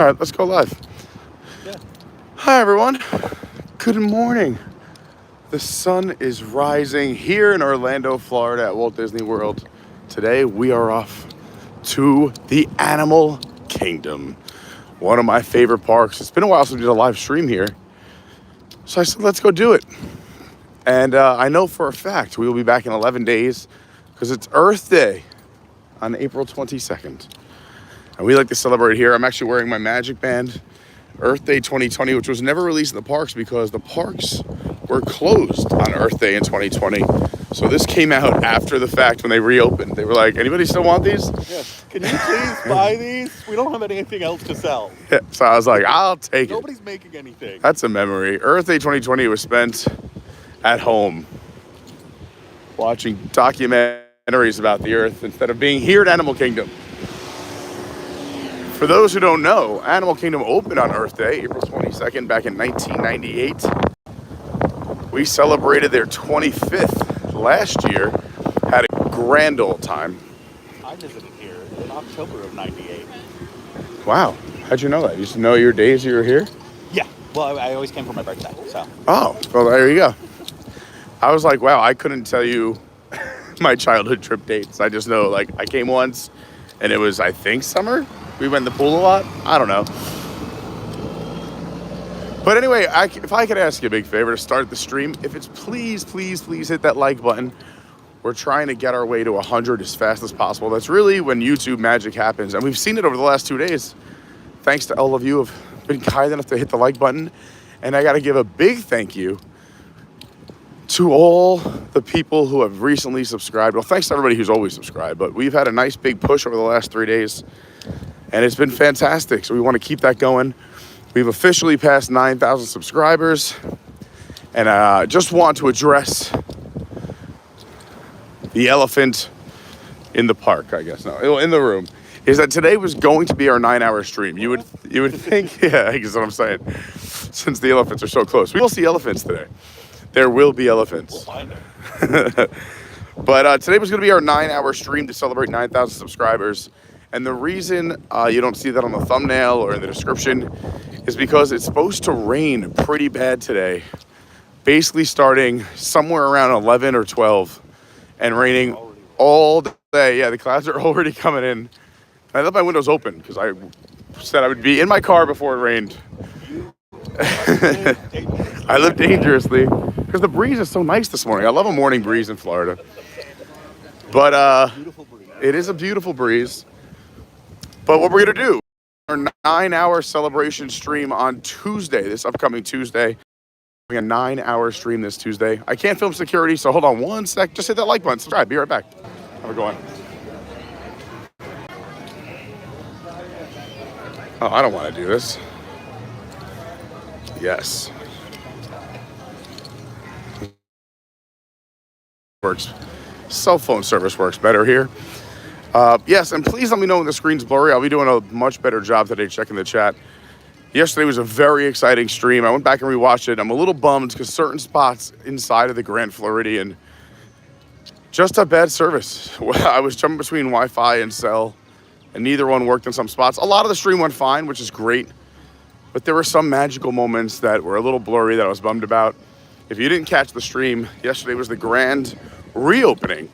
All right, let's go live. Yeah. Hi, everyone. Good morning. The sun is rising here in Orlando, Florida at Walt Disney World. Today, we are off to the Animal Kingdom, one of my favorite parks. It's been a while since we did a live stream here, so I said, let's go do it. And I know for a fact we will be back in 11 days because it's Earth Day on April 22nd. And we like to celebrate here. I'm actually wearing my Magic Band Earth Day 2020, which was never released in the parks because the parks were closed on Earth Day in 2020. So this came out after the fact when they reopened. They were like, anybody still want these? Yes. Can you please buy these? We don't have anything else to sell. Yeah, so I was like, I'll take it. Nobody's making anything. That's a memory. Earth Day 2020 was spent at home watching documentaries about the Earth instead of being here at Animal Kingdom. For those who don't know, Animal Kingdom opened on Earth Day, April 22nd, back in 1998. We celebrated their 25th last year, had a grand old time. I visited here in October of '98. Wow, how'd you know that? You used to know your days you were here? Yeah. Well, I always came for my birthday, so. Oh, well, there you go. I was like, wow, I couldn't tell you my childhood trip dates. I just know, like, I came once, and it was, I think, summer? We went in the pool a lot? I don't know. But anyway, if I could ask you a big favor to start the stream, if it's please hit that like button. We're trying to get our way to 100 as fast as possible. That's really when YouTube magic happens. And we've seen it over the last 2 days. Thanks to all of you who have been kind enough to hit the like button. And I got to give a big thank you to all the people who have recently subscribed. Well, thanks to everybody who's always subscribed. But we've had a nice big push over the last 3 days. And it's been fantastic. So we want to keep that going. We've officially passed 9,000 subscribers. And I just want to address the elephant in the park, I guess. No, in the room. Is that today was going to be our 9-hour stream. You would think, yeah, that's what I'm saying. Since the elephants are so close. We will see elephants today. There will be elephants. We'll find them. But today was going to be our 9-hour stream to celebrate 9,000 subscribers. And the reason you don't see that on the thumbnail or in the description is because it's supposed to rain pretty bad today. Basically starting somewhere around 11 or 12 and raining all day. Yeah, the clouds are already coming in. I left my windows open because I said I would be in my car before it rained. I live dangerously because the breeze is so nice this morning. I love a morning breeze in Florida. But it is a beautiful breeze. But what we're going to do, our 9-hour celebration stream on Tuesday, this upcoming Tuesday. A 9-hour stream this Tuesday. I can't film security, so hold on one sec. Just hit that like button. Subscribe. Be right back. Have a good one. Oh, I don't want to do this. Yes. Works. Cell phone service works better here. Yes, and please let me know when the screen's blurry. I'll be doing a much better job today checking the chat. Yesterday was a very exciting stream. I went back and rewatched it. I'm a little bummed because certain spots inside of the Grand Floridian just had bad service. I was jumping between Wi-Fi and cell, and neither one worked in some spots. A lot of the stream went fine, which is great, but there were some magical moments that were a little blurry that I was bummed about. If you didn't catch the stream, yesterday was the grand reopening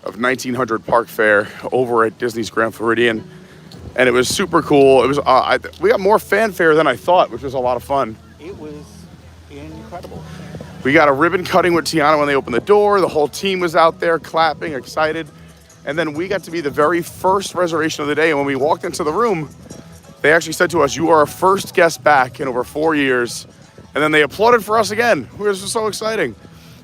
of 1900 Park Fair over at Disney's Grand Floridian. And it was super cool. It was we got more fanfare than I thought, which was a lot of fun. It was incredible. We got a ribbon cutting with Tiana when they opened the door. The whole team was out there clapping, excited. And then we got to be the very first reservation of the day. And when we walked into the room, they actually said to us, "You are our first guest back in over 4 years." And then they applauded for us again. It was so exciting.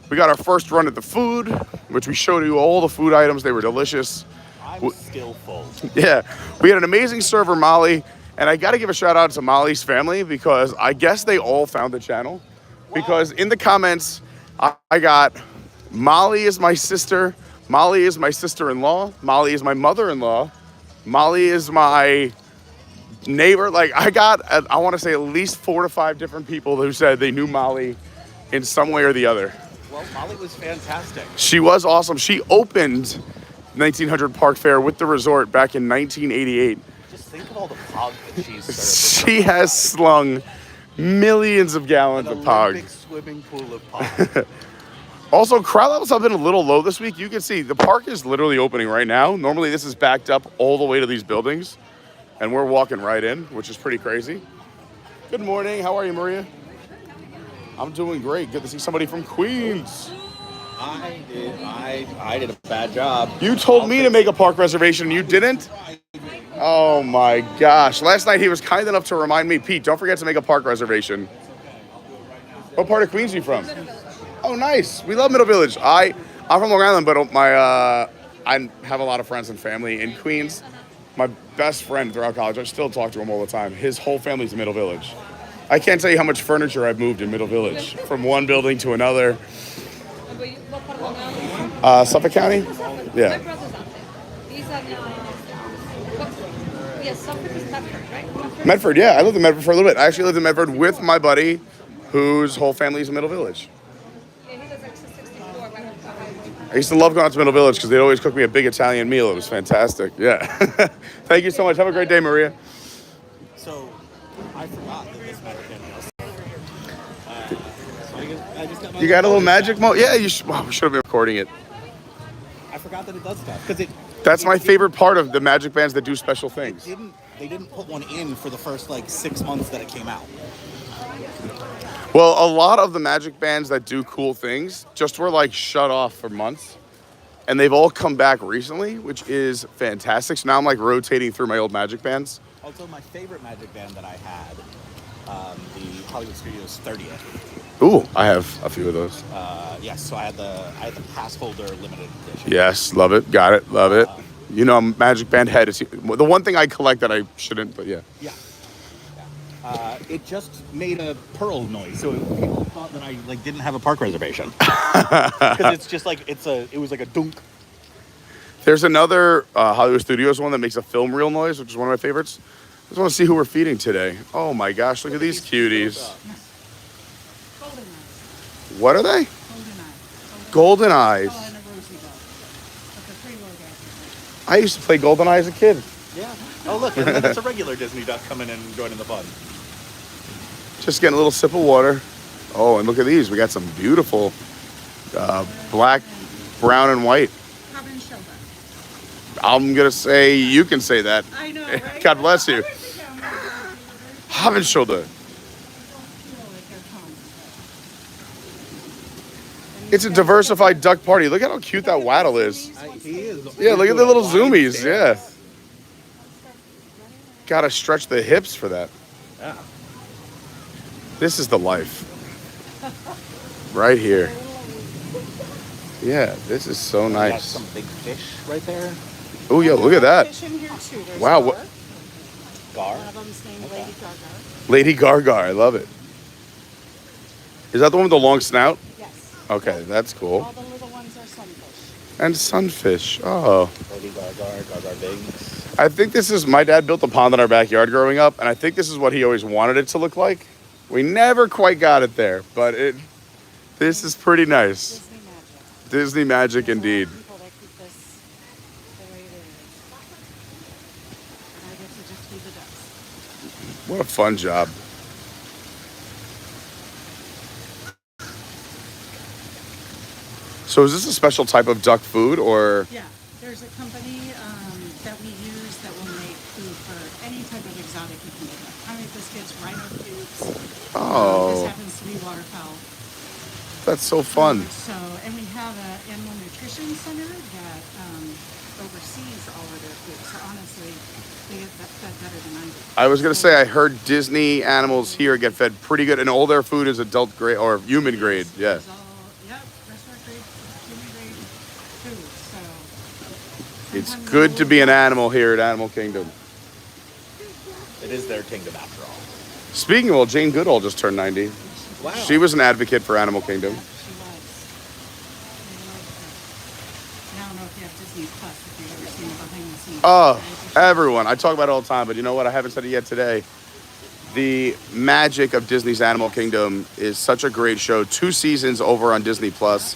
We got our first run at the food, which we showed you all the food items. They were delicious. I'm still full. Yeah, we had an amazing server, Molly, and I got to give a shout out to Molly's family because I guess they all found the channel. Wow. Because in the comments, I got Molly is my sister, Molly is my sister-in-law, Molly is my mother-in-law, Molly is my neighbor. Like I want to say at least 4 to 5 different people who said they knew Molly in some way or the other. Well, Molly was fantastic. She was awesome. She opened 1900 Park Fair with the resort back in 1988. Just Think of all the pog that she's served. She has slung millions of gallons An of pog. Olympic swimming pool of pog. Also, crowd levels have been a little low this week. You can see the park is literally opening right now. Normally, this is backed up all the way to these buildings, and we're walking right in, which is pretty crazy. Good morning. How are you, Maria? I'm doing great. Good to see somebody from Queens. I did a bad job. You told me to make a park reservation, and you didn't? Oh, my gosh. Last night, he was kind enough to remind me, Pete, don't forget to make a park reservation. What part of Queens are you from? Oh, nice. We love Middle Village. I'm from Long Island, but I have a lot of friends and family in Queens. My best friend throughout college, I still talk to him all the time. His whole family's in Middle Village. I can't tell you how much furniture I've moved in Middle Village, from one building to another. Suffolk County? Yeah. My brother's out there. He's at, yes, Suffolk is Medford, right? Medford, yeah. I lived in Medford for a little bit. I actually lived in Medford with my buddy, whose whole family's in Middle Village. Yeah, he lives next to 64. I used to love going out to Middle Village because they'd always cook me a big Italian meal. It was fantastic. Yeah. Thank you so much. Have a great day, Maria. So, I forgot that this magic I just got my You got a little magic mo? Yeah, you should. Wow, we should have been recording it. I forgot that it does stuff because That's my favorite part of the magic bands that do special things. They didn't put one in for the first 6 months that it came out. Well, a lot of the magic bands that do cool things just were shut off for months. And they've all come back recently, which is fantastic. So now I'm rotating through my old magic bands. Also, my favorite magic band that I had, the Hollywood Studios 30th. Ooh, I have a few of those. Yes, so I had the pass holder limited edition. Yes, love it. Got it. Love it. I'm Magic Band head. It's the one thing I collect that I shouldn't, but yeah. Yeah. It just made a pearl noise, so people thought that I didn't have a park reservation. Because it's just it was like a dunk. There's another Hollywood Studios one that makes a film reel noise, which is one of my favorites. I just want to see who we're feeding today. Oh my gosh, look at these cuties. Golden eyes. What are they? Golden eyes. Golden eyes. Oh, and a rosy dog. Like a 3-year-old guy. I used to play Golden Eye as a kid. Yeah. Oh, look, and then it's a regular Disney duck coming in and joining the fun. Just getting a little sip of water. Oh, and look at these. We got some beautiful black, brown, and white. Head and shoulder. I'm going to say you can say that. I know, right? God bless you. Head and shoulder. It's a diversified duck party. Look at how cute that waddle is. He is. Yeah, look at the little zoomies. Yeah. Gotta stretch the hips for that. Yeah. This is the life. Right here. Yeah, this is so We got nice. some big fish right there. Oh, yeah, look at that. Fish in here too. There's Wow, gar. what- Gar. One of them's named Lady Gaga. Lady Gargar, I love it. Is that the one with the long snout? Yes. Okay, that's cool. All the little ones are sunfish. And sunfish. Oh. Lady Gar Bigs. I think this is, my dad built a pond in our backyard growing up, and I think this is what he always wanted it to look like. We never quite got it there, but this is pretty nice. Disney magic. Disney magic There's a lot of indeed. people that keep this the way it is. And I get to just feed the ducks. What a fun job. So is this a special type of duck food or? Yeah, there's a company that we use that will make food for any type of exotic you can think of. Honey biscuits, rhino cubes. Oh. This happens to be waterfowl. That's so fun. So, and we have an animal nutrition center that oversees all of their food. So honestly, they get fed better than I do. I was gonna say I heard Disney animals here get fed pretty good, and all their food is adult grade or human grade. Yeah. It's all, yep, restaurant grade, human grade food. So It's sometimes good they're to a be an little- animal here at Animal Kingdom. It is their kingdom after all. Speaking of, well, Jane Goodall just turned 90. Wow. She was an advocate for Animal Kingdom. Yeah, she was. I don't know if you have Disney Plus, if you've ever seen the behind the scenes. Oh, everyone. I talk about it all the time, but you know what? I haven't said it yet today. The magic of Disney's Animal Kingdom is such a great show. 2 seasons over on Disney Plus.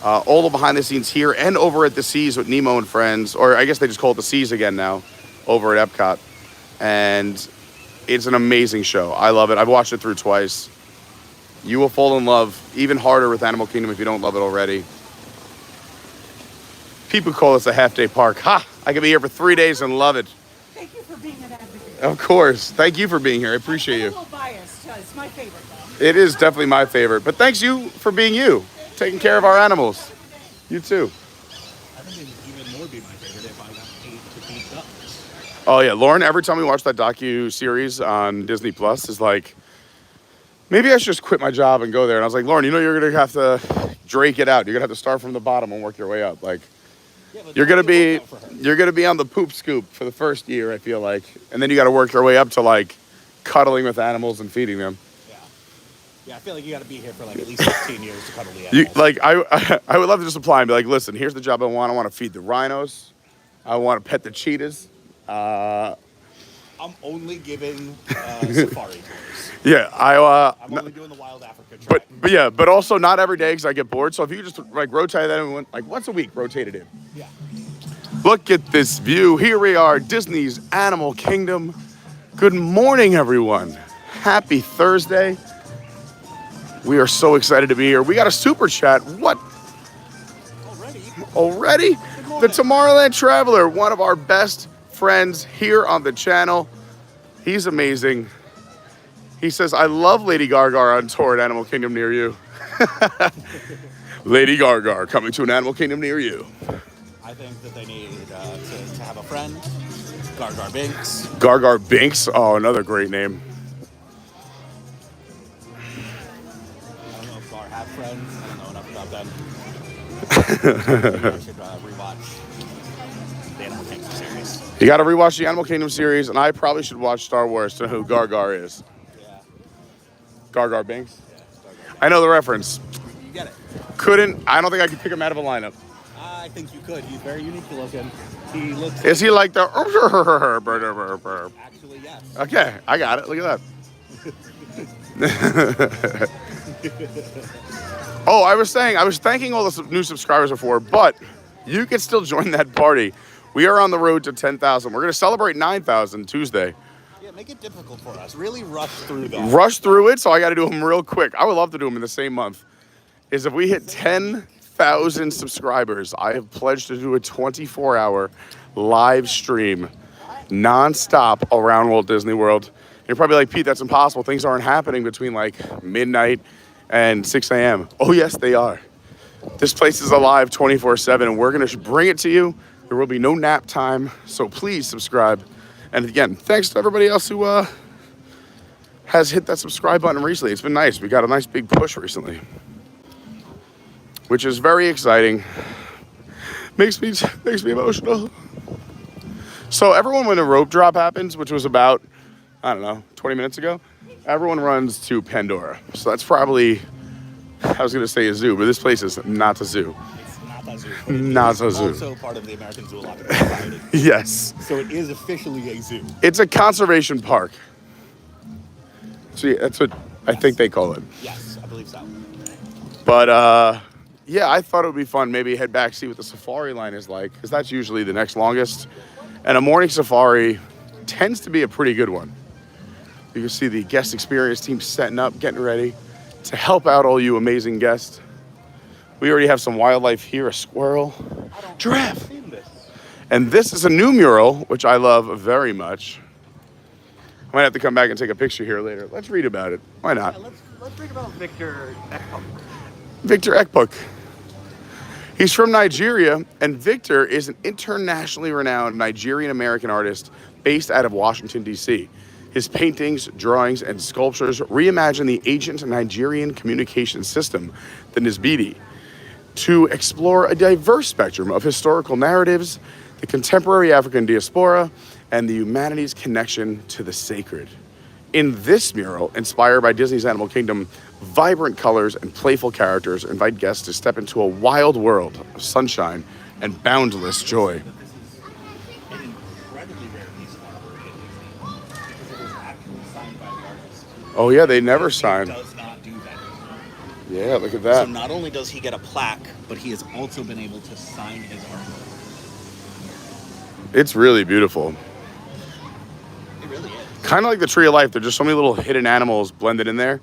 All the behind the scenes here and over at the Seas with Nemo and Friends, or I guess they just call it the Seas again now, over at Epcot. and it's an amazing show. I love it. I've watched it through twice. You will fall in love even harder with Animal Kingdom if you don't love it already. People call this a half-day park. Ha! I could be here for 3 days and love it. Thank you for being an advocate. Of course. Thank you for being here. I appreciate you. I'm a little biased. It's my favorite, though. It is definitely my favorite. But thanks you for being you, taking care of our animals. You too. I think it would even more be my favorite if I got paid to feed ducks. Oh yeah, Lauren, every time we watch that docu-series on Disney Plus is like, maybe I should just quit my job and go there. And I was like, Lauren, you know you're going to have to drake it out. You're going to have to start from the bottom and work your way up. Like, Yeah, but you're going that'll work out for her. to be on the poop scoop for the first year, I feel like. And then you got to work your way up to like cuddling with animals and feeding them. Yeah, I feel like you got to be here for like at least 15 years to cuddle the You, animals. like I would love to just apply and be like, listen, here's the job I want. I want to feed the rhinos. I want to pet the cheetahs. I'm only giving safari tours. Yeah, I'm only doing the Wild Africa trek. but also not every day because I get bored. So if you just like rotate that in, like once a week, rotate it in. Yeah. Look at this view. Here we are, Disney's Animal Kingdom. Good morning, everyone. Happy Thursday. We are so excited to be here. We got a super chat. What? Already? The Tomorrowland Traveler, one of our best friends here on the channel. He's amazing. He says, I love Lady Gaga on tour at Animal Kingdom near you. Lady Gaga coming to an Animal Kingdom near you. I think that they need to have a friend, Gargar Binks. Gargar Binks. Oh, another great name. I don't know if Gar have friends. I don't know enough about them. Maybe I should rewatch the Animal Kingdom series. You got to rewatch the Animal Kingdom series, and I probably should watch Star Wars to know who Gargar is. Yeah. Gargar Binks? Yeah, Gargar. I know the reference. You get it. I don't think I could pick him out of a lineup. I think you could. He's very unique looking. He looks. Is he like the... Actually, yes. Okay, I got it. Look at that. Oh, I was thanking all the new subscribers before, but you can still join that party. We are on the road to 10,000. We're going to celebrate 9,000 Tuesday. Yeah, make it difficult for us. Really rush through that. Rush through it, so I got to do them real quick. I would love to do them in the same month. Is if we hit 10,000 subscribers, I have pledged to do a 24-hour live stream nonstop around Walt Disney World. You're probably like, Pete, that's impossible. Things aren't happening between like midnight and 6 a.m. Oh, yes, they are. This place is alive 24/7, and we're going to bring it to you. There will be no nap time, so please subscribe. And again, thanks to everybody else who has hit that subscribe button recently. It's been nice. We got a nice big push recently, which is very exciting. Makes me emotional. So everyone, when the rope drop happens, which was about, I don't know, 20 minutes ago, everyone runs to Pandora. So that's probably, I was going to say a zoo, but this place is not a zoo. It's not a zoo. Not a zoo. Also part of the American Zoological Society. Yes. So it is officially a zoo. It's a conservation park. See, that's what I think they call it. Yes, I believe so. But, yeah, I thought it would be fun. Maybe head back, see what the safari line is like, because that's usually the next longest. And a morning safari tends to be a pretty good one. You can see the guest experience team setting up, getting ready to help out all you amazing guests. We already have some wildlife here, a squirrel, giraffe. And this is a new mural, which I love very much. I might have to come back and take a picture here later. Let's read about it. Why not? Yeah, let's read about Victor Ekpok. Victor Ekpok. He's from Nigeria, and Victor is an internationally renowned Nigerian-American artist based out of Washington, D.C. His paintings, drawings, and sculptures reimagine the ancient Nigerian communication system, the Nisbidi, to explore a diverse spectrum of historical narratives, the contemporary African diaspora, and the humanity's connection to the sacred. In this mural, inspired by Disney's Animal Kingdom, vibrant colors and playful characters invite guests to step into a wild world of sunshine and boundless joy. This is an incredibly rare piece of artwork because it was actually signed by the artist. Oh yeah, they never He sign. does not do that. Yeah, look at So that. not only does he get a plaque, but he has also been able to sign his artwork. It's really beautiful. It really Kind of like the Tree of Life. There's just so many little hidden animals blended in there.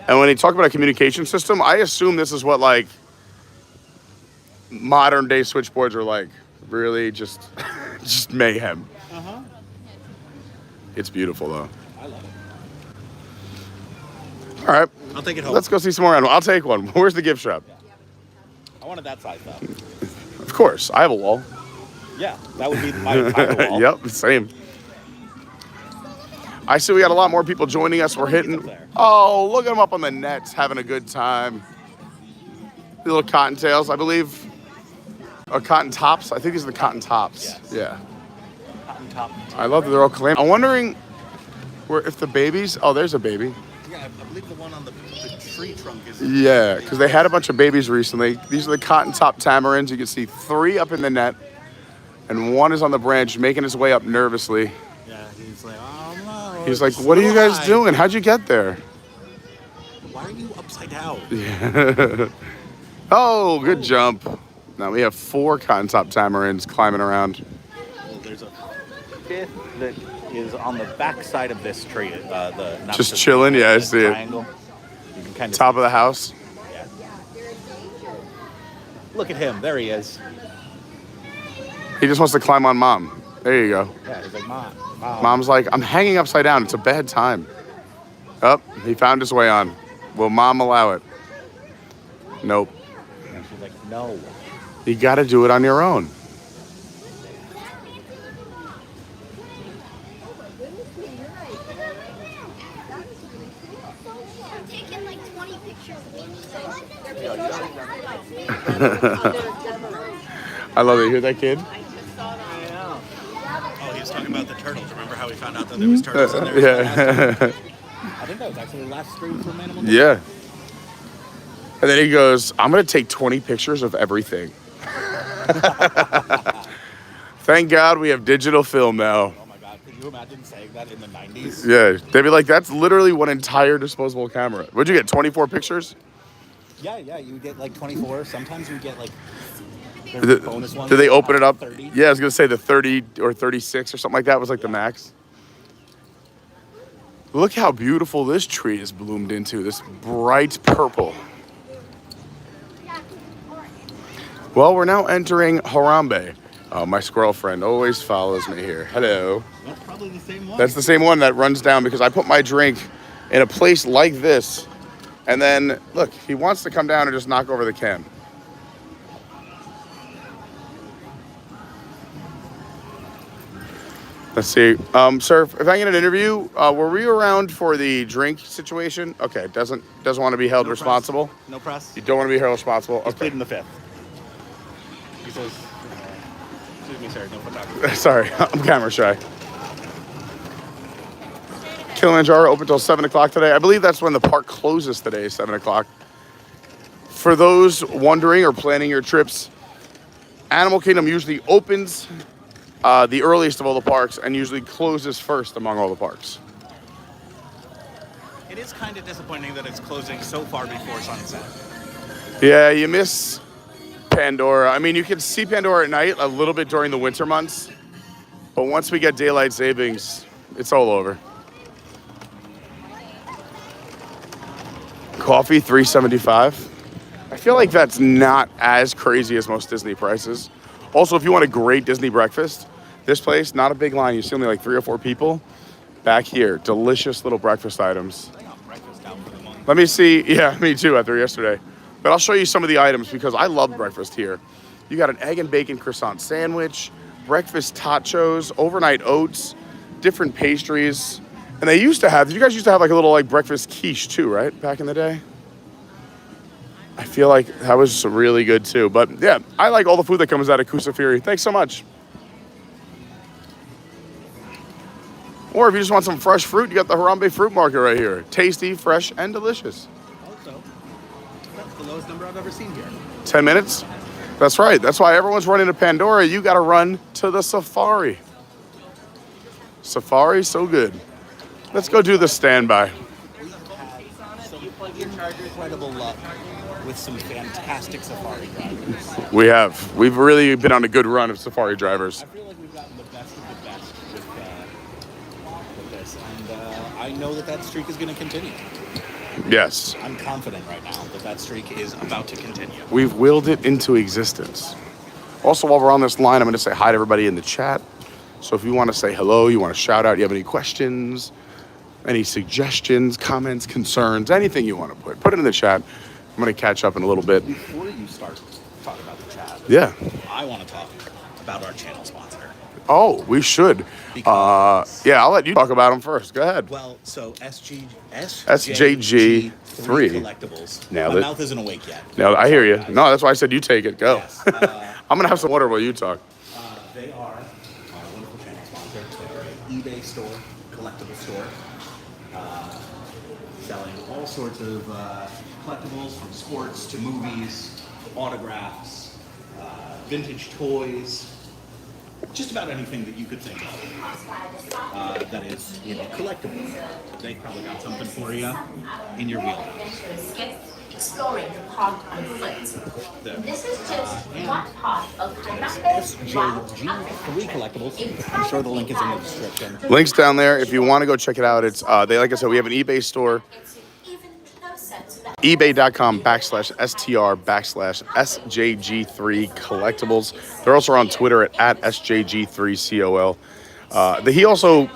And when they talk about a communication system, I assume this is what like modern day switchboards are like. Really just mayhem. It's beautiful though. I love it. All right. I'll take it home. Let's go see some more animals. I'll take one. Where's the gift shop? I wanted that size though. Of course. I have a wall. Yeah, that would be my entire wall. Yep, same. I see we got a lot more people joining us. We're hitting. There. Oh, look at them up on the nets, having a good time. The little cottontails, I believe. Or cotton tops. I think these are the cotton tops. Yes. Yeah. Cotton top. I love that they're all clam. I'm wondering if the babies. Oh, there's a baby. Yeah, I believe the one on the tree trunk is. Yeah, because they had a bunch of babies recently. These are the cotton top tamarins. You can see 3 up in the net, and 1 is on the branch, making his way up nervously. Yeah, he's like, oh no. He's like, "What are you guys doing? How'd you get there?" Why are you upside down? Yeah. Oh, good jump. Now we have 4 cotton top tamarins climbing around. Well, there's a 5th that is on the back side of this tree. Just chilling. Yeah, I see it. Triangle. You can kind of Top of the house. Yeah. Look at him. There he is. He just wants to climb on mom. There you go. Yeah, he's like, Mom. Mom's like, I'm hanging upside down. It's a bad time. Oh, he found his way on. Will mom allow it? Nope. And she's like, no. You got to do it on your own. I'm taking like 20 pictures. I love it. You hear that kid? Oh, he was talking about the turtles. Remember how we found out that there was turtles in there? Yeah. I think that was actually the last stream from Animal. Yeah. And then he goes, I'm going to take 20 pictures of everything. Thank God we have digital film now. Oh my God, could you imagine saying that in the 90s? Yeah, they'd be like, that's literally one entire disposable camera. What'd you get, 24 pictures? Yeah, you get like 24. Sometimes we get like bonus ones. Did they open it up? 30. Yeah, I was going to say the 30 or 36 or something like that was like the max. Look how beautiful this tree is bloomed into, this bright purple. Well, we're now entering Harambe. My squirrel friend always follows me here. Hello. That's probably the same one. That's the same one that runs down because I put my drink in a place like this. And then, look, he wants to come down and just knock over the can. Let's see. Sir, if I get an interview, were we around for the drink situation? Okay, doesn't want to be held responsible. No press. You don't want to be held responsible? He's Okay. pleading the 5th. He says, excuse me, sir, no photography. Sorry, I'm camera shy. Kilimanjaro open till 7 o'clock today. I believe that's when the park closes today, 7 o'clock. For those wondering or planning your trips, Animal Kingdom usually opens the earliest of all the parks and usually closes first among all the parks. It is kind of disappointing that it's closing so far before sunset. Yeah, you miss Pandora. I mean, you can see Pandora at night a little bit during the winter months, but once we get daylight savings, it's all over. Coffee, $3.75. I feel like that's not as crazy as most Disney prices. Also, if you want a great Disney breakfast, this place, not a big line. You see only like 3 or 4 people. Back here, delicious little breakfast items. I got breakfast out for the month. Let me see. Yeah, me too after yesterday. But I'll show you some of the items because I love breakfast here. You got an egg and bacon croissant sandwich, breakfast tachos, overnight oats, different pastries. And they used to have, you guys used to have like a little like breakfast quiche too, right? Back in the day? I feel like that was really good too. But yeah, I like all the food that comes out of Kusafiri. Thanks so much. Or if you just want some fresh fruit, you got the Harambe Fruit Market right here. Tasty, fresh, and delicious. Also, that's the lowest number I've ever seen here. 10 minutes? That's right. That's why everyone's running to Pandora. You got to run to the Safari. Safari, so good. Let's go do the standby. We've had some incredible luck with some fantastic safari drivers. We have. We've really been on a good run of safari drivers. I feel like we've gotten the best of the best with this. And know that streak is going to continue. Yes. I'm confident right now that streak is about to continue. We've willed it into existence. Also, while we're on this line, I'm going to say hi to everybody in the chat. So if you want to say hello, you want to shout out, you have any questions, any suggestions, comments, concerns, anything you want to put it in the chat. I'm going to catch up in a little bit. Before you start talking about the chat, Yeah. I want to talk about our channel sponsor. Oh, we should. Because- Yeah, I'll let you talk about them first. Go ahead. Well, so SJG3 Collectibles. Nailed My it. mouth isn't awake yet. No, I hear you. No, that's why I said you take it. Go. Yes. I'm going to have some water while you talk. They are our wonderful channel sponsor. They're an eBay store, collectible store, selling all sorts of collectibles from sports to movies, autographs, vintage toys, just about anything that you could think of that is collectible. They probably got something for you in your wheelhouse. Exploring the park on foot. This is just one part of SJG3 Collectibles. I'm sure the link is in the description. Links down there if you want to go check it out. It's they, like I said, we have an eBay store. It's even closer to the ebay.com/STR/SJG3 Collectibles. They're also on Twitter at SJG3COL. He also,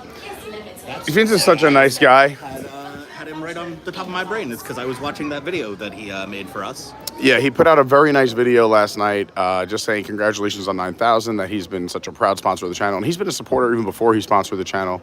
Vince is such a nice guy. Had him right on the top of my brain. It's because I was watching that video that he made for us. Yeah, he put out a very nice video last night just saying congratulations on 9,000, that he's been such a proud sponsor of the channel. And he's been a supporter even before he sponsored the channel.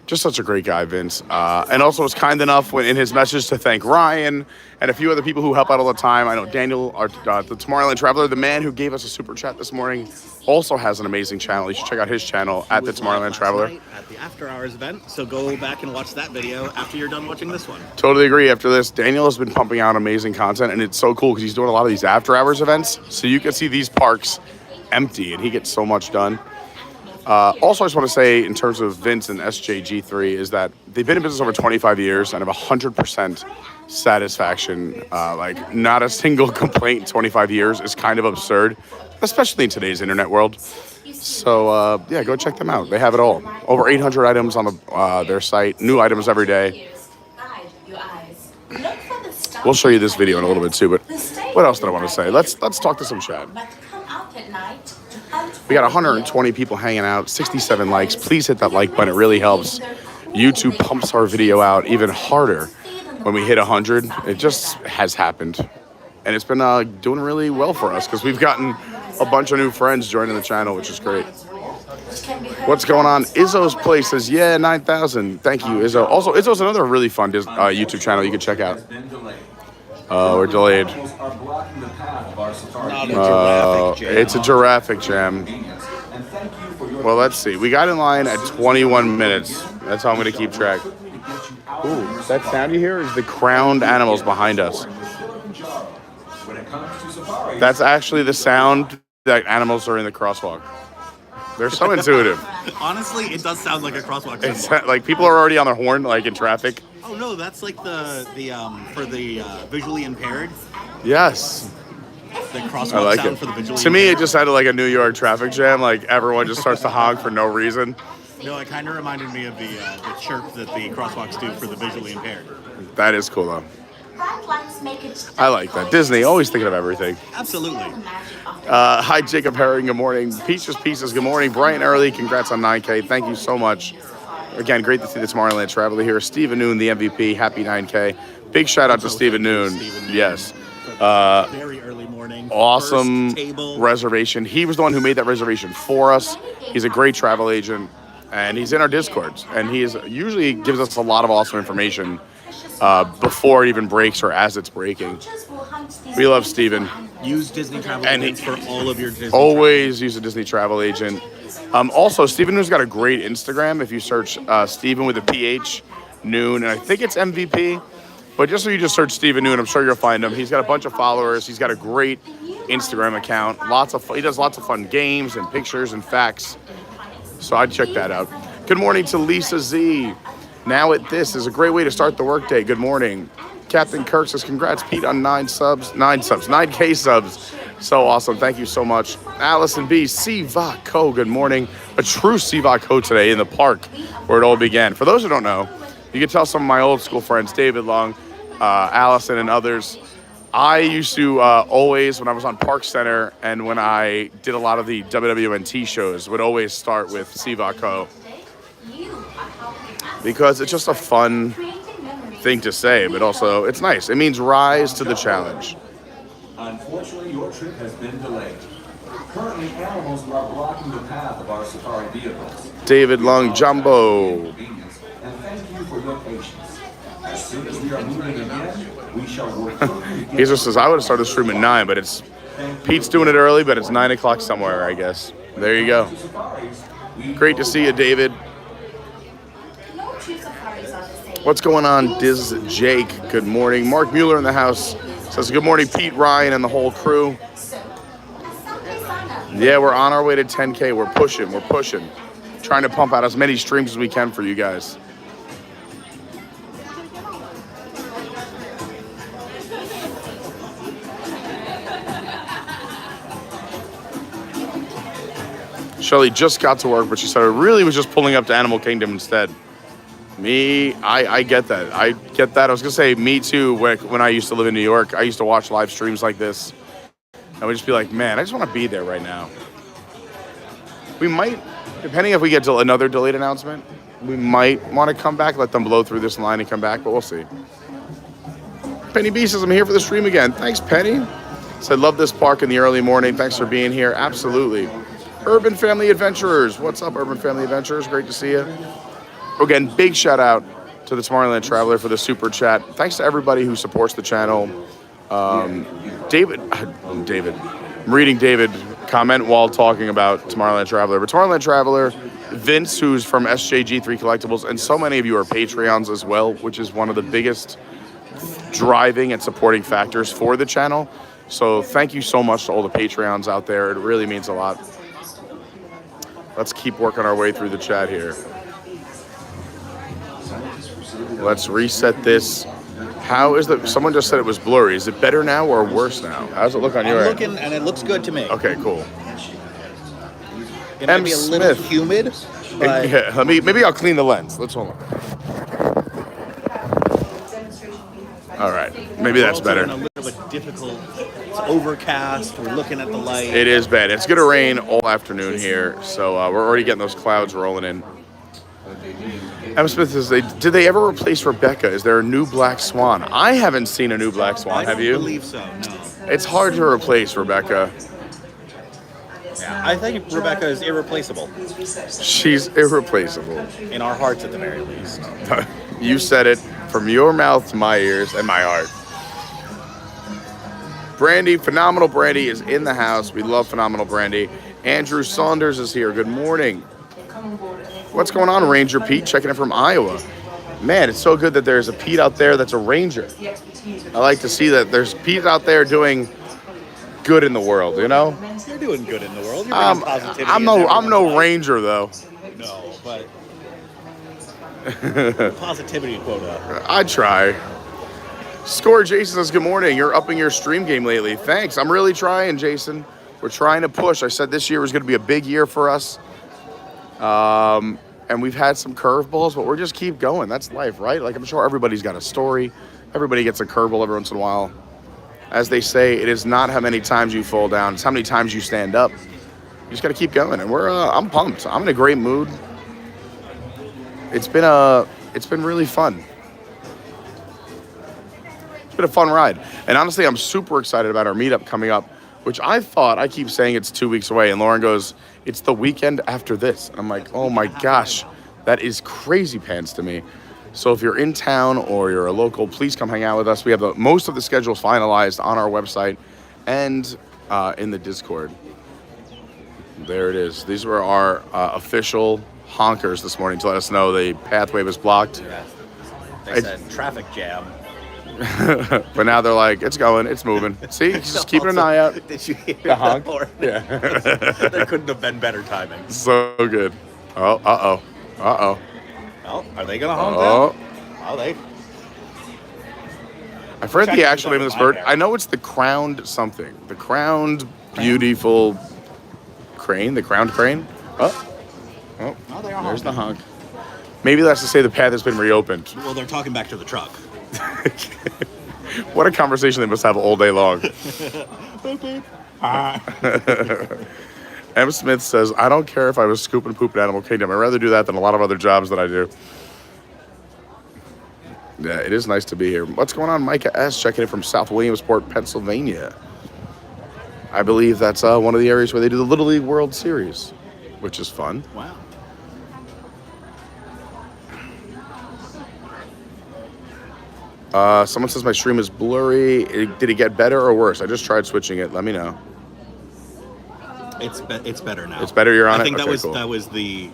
Just such a great guy, Vince. And also was kind enough in his message to thank Ryan and a few other people who help out all the time. I know Daniel, the Tomorrowland Traveler, the man who gave us a super chat this morning, also has an amazing channel. You should check out his channel at the Tomorrowland Traveler. At the After Hours event, so go back and watch that video after you're done watching this one. Totally agree. After this, Daniel has been pumping out amazing content, and it's so cool because he's doing a lot of these After Hours events. So you can see these parks empty, and he gets so much done. Also, I just want to say, in terms of Vince and SJG3, is that they've been in business over 25 years and have 100% satisfaction. Like, not a single complaint in 25 years is kind of absurd, especially in today's internet world. So, yeah, go check them out. They have it all. Over 800 items on their site, new items every day. We'll show you this video in a little bit too, but what else did I want to say? Let's talk to some chat. We got 120 people hanging out, 67 likes. Please hit that like button. It really helps. YouTube pumps our video out even harder when we hit 100. It just has happened. And it's been doing really well for us because we've gotten a bunch of new friends joining the channel, which is great. What's going on? Izzo's Place says, yeah, 9,000. Thank you, Izzo. Also, Izzo's another really fun YouTube channel you can check out. We're delayed. It's a giraffic jam. Well, let's see. We got in line at 21 minutes. That's how I'm going to keep track. Ooh, that sound you hear is the crowned animals behind us. That's actually the sound that animals are in the crosswalk. They're so intuitive. Honestly, it does sound like a crosswalk It's symbol. like people are already on their horn, like in traffic. Oh no, that's like the for the visually impaired. Yes. The I crosswalk like sound it. for the visually To me, it impaired. just sounded like a New York traffic jam. Like everyone just starts to honk for no reason. No, it kind of reminded me of the chirp that the crosswalks do for the visually impaired. That is cool though. I like that. Disney, always thinking of everything. Absolutely. Hi, Jacob Herring. Good morning. Peaches Pieces. Good morning. Brian Early. Congrats on 9K. Thank you so much. Again, great to see the Tomorrowland Traveler here. Stephen Noon, the MVP. Happy 9K. Big shout out to Stephen Noon. Yes. Very early morning. Awesome First table. reservation. He was the one who made that reservation for us. He's a great travel agent, and he's in our Discords. And he usually gives us a lot of awesome information before it even breaks or as it's breaking. We love Steven. Use Disney travel And agents for all of your Disney. Always use a Disney travel agent. Also, Steven Noon's got a great Instagram. If you search Steven with a PH, Noon, and I think it's MVP. But just so you just search Steven Noon, I'm sure you'll find him. He's got a bunch of followers. He's got a great Instagram account. He does lots of fun games and pictures and facts. So I'd check that out. Good morning to Lisa Z. Now at this is a great way to start the workday. Good morning. Captain Kirk says, congrats, Pete, on 9K subs. So awesome. Thank you so much. Allison B. Sivako, good morning. A true Sivako today in the park where it all began. For those who don't know, You can tell some of my old school friends, David Long, Allison, and others. I used to always, when I was on Park Center and when I did a lot of the WWNT shows, would always start with Sivako because it's just a fun thing to say, but also it's nice. It means rise to the challenge. Unfortunately, your trip has been delayed. Currently, animals are blocking the path of our safari vehicles. David Long Jumbo. And thank you for your patience. As soon as we are moving again, we shall work quickly. Izzo says, I would have started the stream at 9, but it's Pete's doing it early, but it's 9 o'clock somewhere, I guess. There you go. Great to see you, David. What's going on, Diz Jake? Good morning. Mark Mueller in the house says, good morning, Pete, Ryan, and the whole crew. Yeah, we're on our way to 10K. We're pushing. Trying to pump out as many streams as we can for you guys. Shelly just got to work, but she said it really was just pulling up to Animal Kingdom instead. Me, I get that. I get that. I was going to say, me too, when I used to live in New York. I used to watch live streams like this. And we'd just be like, man, I just want to be there right now. We might, depending if we get to another delayed announcement, we might want to come back, let them blow through this line and come back, but we'll see. Penny B says, I'm here for the stream again. Thanks, Penny. Said, love this park in the early morning. Thanks for being here. Absolutely. Urban Family Adventurers. What's up, Urban Family Adventurers? Great to see you. Again, big shout out to the Tomorrowland Traveler for the super chat. Thanks to everybody who supports the channel. David, I'm reading David comment while talking about Tomorrowland Traveler. But Tomorrowland Traveler, Vince, who's from SJG3 Collectibles, and so many of you are Patreons as well, which is one of the biggest driving and supporting factors for the channel. So thank you so much to all the Patreons out there. It really means a lot. Let's keep working our way through the chat here. Let's reset this. How is the? Someone just said it was blurry. Is it better now or worse now? How does it look on your end? I'm looking, and it looks good to me. Okay, cool. It might be a little humid, but Yeah, maybe I'll clean the lens. Let's hold on. All right, maybe that's also better. in a little bit difficult. It's overcast. We're looking at the light. It is bad. It's gonna rain all afternoon here, so we're already getting those clouds rolling in. M. Smith says, did they ever replace Rebecca? Is there a new Black Swan? I haven't seen a new Black Swan. Have you? I believe so. No. It's hard to replace Rebecca. Yeah, I think Rebecca is irreplaceable She's irreplaceable. in our hearts, at the very least. You said it from your mouth to my ears and my heart. Brandy, Phenomenal Brandy is in the house. We love Phenomenal Brandy. Andrew Saunders is here. Good morning. What's going on, Ranger Pete? Checking in from Iowa. Man, it's so good that there's a Pete out there that's a ranger. I like to see that there's Pete out there doing good in the world, you know? You're doing good in the world. You're bringing positivity. I'm no ranger, though. No, but positivity quota. I try. Score Jason says, good morning. You're upping your stream game lately. Thanks. I'm really trying, Jason. We're trying to push. I said this year was going to be a big year for us. And we've had some curveballs, but we're just keep going. That's life, right? Like, I'm sure everybody's got a story. Everybody gets a curveball every once in a while. As they say, it is not how many times you fall down. It's how many times you stand up. You just got to keep going. And I'm pumped. I'm in a great mood. It's been really fun. It's been a fun ride. And honestly, I'm super excited about our meetup coming up, which I keep saying it's 2 weeks away. And Lauren goes, it's the weekend after this. I'm like, oh my gosh, that is crazy pants to me. So if you're in town or you're a local, please come hang out with us. We have most of the schedules finalized on our website and in the Discord. There it is. These were our official honkers this morning to let us know the pathway was blocked. Yeah. They said traffic jam. But now they're like, it's going, it's moving. See, just keeping an eye out. Did you hear The honk? that? Yeah. There couldn't have been better timing. So good. Oh, uh-oh. Uh-oh. Well, are they going to honk Oh. now? Oh, they... I forget the actual name of this bird. I know it's the crowned something. The crowned beautiful crane. The crowned crane. Oh, Oh, they are there's the honk. Maybe that's to say the path has been reopened. Well, they're talking back to the truck. What a conversation they must have all day long. M. Smith says, I don't care if I was scoop and poop at Animal Kingdom. I'd rather do that than a lot of other jobs that I do. Yeah, it is nice to be here. What's going on? Micah S. checking in from South Williamsport, Pennsylvania. I believe that's one of the areas where they do the Little League World Series, which is fun. Wow. Someone says my stream is blurry. Did it get better or worse? I just tried switching it. Let me know. It's better now. It's better. You're on it. I think Okay, that was the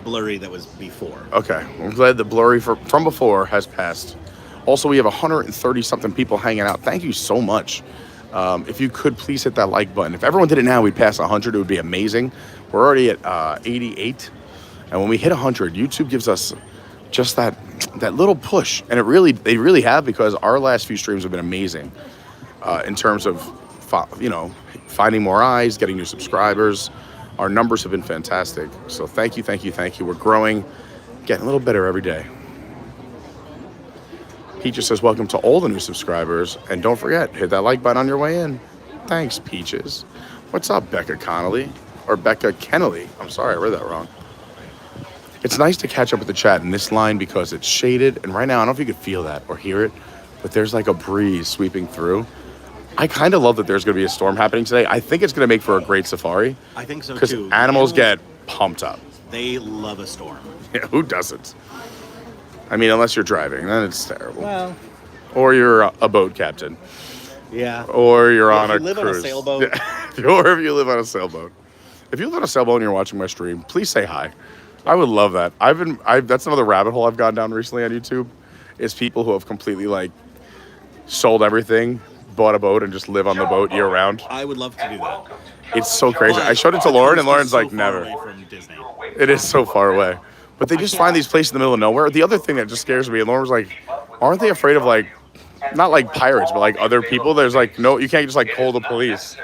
blurry that was before. Okay, I'm glad the blurry from before has passed. Also, we have 130 something people hanging out. Thank you so much. If you could please hit that like button. If everyone did it now, we'd pass 100. It would be amazing. We're already at 88, and when we hit 100, YouTube gives us just that little push, and they really have, because our last few streams have been amazing in terms of finding more eyes, getting new subscribers. Our numbers have been fantastic. So thank you. We're growing, getting a little better every day. Peaches says, welcome to all the new subscribers. And don't forget, hit that like button on your way in. Thanks, Peaches. What's up, Becca Connolly? Or Becca Kennelly. I'm sorry, I read that wrong. It's nice to catch up with the chat in this line because it's shaded. And right now, I don't know if you could feel that or hear it, but there's like a breeze sweeping through. I kind of love that there's going to be a storm happening today. I think it's going to make for a great safari. I think so, too. Because animals get pumped up. They love a storm. Yeah, who doesn't? I mean, unless you're driving, then it's terrible. Well. Or you're a boat captain. Yeah. Or you're on a cruise. If you live on a sailboat. Or if you live on a sailboat. If you live on a sailboat and you're watching my stream, please say hi. I would love that. That's another rabbit hole I've gone down recently on YouTube. Is people who have completely sold everything, bought a boat, and just live on the boat year round. I would love to do that. It's so crazy. I showed it to Lauren, and Lauren's like, never. From Disney. It is so far away. But they just find these places in the middle of nowhere. The other thing that just scares me, and Lauren was like, aren't they afraid of not like pirates, but other people? There's no, you can't just call the police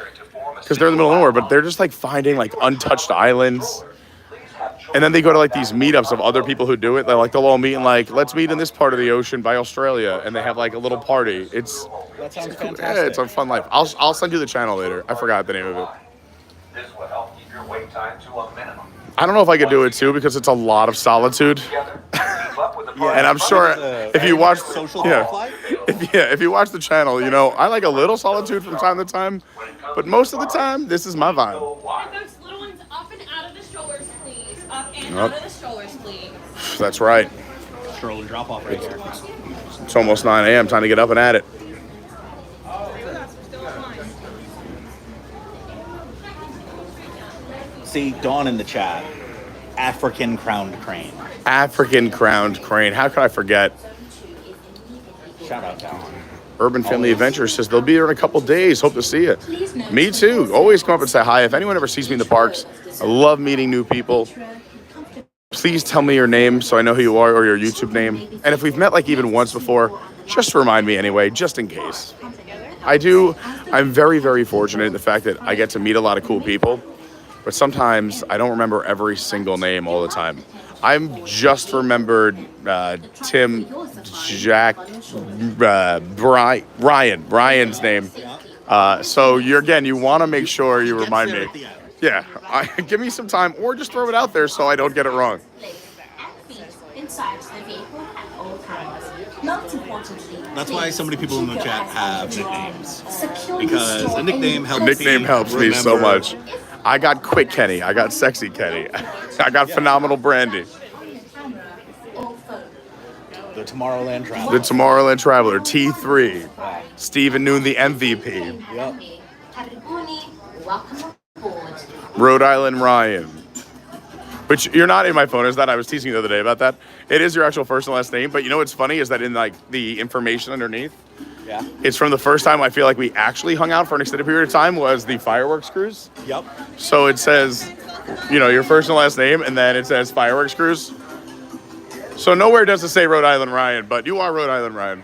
because they're in the middle of nowhere, but they're just finding untouched islands. And then they go to these meetups of other people who do it. They'll all meet in let's meet in this part of the ocean by Australia, and they have a little party. That sounds fantastic. Yeah, it's a fun life. I'll send you the channel later. I forgot the name of it. This will help keep your wait time to a minimum. I don't know if I could do it too because it's a lot of solitude. And I'm sure if you watch if you watch the channel, I like a little solitude from time to time, but most of the time this is my vibe. Those little ones up and out of the strollers, please. Up and out of the strollers, please. That's right. Stroller drop off right here. It's almost 9 a.m. Time to get up and at it. See, Dawn in the chat. African crowned crane. African crowned crane. How could I forget? Shout out, Dawn. Urban Family Adventures says they'll be here in a couple days. Hope to see you. Me too. Always come up and say hi. If anyone ever sees me in the parks, I love meeting new people. Please tell me your name so I know who you are, or your YouTube name. And if we've met even once before, just remind me anyway, just in case. I'm very, very fortunate in the fact that I get to meet a lot of cool people, but sometimes I don't remember every single name all the time. I'm just remembered Tim, Jack, Ryan's name. So you want to make sure you remind me. Yeah, give me some time, or just throw it out there so I don't get it wrong. That's why so many people in the chat have nicknames. Because the nickname helps me so much. I got Quick Kenny. I got Sexy Kenny. I got Phenomenal Brandy. The Tomorrowland Traveler. The Tomorrowland Traveler, T3. Stephen Noon, the MVP. Yep. Rhode Island Ryan. Which you're not in my phone, is that? I was teasing you the other day about that. It is your actual first and last name, but what's funny is that in the information underneath, yeah, it's from the first time I feel like we actually hung out for an extended period of time was the fireworks cruise. Yep. So it says, your first and last name, and then it says fireworks cruise. So nowhere does it say Rhode Island Ryan, but you are Rhode Island Ryan.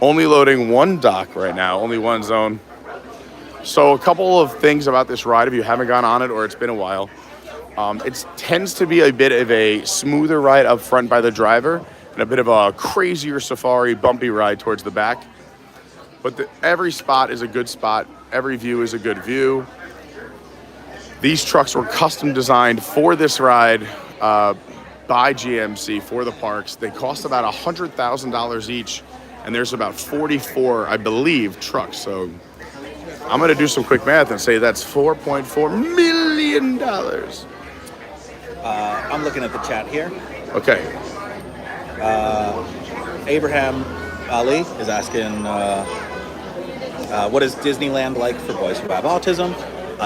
Only loading one dock right now, only one zone. So a couple of things about this ride, if you haven't gone on it or it's been a while. It tends to be a bit of a smoother ride up front by the driver and a bit of a crazier safari, bumpy ride towards the back. But every spot is a good spot. Every view is a good view. These trucks were custom designed for this ride by GMC for the parks. They cost about $100,000 each, and there's about 44, I believe, trucks. So I'm gonna do some quick math and say that's $4.4 million. I'm looking at the chat here. Okay. Abraham Ali is asking, what is Disneyland like for boys who have autism?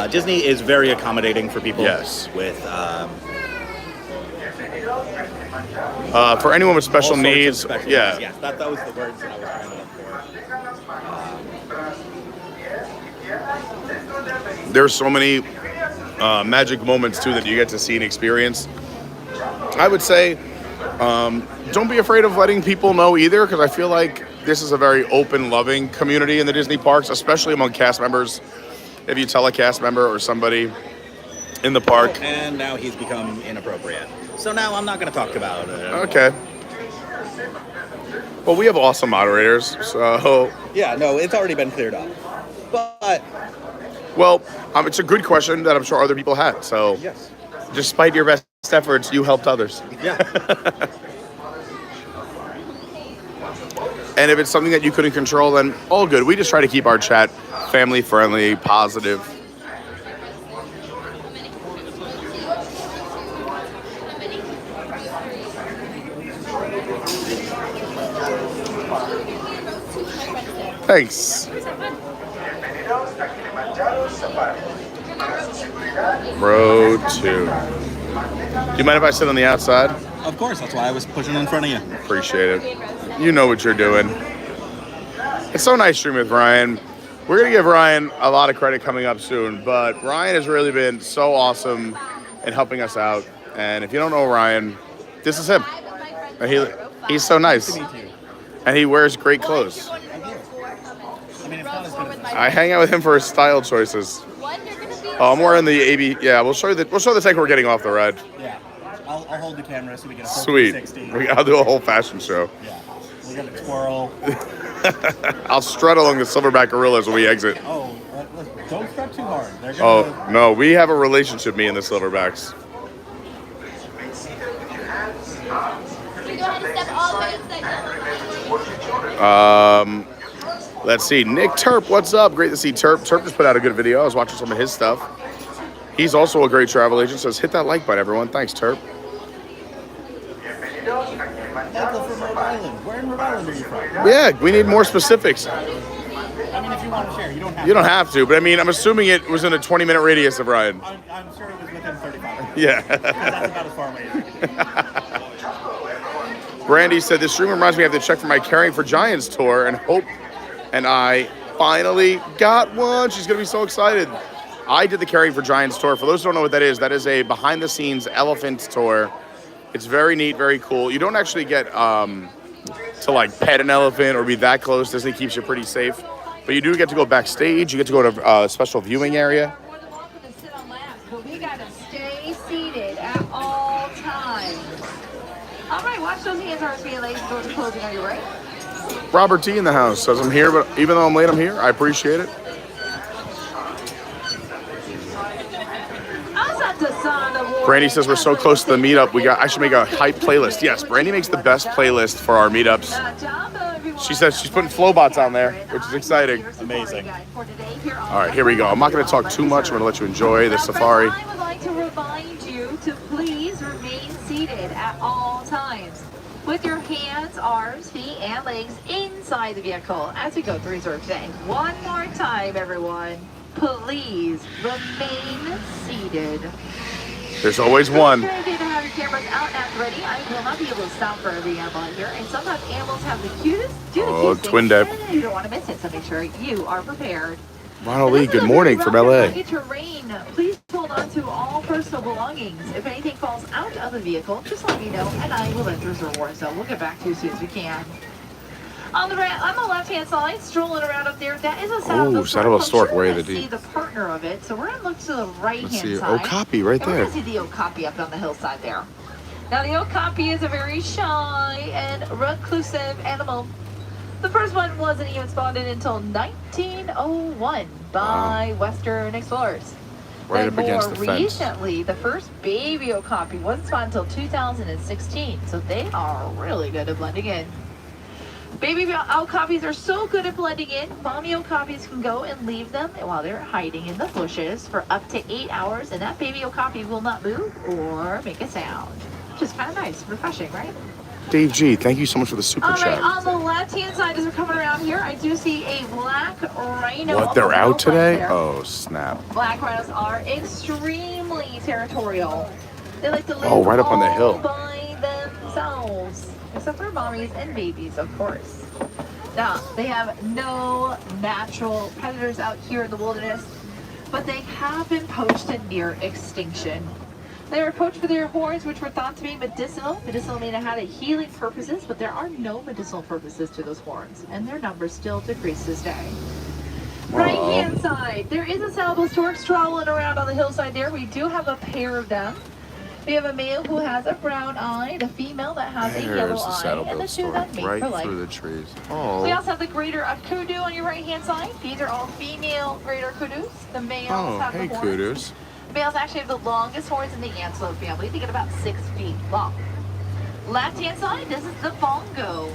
Disney is very accommodating for people with for anyone with special all sorts of needs. special Yeah. needs. Yes, that was the words that I was trying to look for. There's so many magic moments too that you get to see and experience. I would say don't be afraid of letting people know either, because I feel like this is a very open, loving community in the Disney parks, especially among cast members. If you tell a cast member or somebody in the park. And now he's become inappropriate. So now I'm not going to talk about it. Okay. Well, we have awesome moderators, so. Yeah, no, it's already been cleared up. But. Well, it's a good question that I'm sure other people had. So, yes. Despite your best efforts, you helped others. Yeah. And if it's something that you couldn't control, then all good. We just try to keep our chat family friendly, positive. Thanks. Road 2. Do you mind if I sit on the outside? Of course, that's why I was pushing in front of you. Appreciate it. You know what you're doing. It's so nice streaming with Ryan. We're going to give Ryan a lot of credit coming up soon, but Ryan has really been so awesome in helping us out. And if you don't know Ryan, this is him. And he's so nice. And he wears great clothes. I hang out with him for his style choices. Oh, I'm wearing the AB. Yeah, we'll show you the tech we're getting off the ride. Yeah, I'll hold the camera so we get a full Sweet. 360. I'll do a whole fashion show. Yeah, we got a twirl. I'll strut along the silverback gorillas when we exit. Oh, don't strut too hard. They're gonna... Oh no, we have a relationship, me and the silverbacks. Let's see. Nick Terp, what's up? Great to see Terp. Terp just put out a good video. I was watching some of his stuff. He's also a great travel agent. Says hit that like button, everyone. Thanks, Terp. Michael from Rhode Island. Where in Rhode Island are you from? Yeah, we need more specifics. I mean, if you want to share, you don't have You don't have to, but I mean, I'm assuming it was in a 20-minute radius of Ryan. I'm sure it was within 35. Yeah. That's about as far away as Brandy said, this stream reminds me I have to check for my Caring for Giants tour, and Hope and I finally got one. She's going to be so excited. I did the Caring for Giants tour. For those who don't know what that is a behind-the-scenes elephant tour. It's very neat, very cool. You don't actually get to like pet an elephant or be that close. Disney keeps you pretty safe. But you do get to go backstage. You get to go to a special viewing area. More than welcome to sit on laps, but we got to stay seated at all times. All right, watch those hands, RSV, ladies. Doors are closing. Are you ready? Robert T in the house says I'm here, but even though I'm late, I'm here. I appreciate it. Brandy says we're so close to the meetup. I should make a hype playlist. Yes, Brandy makes the best playlist for our meetups. She says she's putting Flowbots on there, which is exciting. Amazing. All right, here we go. I'm not going to talk too much. I'm going to let you enjoy the safari. I would like to remind you to please remain seated at all times with your hands, arms, feet, and legs inside the vehicle as we go through reserve day. One more time, everyone. Please remain seated. There's always one. It's good to have your cameras out and ready. I will not be able to stop for every animal here. And sometimes animals have the cutest, twin deck. You don't want to miss it, so make sure you are prepared. Ronald Lee, good morning from LA. Terrain. Please hold on to all personal belongings. If anything falls out of the vehicle, just let me know and I will enter the reward zone. We'll get back to you as soon as we can. On the left-hand side, strolling around up there, that is a saddle Saddle of Stork, Way of the See Deep. the partner of it, so we're gonna look to the right-hand Let's see. side. Okapi right And we're there. gonna see the Okapi up on the hillside there. Now the Okapi is a very shy and reclusive animal. The first one wasn't even spotted until 1901 by Western explorers. Right Then up against more the fence. recently, the first baby Okapi wasn't spotted until 2016, so they are really good at blending in. Baby Okapis are so good at blending in, mommy Okapis can go and leave them while they're hiding in the bushes for up to 8 hours, and that baby Okapi will not move or make a sound. Which is kind of nice, refreshing, right? Dave G, thank you so much for the super All right, chat. on the left-hand side, as we're coming around here, I do see a black rhino. What, on they're the out right today? there. Oh, snap. Black rhinos are extremely territorial. They like to live Oh, right up on the all hill. by themselves, except for mommies and babies, of course. Now, they have no natural predators out here in the wilderness, but they have been poached to near extinction. They were poached for their horns, which were thought to be medicinal. Medicinal meaning it had a healing purposes, but there are no medicinal purposes to those horns, and their numbers still decrease this day. Right-hand side, there is a saddle stork strolling around on the hillside there. We do have a pair of them. We have a male who has a brown eye, the female that has a yellow There's the eye, and saddle-billed the two stork that mate right for life. through the trees. We Oh, also have the greater of kudu on your right-hand side. These are all female greater kudus. The males have hey, the horns. kudos. Males actually have the longest horns in the antelope family. They get about 6 feet long. Left-hand side, this is the bongo.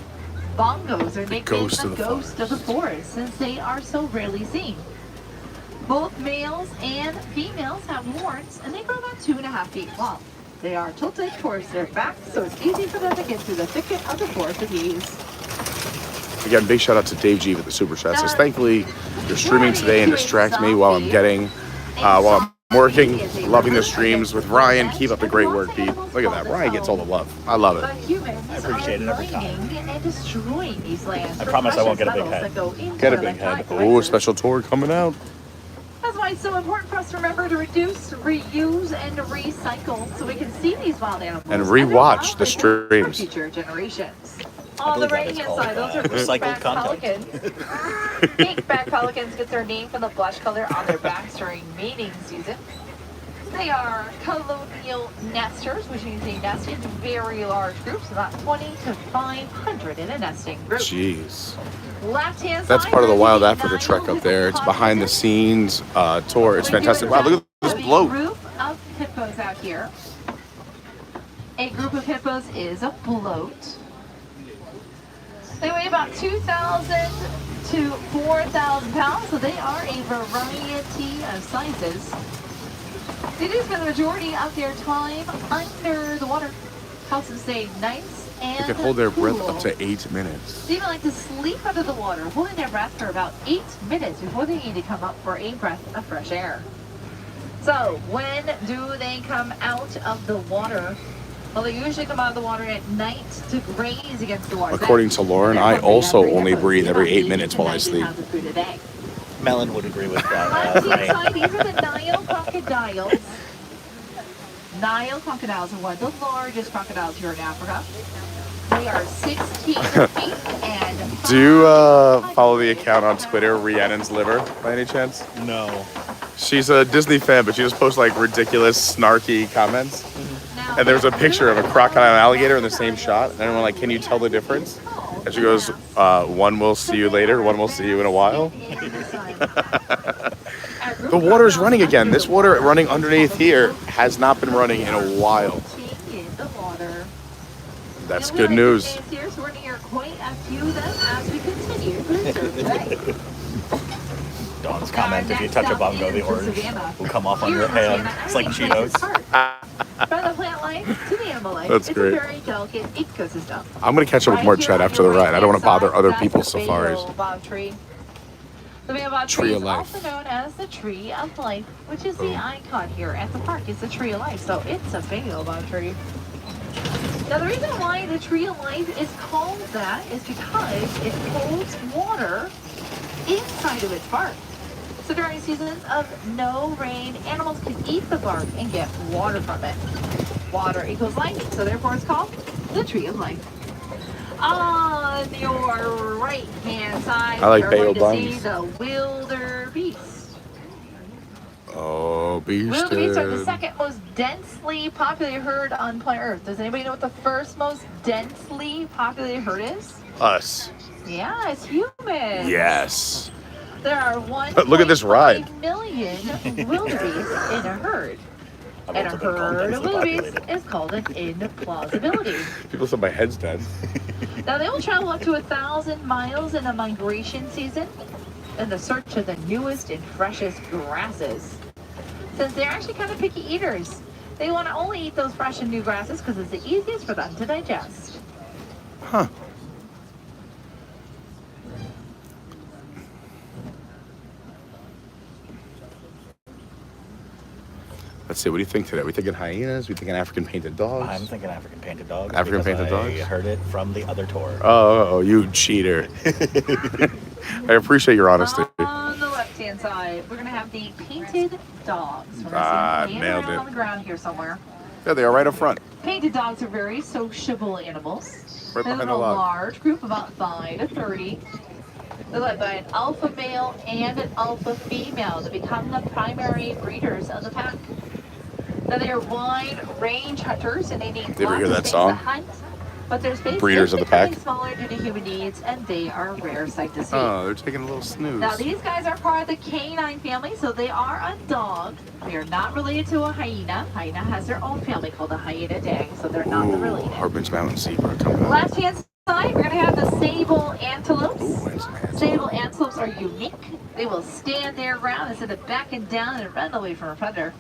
Bongos are nicknamed ghost the of the ghost of the forest since they are so rarely seen. Both males and females have horns, and they grow about 2.5 feet long. They are tilted towards their back, so it's easy for them to get through the thicket of the forest with ease. Again, big shout out to Dave G with the super chat. Says, thankfully, you're streaming today and distract me while I'm working, loving the streams with Ryan. Keep up the great work, Pete. Look at that. Ryan gets all the love. I love But it. humans I appreciate it every time. mining and destroying these lands. I for promise I won't precious get a big metals head. that go into Get a the big head. electronic Oh, a devices. special tour coming out. That's why it's so important for us to remember to reduce, reuse, and recycle so we can see these wild animals And their rewatch wild the life for streams. future generations. I On the believe that is right-hand called, side, those are recycled pink-back content. pelicans. Pink-back pelicans get their name from the blush color on their backs during mating season. They are colonial nesters, which means they nest in very large groups, about 20 to 500 in a nesting group. Jeez. Left-hand That's side, part of the there's Wild a Africa Trek up there. It's behind the scenes. scenes tour. It's fantastic. Wow, look at this bloat. A group of hippos out here. A group of hippos is a bloat. They weigh about 2,000 to 4,000 pounds, so they are a variety of sizes. They do spend the majority of their time under the water. Helps them stay nice and They can hold their breath cool. up to 8 minutes. They even like to sleep under the water, holding their breath for about 8 minutes before they need to come up for a breath of fresh air. So, when do they come out of the water? Well, they usually come out of the water at night to graze against the water. According to Lauren, I also only breathe every 8 minutes while I sleep. Melon would agree with that. Left-hand side, these are the Nile crocodiles. Nile crocodiles are one of the largest crocodiles here in Africa. They are 16 feet and Do you follow the account on Twitter, Rhiannon's Liver, by any chance? No. She's a Disney fan, but she just posts like ridiculous, snarky comments. And there's a picture of a crocodile and alligator in the same shot. And I'm like, can you tell the difference? And she goes, one will see you later, one will see you in a while. The water's running again. This water running underneath here has not been running in a while. That's good news. Here, so we're going to hear quite a few of them as we continue through today. Dawn's comment, if you touch a bongo, the orange will come off on your hand. It's like Cheetos. From the plant life to the animal life, That's it's great. a very delicate ecosystem. I'm going to catch up with more chat after the ride. I don't want to bother other people's safaris. The baobab Tree tree of is life. also known as the tree of life, which is the icon here at the park. It's the tree of life, so it's a baobab tree. Now the reason why the tree of life is called that is because it holds water inside of its bark. So during seasons of no rain, animals can eat the bark and get water from it. Water equals life, so therefore it's called the tree of life. On your right right-hand side, I like we're bagel going to see buns. the wildebeest. Oh, Wildebeest are the beasted. second most densely populated herd on planet Earth. Does anybody know what the first most densely populated herd is? Us. Yeah, it's humans. Yes. There are 1 Look at this ride. million wildebeest in a herd. And a herd of wildebeest is called an implausibility. People said my head's dead. Now they will travel up to 1,000 miles in a migration season in the search of the newest and freshest grasses. Since they're actually kind of picky eaters, they want to only eat those fresh and new grasses because it's the easiest for them to digest. Huh. Let's see, what do you think today? We thinking hyenas? We thinking African painted dogs? I'm thinking African painted dogs. African because painted dogs? I heard it from the other tour. Oh, you cheater. I appreciate your honesty. On the left-hand side, we're going to have the painted dogs. We're going Ah, to see them nailed laying around it. on the ground here somewhere. Yeah, they are right up front. Painted dogs are very sociable animals. Right They live behind in the a log. large group, about 5 to 30. They're led by an alpha male and an alpha female to become the primary breeders of the pack. Now they are wide range hunters and they need Did you ever hear lots that of space song? to hunt, but their space Breeders is of the becoming pack? smaller due to human needs, and they are a rare sight to see. Oh, they're taking a little snooze. Now these guys are part of the canine family, so they are a dog. They are not related to a hyena. Hyena has their own family called the hyenidae, so they're not the Ooh, related. Harbin's Mountain Zebra coming up. Left hand side, we're gonna have the sable antelopes. Ooh, and some hands. Sable antelopes are unique. They will stand their ground instead of backing down and run away from a predator.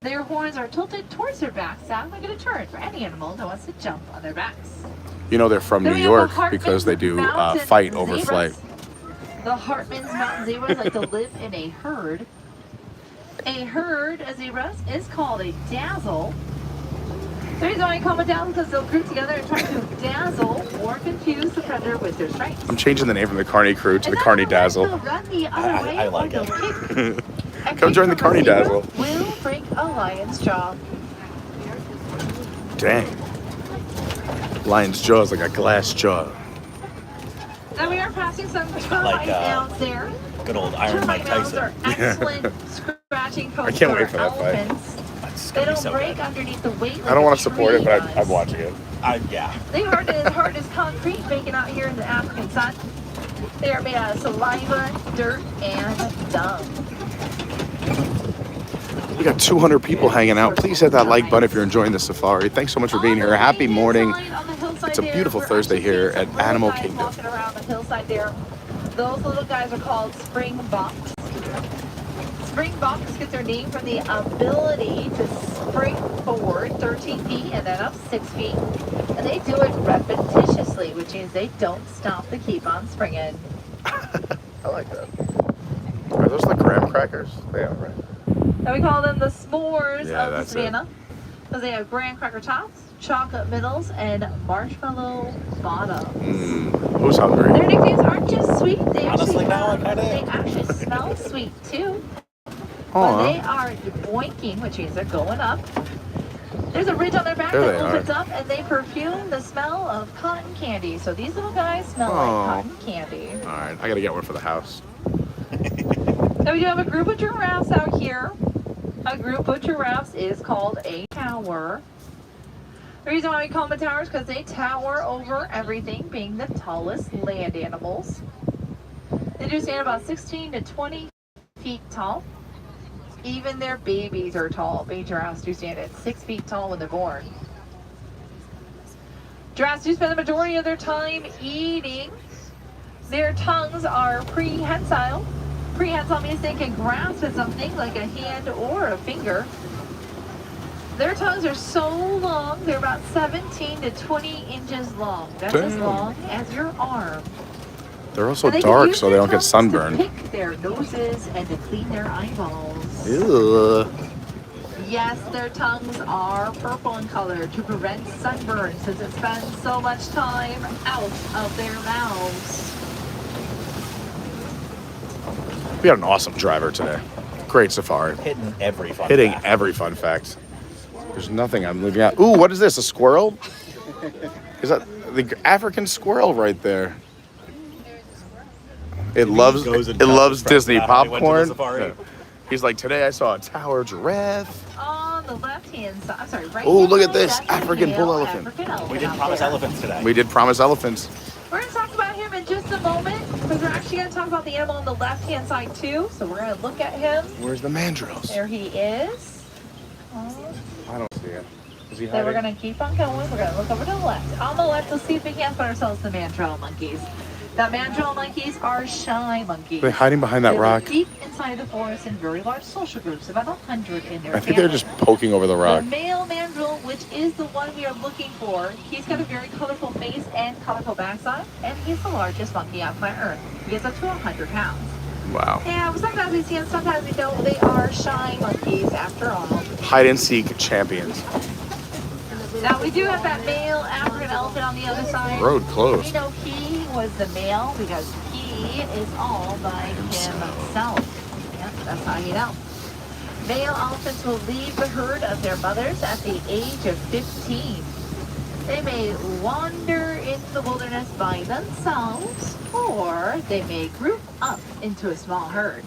Their horns are tilted towards their backs, sound like a deterrent for any animal that wants to jump on their backs. You know they're from Then New we have the York Hartman's because they do Mountain fight over zebras. flight. The Hartman's Mountain zebras like to live in a herd. A herd of zebras is called a dazzle. The reason why I call them a dazzle is because they'll group together and try to dazzle or confuse the predator with their stripes. I'm changing the name from the Carney crew to And the then Carney they'll run- Dazzle. they'll run the other way I like or it. they'll kick. A Come kick join the from a Carney zebra Dazzle. will break a lion's jaw. Dang. Lion's jaw is like a glass jaw. Now we are passing some termite like, mounds there. Good old Iron Mike Termite mounds are Tyson. excellent scratching posts can't for wait for that fight. elephants. That's They gonna be don't so break good. underneath the weight. I don't want to support it, but I'm watching it. Yeah. They are as hard as concrete, making out here in the African sun. They are made out of saliva, dirt, and dung. We got 200 people hanging out. Please hit that like button if you're enjoying the safari. Thanks so much for being here. Happy morning. It's a beautiful Thursday here at Animal Kingdom. Walking around the hillside there. Those little guys are called springboks. Springboks get their name from the ability to spring forward 13 feet and then up 6 feet. And they do it repetitiously, which means they don't stop. They keep on springing. I like that. Are those the graham crackers? They are, right? And we call them the s'mores Yeah, of the that's it. savannah. Because they have graham cracker tops, chocolate middles, and marshmallow bottoms. Who's hungry? Their nicknames aren't just sweet, they Honestly, actually, now I kinda they am. actually smell sweet too. But Aw. they are boinking, which means they're going up. There's a ridge on their back There that they opens are. up and they perfume the smell of cotton candy. So these little guys smell Aw. like cotton candy. All right, I gotta get one for the house. Now we do have a group of giraffes out here. A group of giraffes is called a tower. The reason why we call them a tower is because they tower over everything, being the tallest land animals. They do stand about 16 to 20 feet tall. Even their babies are tall. Baby giraffes do stand at 6 feet tall when they're born. Giraffes do spend the majority of their time eating. Their tongues are prehensile. Prehensile means they can grasp at something like a hand or a finger. Their tongues are so long, they're about 17 to 20 inches long. That's as Damn. long as your arm. They're also And they can dark, use so they their don't get tongues sunburned. To pick their noses and to clean their eyeballs. Ew. Yes, their tongues are purple in color to prevent sunburn since it spends so much time out of their mouths. We had an awesome driver today. Great safari. Hitting every fun Hitting fact. every fun fact. There's nothing I'm looking at. Ooh, what is this? A squirrel? Is that the African squirrel right there? It loves goes and it tells loves his friends Disney about how he went to the popcorn. safari. Yeah. He's like, today I saw a tower giraffe. On the left-hand side, I'm sorry, right. Oh, look at this African bull elephant. We didn't promise elephants today. We did promise elephants. We're going to talk about him in just a moment, because we're actually going to talk about the animal on the left-hand side too. So we're going to look at him. Where's the mandrills? There he is. I don't see it. Is he Then we're hiding? going to keep on going. We're going to look over to the left. On the left, let's see if we can't find ourselves the mandrill monkeys. The mandrill monkeys are shy monkeys. They're hiding behind that They rock. live deep inside the forest in very large social groups, about 100 in their I think they're family. just poking over the rock. The male mandrill, which is the one we are looking for, he's got a very colorful face and colorful backside, and he's the largest monkey on planet Earth. He gets up to 100 pounds. Wow. Yeah, sometimes we see them, sometimes we don't. They are shy monkeys after all. Hide and seek champions. Now we do have that male African elephant on the other side. Road We closed. know he was the male because he is all by himself. Yep, that's how you know. Male elephants will leave the herd of their mothers at the age of 15. They may wander into the wilderness by themselves, or they may group up into a small herd.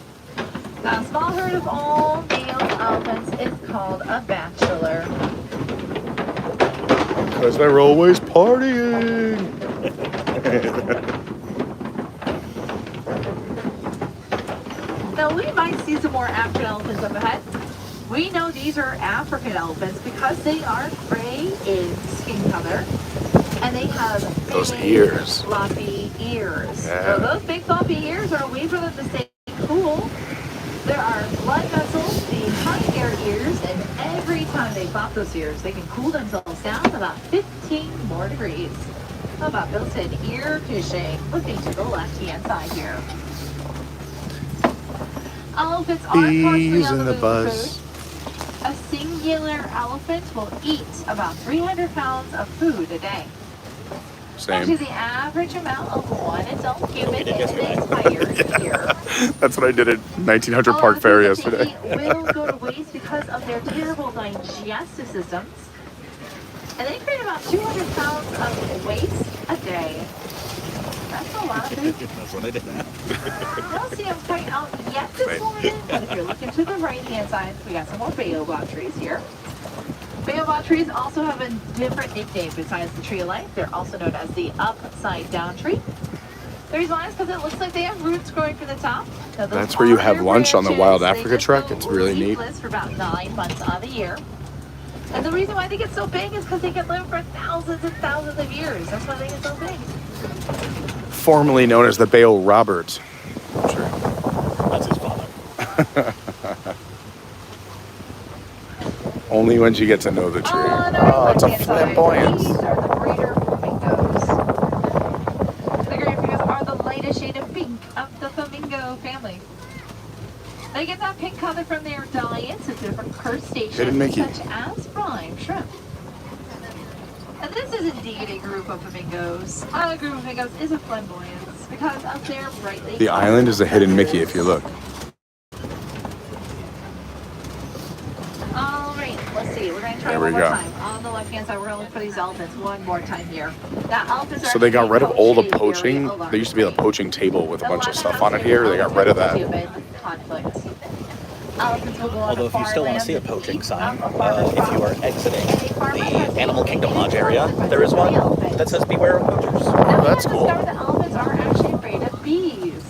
Now, a small herd of all male elephants is called a bachelor. Because they're always partying. Now, we might see some more African elephants up ahead. We know these are African elephants because they are gray in skin color. And they have Those big, ears. floppy ears. Yeah. So those big floppy ears are a way for them to stay cool. There are blood vessels behind their ears, and every time they flop those ears, they can cool themselves down about 15 more degrees. How about built-in ear cushioning? Looking to the left-hand side here. Elephants are constantly Bees on in the the move buzz. for food. A singular elephant will eat about 300 pounds of food a day. Actually, Same. the average amount of one adult human did in yesterday. an entire year. That's what I did at 1900 All Park of the Ferry foods that they yesterday. eat will go to waste because of their terrible digestive systems. And they create about 200 pounds of waste a day. That's a lot of food. That's what I did. I don't see them quite out yet this morning, but if you're looking to the right-hand side, we got some more baobab trees here. Baobab trees also have a different nickname besides the tree of life. They're also known as the upside-down tree. The reason why is because it looks like they have roots growing from the top. Now, those That's where you are have their lunch on the branches. Wild They Africa just Trek. go It's really neat. leafless for about 9 months of the year. And the reason why they get so big is because they can live for thousands and thousands of years. That's why they get so big. Formerly known as the Bayo Roberts. Sure. That's his father. Only when you get to know the tree. On our Oh, it's a left-hand side, flamboyance. These are the breeder flamingos. The great flamingos are the lightest shade of pink of the flamingo family. They get that pink color from their diets of different crustaceans, Hidden Mickey. such as brine shrimp. And this is indeed a group of flamingos. A group of flamingos is a flamboyance because of their brightly The island is a hidden Mickey if you look. All right, let's see. We're going to try There one we more go. time. On the left-hand side, we're going to look for these elephants one more time here. Now, elephants are So they got rid of all the actually poaching. very There used to be a alarming. poaching table with a The bunch of lack stuff on it here. They got housing rid of that. human conflict. Elephants will go on Although a if you still want to see a farmland poaching eat sign, up a farmer's if you are property. exiting And a farmer has the Animal a Kingdom native Lodge area, presence there is of the one elephant. that says beware of poachers. Now, Oh, we that's have cool. discovered that elephants are actually afraid of bees.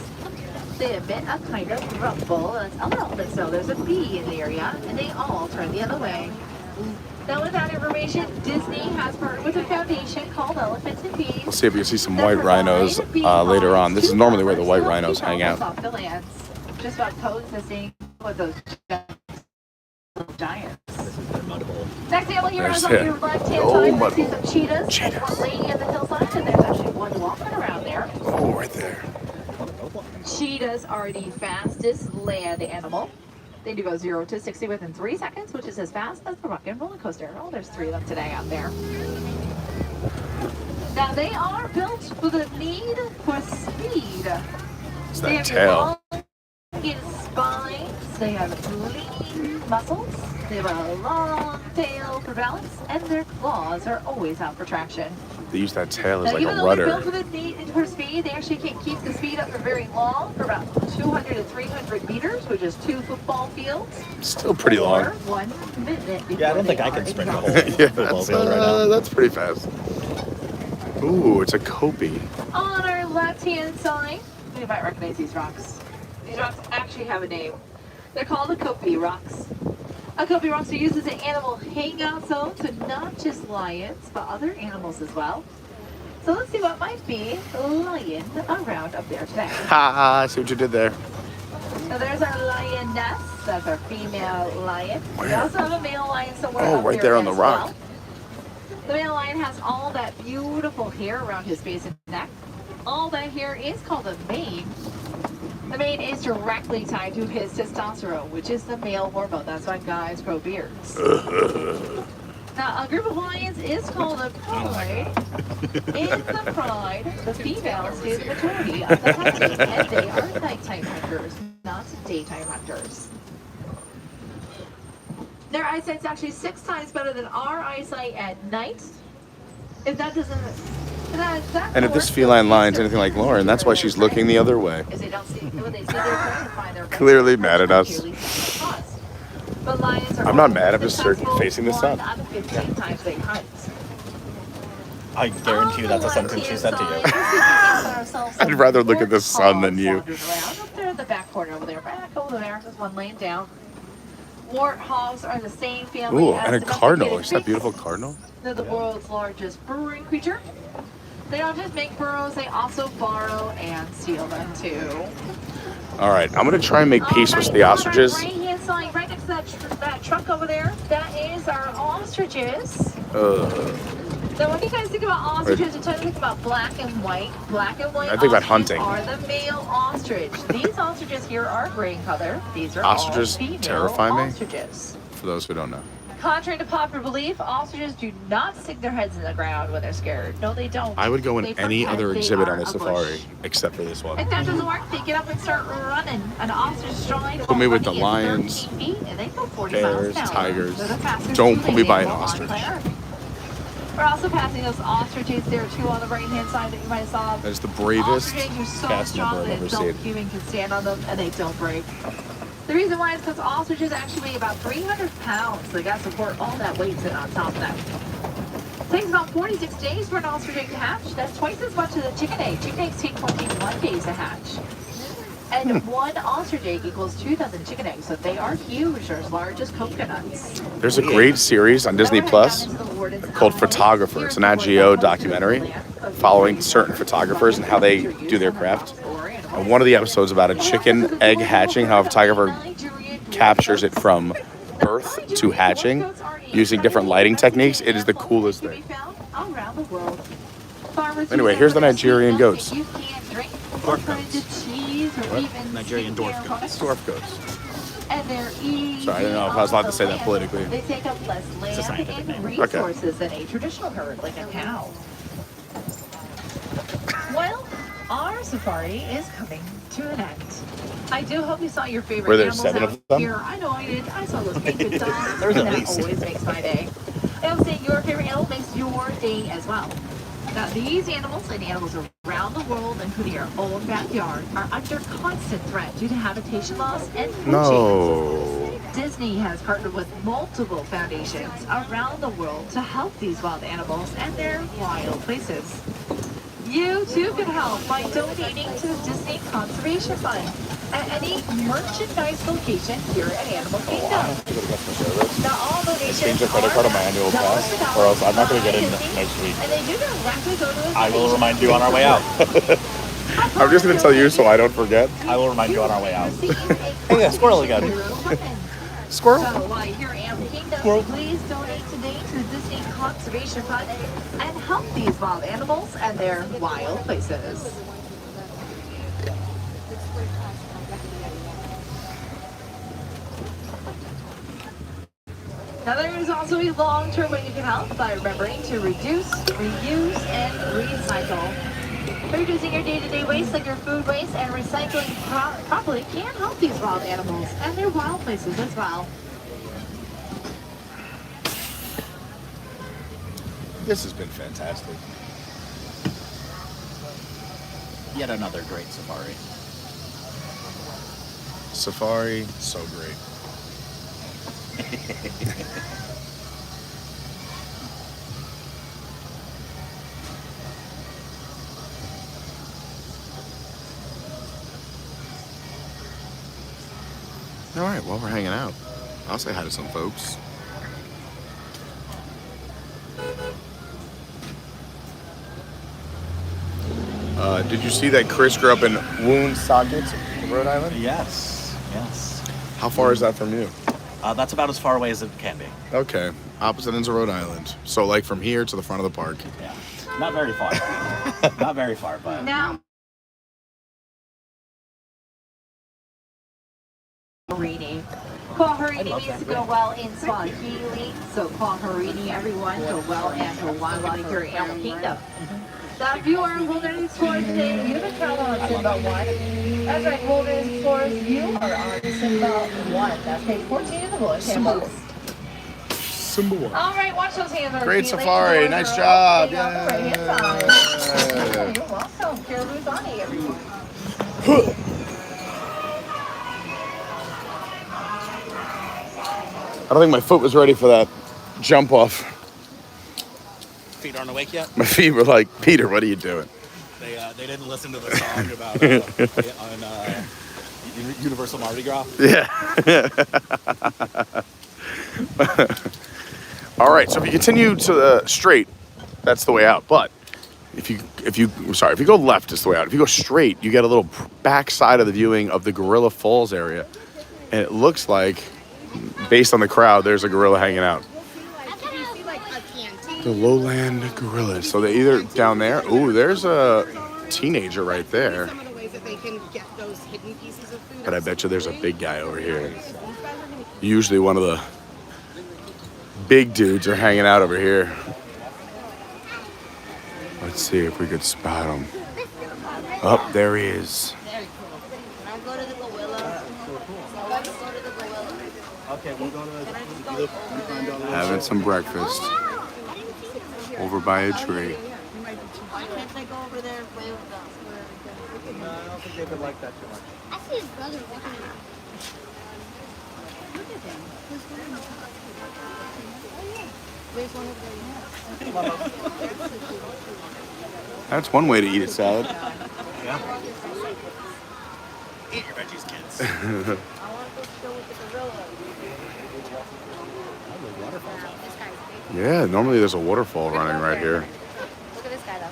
They emit a kind of rumble, and other elephants know there's a bee in the area, and they all turn the other way. Now, with that information, Disney has partnered with a foundation called Elephants and Bees. We'll see if we can see some white rhinos later on. This is normally where the white rhinos hang out. Off the lands, just about coexisting with those giants. This is their mud hole. Next animal here There's is on the your left-hand old side. We mud see hole. some cheetahs. Cheetahs. There's one laying in the hillside, and there's actually one walking around there. Oh, right there. Cheetahs are the fastest land animal. They do go 0 to 60 within 3 seconds, which is as fast as the Rock and Roller Coaster. Oh, there's 3 of them today out there. Now, they are built for the need for speed. It's They that have tail. elongated spines, they have lean muscles, they have a long tail for balance, and their claws are always out for traction. They use that tail as Now, like even a though they're built rudder. for speed, they actually can't keep the speed up for very long, for about 200 to 300 meters, which is 2 football fields. Still pretty Or long. 1 minute. Yeah, I don't think I before can they sprint the are whole exhausted. Yeah, football field right now. that's pretty fast. Ooh, it's a Kobe. On our left-hand side, you might recognize these rocks. These rocks actually have a name. They're called the Kopi rocks. A Kopi rocks are used as an animal hangout zone to not just lions, but other animals as well. So let's see what might be lying around up there today. Ha! I see what you did there. So there's our lioness. That's our female lion. We also have a male lion somewhere Oh, up right there on the as rock. well. The male lion has all that beautiful hair around his face and neck. All that hair is called a mane. The mane is directly tied to his testosterone, which is the male hormone. That's why guys grow beards. Now, a group of lions is called a pride. In the pride, the females do the majority of the hunting, and they are nighttime hunters, not daytime hunters. Their eyesight's actually 6 times better than our eyesight at night. If that doesn't... And if this feline lion's anything like Lauren, that's why she's looking the other way. Is they don't see, when they see their prey, they find their prey. Clearly mad at us. But lions are I'm not almost mad, I'm just successful facing the sun. 1 out of 15 times they hunt. I guarantee you that's a sentence she said to you. I'd rather look at the sun than you. Up there in the back corner over there. Back over there. There's one laying down. Warthogs are the same family Ooh, as and a domesticated cardinal. Is that pigs. beautiful cardinal? They're the world's largest burrowing creature. They don't just make burrows, they also borrow and steal them too. All right, I'm gonna try and make peace with the ostriches. Right hand side, right next to that truck over there, that is our ostriches. Now, when you guys think about ostriches, you tend to think about black and white. Black and white I think about ostriches hunting. are the male ostrich. These ostriches here are gray in color. These are Ostriches all female terrify me. ostriches. For those who don't know. Contrary to popular belief, ostriches do not stick their heads in the ground when they're scared. No, they don't. I would go in They any pretend other they exhibit are on a bush. safari except for this If one. that doesn't work, they get up and start running. An ostrich stride Put me with the running is lions, 13 feet, and they go 40 bears, miles an hour. tigers. They're the fastest Don't put me moving by an animal on ostrich. planet Earth. We're also passing those ostriches there too on the right hand side that you might have saw. That is the bravest Ostriches are so cast member strong I've that ever no seen. human can stand on them, and they don't break. The reason why is because ostriches actually weigh about 300 pounds. They got to support all that weight sitting on top of them. It takes about 46 days for an ostrich egg to hatch. That's twice as much as a chicken egg. Chicken eggs take 21 days to hatch. And 1 ostrich egg equals 2 dozen chicken eggs, so they are huge. They're as large as coconuts. There's a great series on Disney Plus called Photographer. It's an Nat Geo documentary following certain photographers and how they do their craft. And one of the episodes about a chicken egg hatching, how a photographer captures it from birth to hatching using different lighting techniques. It is the coolest thing. Anyway, here's the Nigerian goats. Dwarf goats. Nigerian dwarf goats. Dwarf goats. And they're easy. Sorry, I don't know if I was allowed to say that on the politically. land. They take up less land scientific and name. resources than a traditional herd, like a cow. Well, our safari is coming to an end. I do hope you saw your favorite Were there animals 7 out of them? here. I know I did. I saw those painted dogs. There was at That least. always makes my day. And I would say your favorite animal makes your day as well. Now, these animals and animals around the world, including our own backyard, are under constant threat due to habitation loss and poaching. No. Disney has partnered with multiple foundations around the world to help these wild animals and their wild places. You too can help by donating to the Disney Conservation Fund at any merchandise location here at Animal Kingdom. Now, all donations Change the credit card on my annual pass, or else I'm not going to get in next week. and they do directly go to a I will donation remind you on our way out. I'm just going to tell you so I don't forget. I will remind you on our way out. Hey, yeah, squirrel again. Squirrel. So while you're here at Animal Kingdom, please donate today to the Disney Conservation Fund and help these wild animals and their wild places. Now there is also a long-term way you can help by remembering to reduce, reuse, and recycle. Reducing your day-to-day waste like your food waste and recycling properly can help these wild animals and their wild places as well. This has been fantastic. Yet another great safari. Safari, so great. All right, well, we're hanging out. I'll say hi to some folks. Did you see that Chris grew up in Woonsocket, Rhode Island? Yes, yes. How far is that from you? That's about as far away as it can be. Okay, opposite ends of Rhode Island. So like from here to the front of the park. Yeah, not very far. Not very far, but. Now. Reading. Kwaharini means to go well in Swahili. So Kwaharini, everyone, go well and go well here in Animal Kingdom. That viewer Wilderness Tours today, you can travel on Simba 1. That's right, Wilderness Tours, you are on Simba 1. That's page 14 in the bulletin. Simba 1. All right, watch those hands. Great safari, nice job. You're welcome. Caribou's on it, everyone. I don't think my foot was ready for that jump off. Feet aren't awake yet? My feet were like, Peter, what are you doing? They didn't listen to the song about on Universal Mardi Gras. Yeah. All right, so if you continue to the straight, that's the way out. But if you go left, it's the way out. If you go straight, you get a little back side of the viewing of the Gorilla Falls area, and it looks like, based on the crowd, there's a gorilla hanging out. The lowland gorillas. So they're either down there. Ooh, there's a teenager right there. But I bet you there's a big guy over here. Usually one of the big dudes are hanging out over here. Let's see if we could spot him. Oh, there he is. Okay, we'll go to Having some breakfast over by a tree. Why can't I go over there and play with them? I don't think they would like that too much. I see his brother walking around. Look at him. There's one over there. That's one way to eat a salad. Yeah. Eat your veggies, kids. I want to go with the gorilla. This guy's big. Yeah, normally there's a waterfall running right here. Look at this guy though.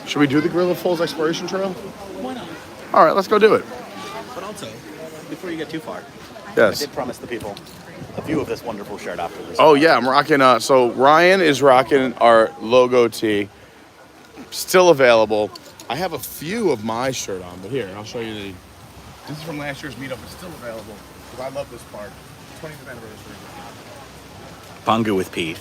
Should we do the Gorilla Falls Exploration Trail? Why not? All right, let's go do it. But also, before you get too far, Yes. I did promise the people a view of this wonderful shirt after this. Oh yeah, I'm rocking. So Ryan is rocking our logo tee. Still available. I have a few of my shirt on, but here, I'll show you the. This is from last year's meetup. It's still available because I love this park. 20th anniversary. Pangu with P.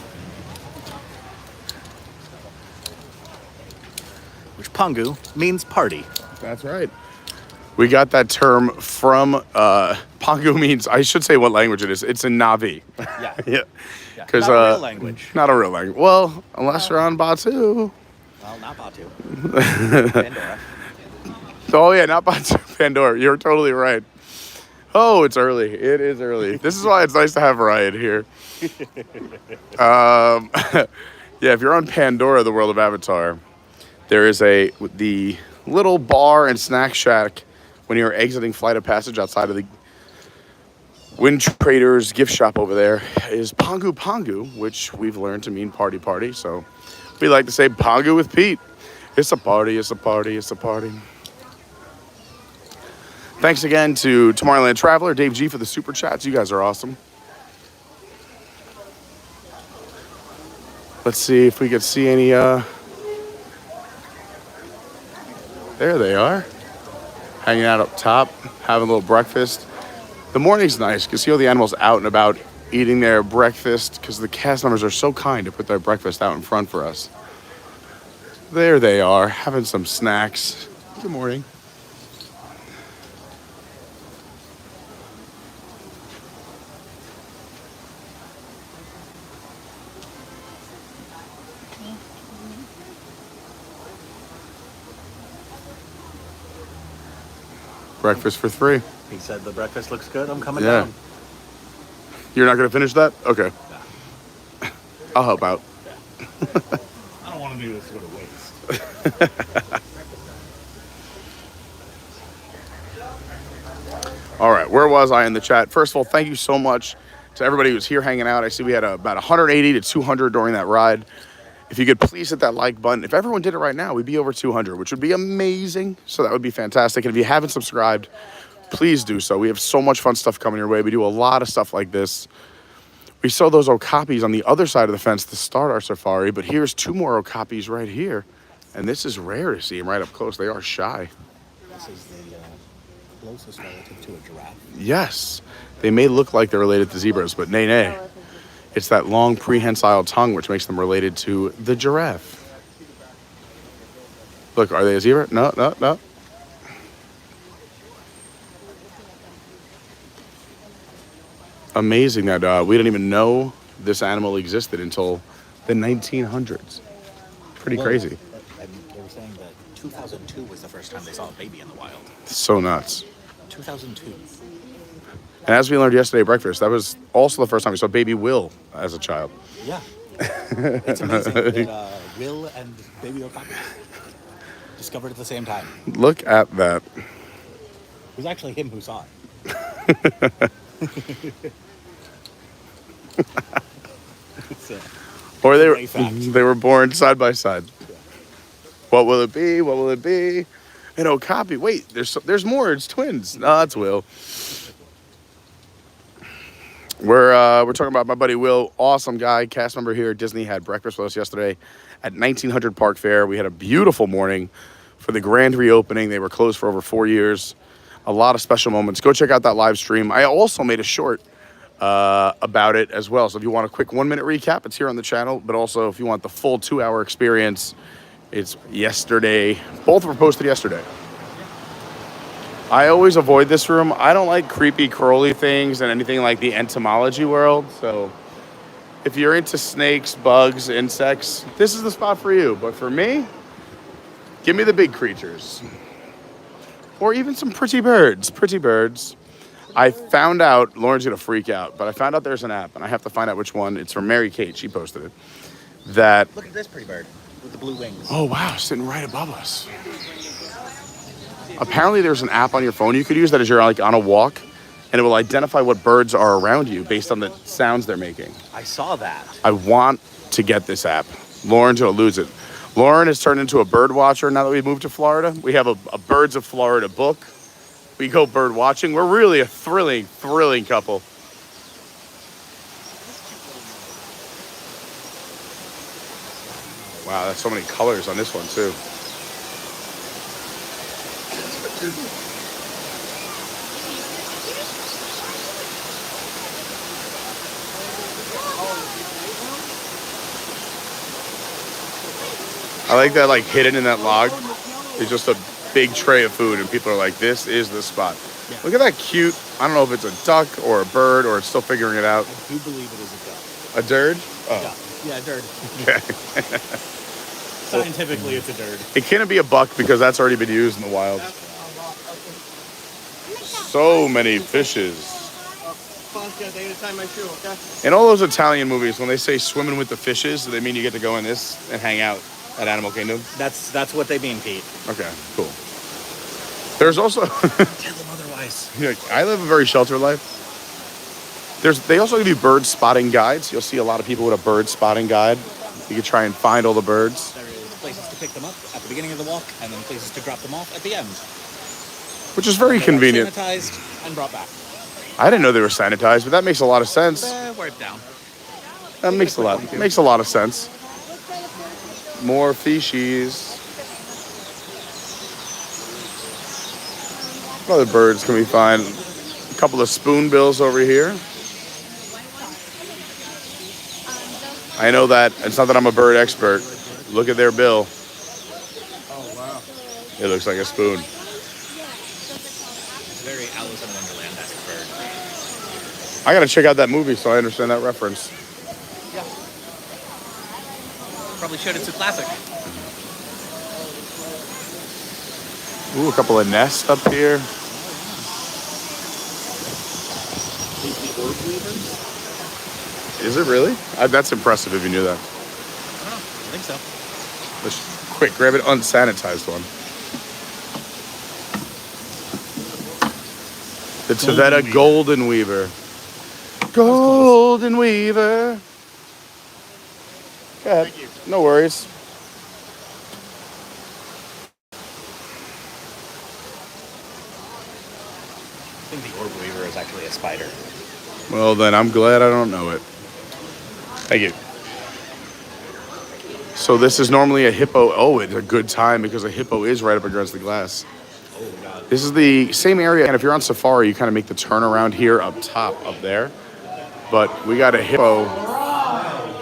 Which Pangu means party. That's right. We got that term from Pangu means, I should say what language it is. It's in Navi. Yeah. Yeah. Yeah. Because Not a real language. Not a real language. Well, unless you're on Batu. Well, not Batu. Pandora. Oh yeah, not Batu, Pandora. You're totally right. Oh, it's early. It is early. This is why it's nice to have Ryan here. Yeah, if you're on Pandora, the world of Avatar, there is the little bar and snack shack when you're exiting Flight of Passage outside of the Wind Traders gift shop over there is Pangu Pangu, which we've learned to mean party party. So we like to say Pangu with Pete. It's a party, it's a party, it's a party. Thanks again to Tomorrowland Traveler, Dave G for the super chats. You guys are awesome. Let's see if we could see any, there they are. Hanging out up top, having a little breakfast. The morning's nice because you see all the animals out and about eating their breakfast because the cast members are so kind to put their breakfast out in front for us. There they are, having some snacks. Good morning. Breakfast for 3. He said the breakfast looks good. I'm coming Yeah. down. You're not going to finish that? Okay. I'll help out. I don't want to do this with a waste. All right, where was I in the chat? First of all, thank you so much to everybody who's here hanging out. I see we had about 180 to 200 during that ride. If you could please hit that like button. If everyone did it right now, we'd be over 200, which would be amazing. So that would be fantastic. And if you haven't subscribed, please do so. We have so much fun stuff coming your way. We do a lot of stuff like this. We saw those okapis on the other side of the fence to start our safari, but here's 2 more okapis right here. And this is rare to see them right up close. They are shy. This is the closest relative to a giraffe. Yes, they may look like they're related to zebras, but nay. It's that long prehensile tongue which makes them related to the giraffe. Look, are they a zebra? No. Amazing that we didn't even know this animal existed until the 1900s. Pretty crazy. And they were saying that 2002 was the first time they saw a baby in the wild. So nuts. 2002. And as we learned yesterday at breakfast, that was also the first time we saw baby Will as a child. Yeah. It's amazing that Will and baby okapi discovered at the same time. Look at that. It was actually him who saw it. Or they were born side by side. What will it be? What will it be? An okapi. Wait, there's more. It's twins. No, it's Will. We're talking about my buddy Will, awesome guy, cast member here at Disney, had breakfast with us yesterday at 1900 Park Fair. We had a beautiful morning for the grand reopening. They were closed for over 4 years. A lot of special moments. Go check out that live stream. I also made a short about it as well. So if you want a quick 1-minute recap, it's here on the channel. But also if you want the full 2-hour experience, it's yesterday. Both were posted yesterday. I always avoid this room. I don't like creepy, crawly things and anything like the entomology world. So if you're into snakes, bugs, insects, this is the spot for you. But for me, give me the big creatures. Or even some pretty birds. Pretty birds. I found out, Lauren's going to freak out, but I found out there's an app, and I have to find out which one. It's from Mary Kate. She posted it. That. Look at this pretty bird with the blue wings. Oh, wow. Sitting right above us. Apparently there's an app on your phone you could use that is you're like on a walk, and it will identify what birds are around you based on the sounds they're making. I saw that. I want to get this app. Lauren's going to lose it. Lauren has turned into a bird watcher now that we've moved to Florida. We have a Birds of Florida book. We go bird watching. We're really a thrilling couple. Wow, that's so many colors on this one too. I like that, like hidden in that log is just a big tray of food, and people are like, this is the spot. Yeah. Look at that cute, I don't know if it's a duck or a bird or it's still figuring it out. I do believe it is a duck. A dirge? Oh. Yeah, a dirge. Okay. Scientifically, it's a dirge. It can't be a buck because that's already been used in the wild. So many fishes. In all those Italian movies, when they say swimming with the fishes, do they mean you get to go in this and hang out at Animal Kingdom? That's what they mean, Pete. Okay, cool. There's also... Tell them otherwise. I live a very sheltered life. They also give you bird spotting guides. You'll see a lot of people with a bird spotting guide. You can try and find all the birds. There is places to pick them up at the beginning of the walk, and then places to drop them off at the end. Which is very convenient. Sanitized and brought back. I didn't know they were sanitized, but that makes a lot of sense. Wiped down. That makes a lot of sense. More fishies. What other birds can we find? A couple of spoonbills over here. I know that. It's not that I'm a bird expert. Look at their bill. Oh, wow. It looks like a spoon. It's very Alice in Wonderland-esque bird. I gotta check out that movie so I understand that reference. Yeah. Probably should. It's a classic. Ooh, a couple of nests up here. weavers. Is it really? That's impressive if you knew that. I don't know. I think so. Let's quick grab an unsanitized one. The Tavetta Golden Weaver. Golden Weaver. Go ahead. No worries. I think the orb weaver is actually a spider. Well, then I'm glad I don't know it. Thank you. So this is normally a hippo. Oh, it's a good time because a hippo is right up against the glass. Oh, God. This is the same area, and if you're on safari, you kind of make the turn around here up top, up there. But we got a hippo.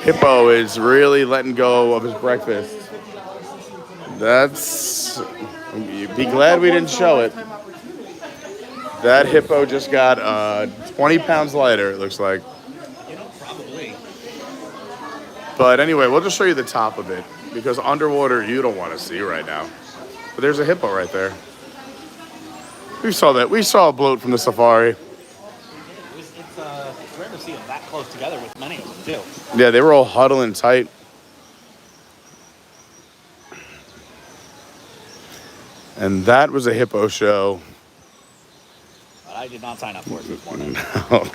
Hippo is really letting go of his breakfast. That's... Be glad we didn't show it. That hippo just got 20 pounds lighter, it looks like. You know, probably. But anyway, we'll just show you the top of it, because underwater you don't want to see right now. But there's a hippo right there. We saw that. We saw a bloat from the safari. It's rare to see them that close together with many of them, too. Yeah, they were all huddling tight. And that was a hippo show. But I did not sign up for it this morning. No.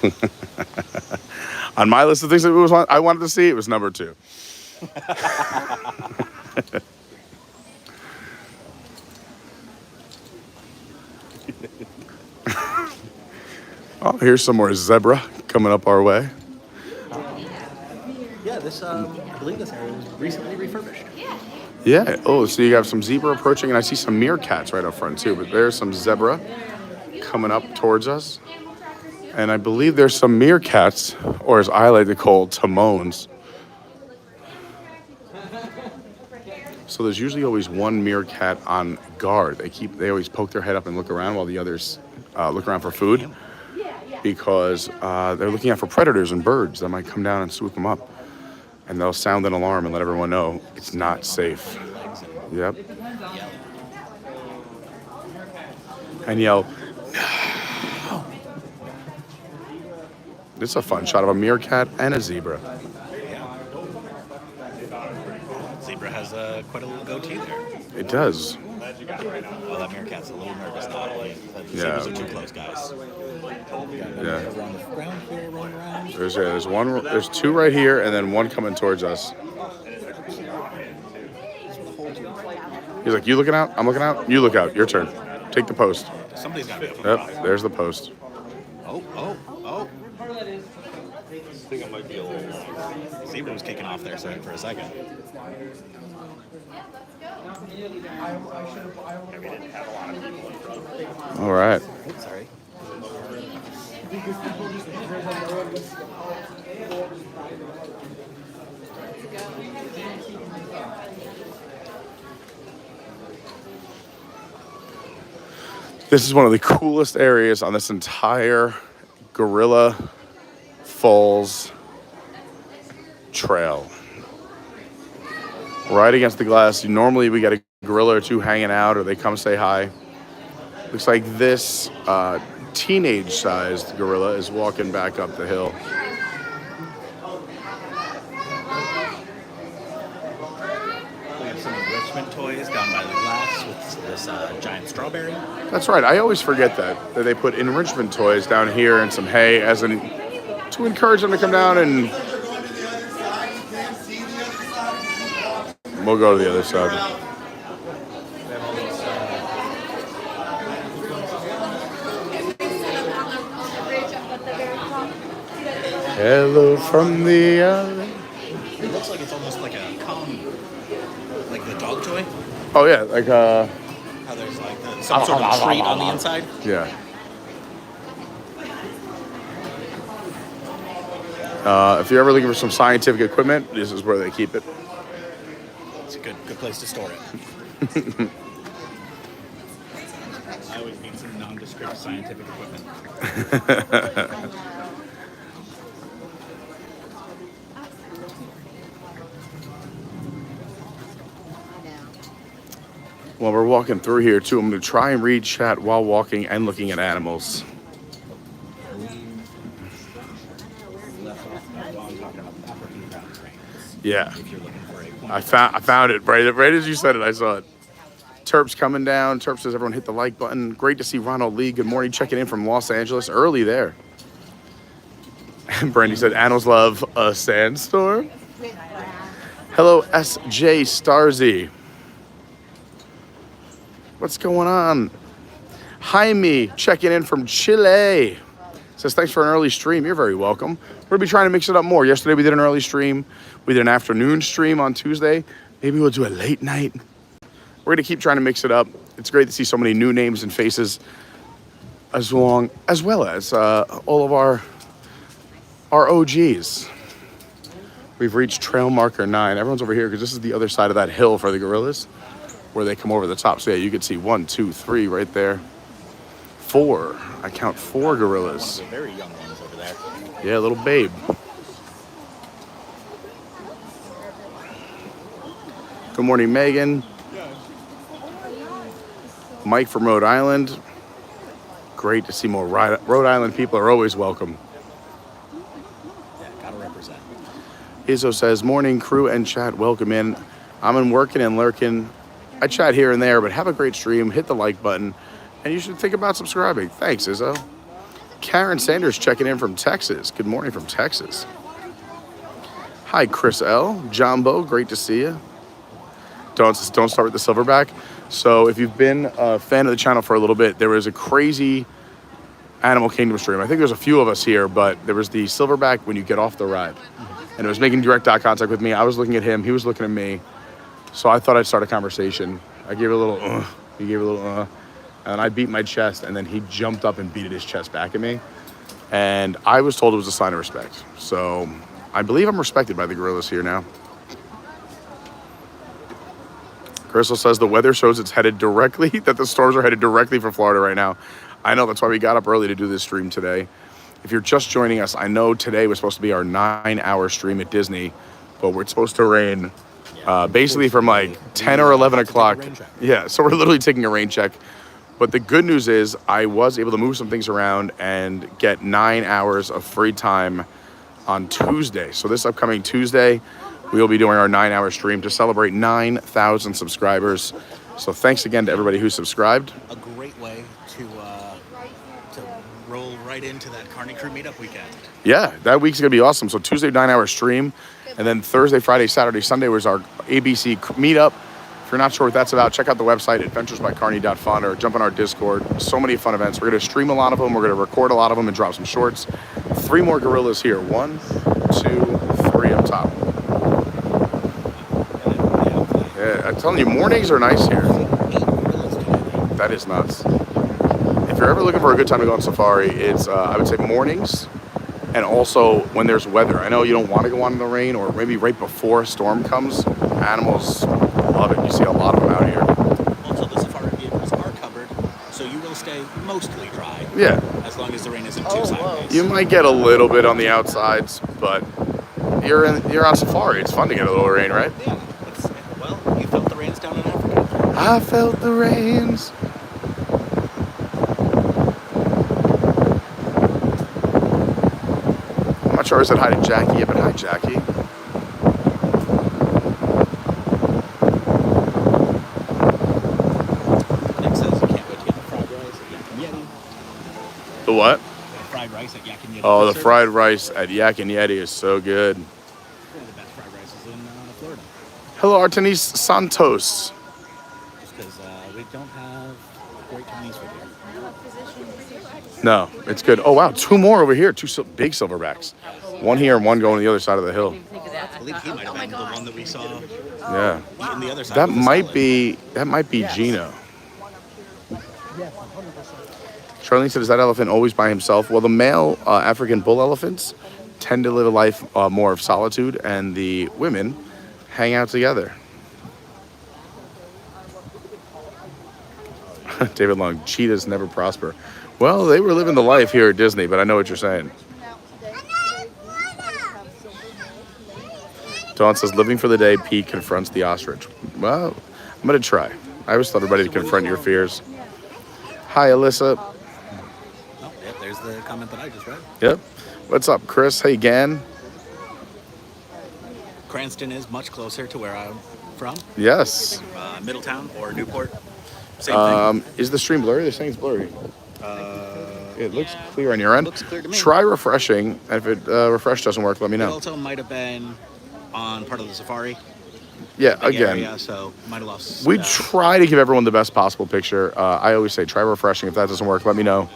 On my list of things that I wanted to see, it was number 2. Oh, here's some more zebra coming up our way. Yeah, this, I believe this area was recently refurbished. Yeah. Oh, so you have some zebra approaching, and I see some meerkats right up front too. But there's some zebra coming up towards us, and I believe there's some meerkats, or as I like to call, Timons. So there's usually always one meerkat on guard. They always poke their head up and look around while the others look around for food, because they're looking out for predators and birds that might come down and swoop them up. And they'll sound an alarm and let everyone know it's not safe. Yep. And yell, no. This is a fun shot of a meerkat and a zebra. Zebra has quite a little goatee there. It does. Well, that meerkat's a little nervous now. Yeah. Zebras are too close, guys. Yeah. Around the ground here, rolling around. There's 2 right here, and then 1 coming towards us. He's like, you looking out? I'm looking out? You look out. Your turn. Take the post. Somebody's got to be up. Yep, there's the post. Oh. I think it might be a little... Zebra was kicking off there for a second. All right. Oops, sorry. This is one of the coolest areas on this entire Gorilla Falls trail. Right against the glass. Normally we get a gorilla or 2 hanging out, or they come say hi. Looks like this teenage-sized gorilla is walking back up the hill. We have some enrichment toys down by the glass with this giant strawberry. That's right. I always forget that they put enrichment toys down here and some hay to encourage them to come down, and we'll go to the other side. Hello from the other. It looks like it's almost like a like the dog toy. Oh yeah, like How there's like some sort of treat on the inside. yeah. If you're ever looking for some scientific equipment, this is where they keep it. It's a good place to store it. I always need some nondescript scientific equipment. Well, we're walking through here too. I'm going to try and read chat while walking and looking at animals. talking about African ground trains. Yeah. If you're looking for a point I found it right as you said it. I saw it. Terp's coming down. Terp says everyone hit the like button. Great to see Ronald Lee. Good morning. Checking in from Los Angeles. Early there. And Brandy said, Annals love a sandstorm. Hello, SJ Starzy. What's going on? Jaime checking in from Chile. Says, thanks for an early stream. You're very welcome. We're going to be trying to mix it up more. Yesterday we did an early stream. We did an afternoon stream on Tuesday. Maybe we'll do a late night. We're going to keep trying to mix it up. It's great to see so many new names and faces as well as all of our OGs. We've reached trail marker 9. Everyone's over here because this is the other side of that hill for the gorillas where they come over the top. So yeah, you can see 1, 2, 3 right there. 4. I count 4 gorillas. One of the very young ones over there. Yeah, little babe. Good morning, Megan. Mike from Rhode Island. Great to see more Rhode Island people are always welcome. Yeah, gotta represent. Izzo says, morning crew and chat, welcome in. I'm in working and lurking. I chat here and there, but have a great stream. Hit the like button. And you should think about subscribing. Thanks, Izzo. Karen Sanders checking in from Texas. Good morning from Texas. Hi, Chris L. Jumbo, great to see you. Don't start with the silverback. So if you've been a fan of the channel for a little bit, there was a crazy Animal Kingdom stream. I think there's a few of us here, but there was the silverback when you get off the ride. And it was making direct eye contact with me. I was looking at him. He was looking at me. So I thought I'd start a conversation. I gave it a little, he gave it a little, and I beat my chest, and then he jumped up and beat his chest back at me. And I was told it was a sign of respect. So I believe I'm respected by the gorillas here now. Crystal says the weather shows it's headed directly, that the storms are headed directly for Florida right now. I know, that's why we got up early to do this stream today. If you're just joining us, I know today was supposed to be our 9-hour stream at Disney, but we're supposed to rain basically from like 10 or 11 o'clock. Yeah, so we're literally taking a rain check. But the good news is I was able to move some things around and get 9 hours of free time on Tuesday. So this upcoming Tuesday, we will be doing our 9-hour stream to celebrate 9,000 subscribers. So thanks again to everybody who subscribed. A great way to roll right into that Carney crew meetup weekend. Yeah, that week's gonna be awesome. So Tuesday, 9-hour stream, and then Thursday, Friday, Saturday, Sunday was our ABC meetup. If you're not sure what that's about, check out the website, adventuresbycarney.fun, or jump on our Discord. So many fun events. We're gonna stream a lot of them. We're gonna record a lot of them and drop some shorts. 3 more gorillas here. 1, 2, 3 up top. Yeah, I'm telling you, mornings are nice here. That is nuts. If you're ever looking for a good time to go on safari, it's, I would say, mornings, and also when there's weather. I know you don't want to go on in the rain, or maybe right before a storm comes. Animals love it. You see a lot of them out here. Also, the safari vehicles are covered, so you will stay mostly dry. Yeah. As long as the rain isn't too sideways. You might get a little bit on the outsides, but you're on safari. It's fun to get a little rain, right? Yeah. Well, you felt the rains down in Africa. I felt the rains. I'm not sure I said hi to Jackie yet, but hi, Jackie. Nick says you can't wait to get the fried rice at Yak and Yeti. The what? The fried rice at Yak and Yeti. Oh, the fried rice at Yak and Yeti is so good. One of the best fried rices in Florida. Hello, Artenis Santos. Just because we don't have great Chinese food here. No, it's good. Oh, wow, 2 more over here. 2 big silverbacks. 1 here and 1 going to the other side of the hill. I believe he might have been the one that we saw Yeah. eating the other side. That of the might be Gino. Charlene said, is that elephant always by himself? Well, the male African bull elephants tend to live a life more of solitude, and the women hang out together. David Long, cheetahs never prosper. Well, they were living the life here at Disney, but I know what you're saying. Dawn says, living for the day, Pete confronts the ostrich. Well, I'm going to try. I always thought everybody to confront your fears. Hi, Alyssa. Oh, yep, there's the comment that I just read. Yep. What's up, Chris? Hey, Gan. Cranston is much closer to where I'm from. Yes. Middletown or Newport. Same thing. Is the stream blurry? They're saying it's blurry. It looks clear on your end. Looks clear to me. Try refreshing. And if it refresh doesn't work, let me It know. also might have been on part of the safari. Yeah, Big again. area, so might have lost. We try to give everyone the best possible picture. I always say try refreshing. If that doesn't work, let me know.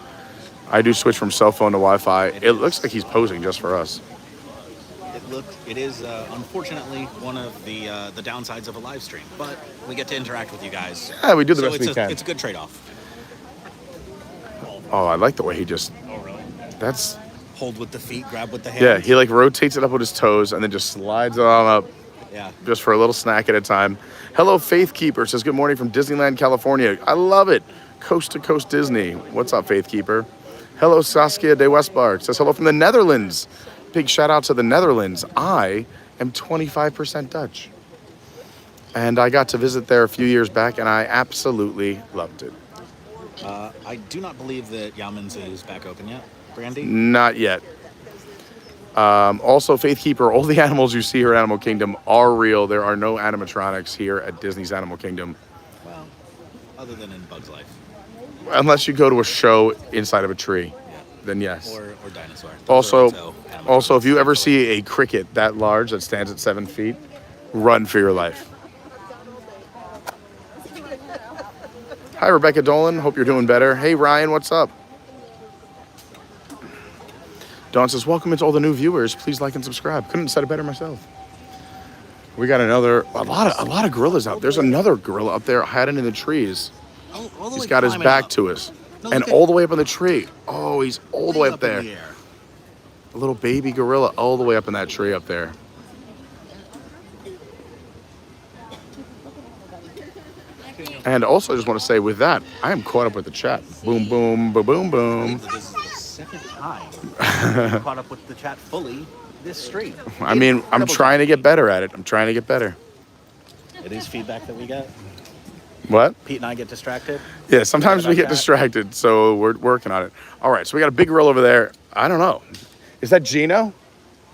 I do switch from cell phone to Wi-Fi. It looks like he's posing just for us. It is unfortunately one of the downsides of a live stream, but we get to interact with you guys. Yeah, we do the So best we can. It's a good trade-off. Oh, I like the way he just... Oh, really? That's... Hold with the feet, grab with the hands. Yeah, he like rotates it up with his toes and then just slides it on up. Yeah. Just for a little snack at a time. Hello, Faith Keeper says good morning from Disneyland, California. I love it. Coast to coast Disney. What's up, Faith Keeper? Hello, Saskia de Westbark says hello from the Netherlands. Big shout out to the Netherlands. I am 25% Dutch. And I got to visit there a few years back and I absolutely loved it. I do not believe that Yamens is back open yet. Brandy? Not yet. Also, Faith Keeper, all the animals you see here at Animal Kingdom are real. There are no animatronics here at Disney's Animal Kingdom. Well, other than in Bug's Life. Unless you go to a show inside of a tree, then yes. Or dinosaur. Those are Also, also if you ever see a cricket that large that stands at 7 feet, run for your life. Hi, Rebecca Dolan. Hope you're doing better. Hey, Ryan, what's up? Dawn says, welcome to all the new viewers. Please like and subscribe. Couldn't have said it better myself. We got a lot of gorillas out. There's another gorilla up there hiding in the trees. He's got his back to us. And all the way up in the tree. Oh, he's all the way up there. A little baby gorilla all the way up in that tree up there. And also, I just want to say with that, I am caught up with the chat. Boom, boom, boom, boom, boom. This is the second time caught up with the chat fully this stream. I mean, I'm trying to get better at it. I'm trying to get better. It is feedback that we get. What? Pete and I get distracted. Yeah, sometimes we get distracted, so we're working on it. All right, so we got a big gorilla over there. I don't know. Is that Gino?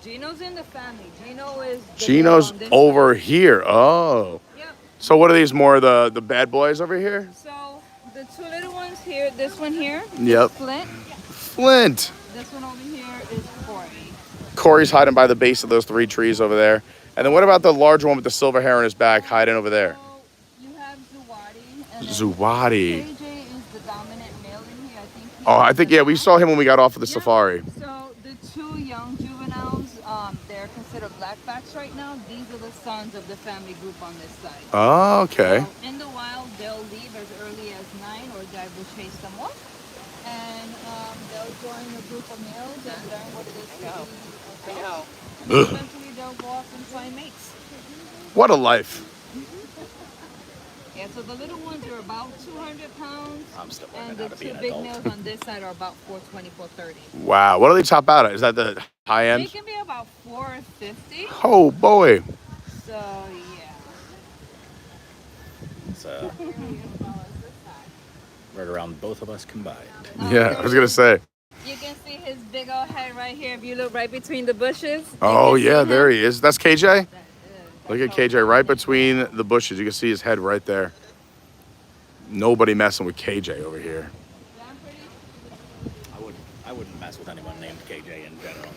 Gino's in the family. Gino is Gino's over here. Oh. Yep. So what are these more the bad boys over here? So the two little ones here, this one here. Yep. Flint. Flint. This one over here is Corey. Corey's hiding by the base of those 3 trees over there. And then what about the large one with the silver hair on his back hiding over there? So you have Zuwadi. And Zuwadi. KJ is the dominant male in here. I think, yeah, we saw him when we got off of the safari. So the 2 young juveniles, they're considered blackbacks right now. These are the sons of the family group on this side. Oh, okay. So in the wild, they'll leave as early as 9 or Dad will chase them off. And they'll join a group of males and learn what it is to be a male. And eventually they'll go off and find mates. What a life. Yeah, so the little ones are about 200 pounds. I'm still and learning the how to be 2 an big adult. males on this side are about 420, 430. Wow. What do they top out at? Is that the high They end? can be about 450. Oh, boy. So, yeah. It's right around both of us combined. Yeah, I was going to say. You can see his big old head right here if you look right between the bushes. Oh, yeah, there he is. That's KJ? Look at KJ right between the bushes. You can see his head right there. Nobody messing with KJ over here. I wouldn't mess with anyone named KJ in general.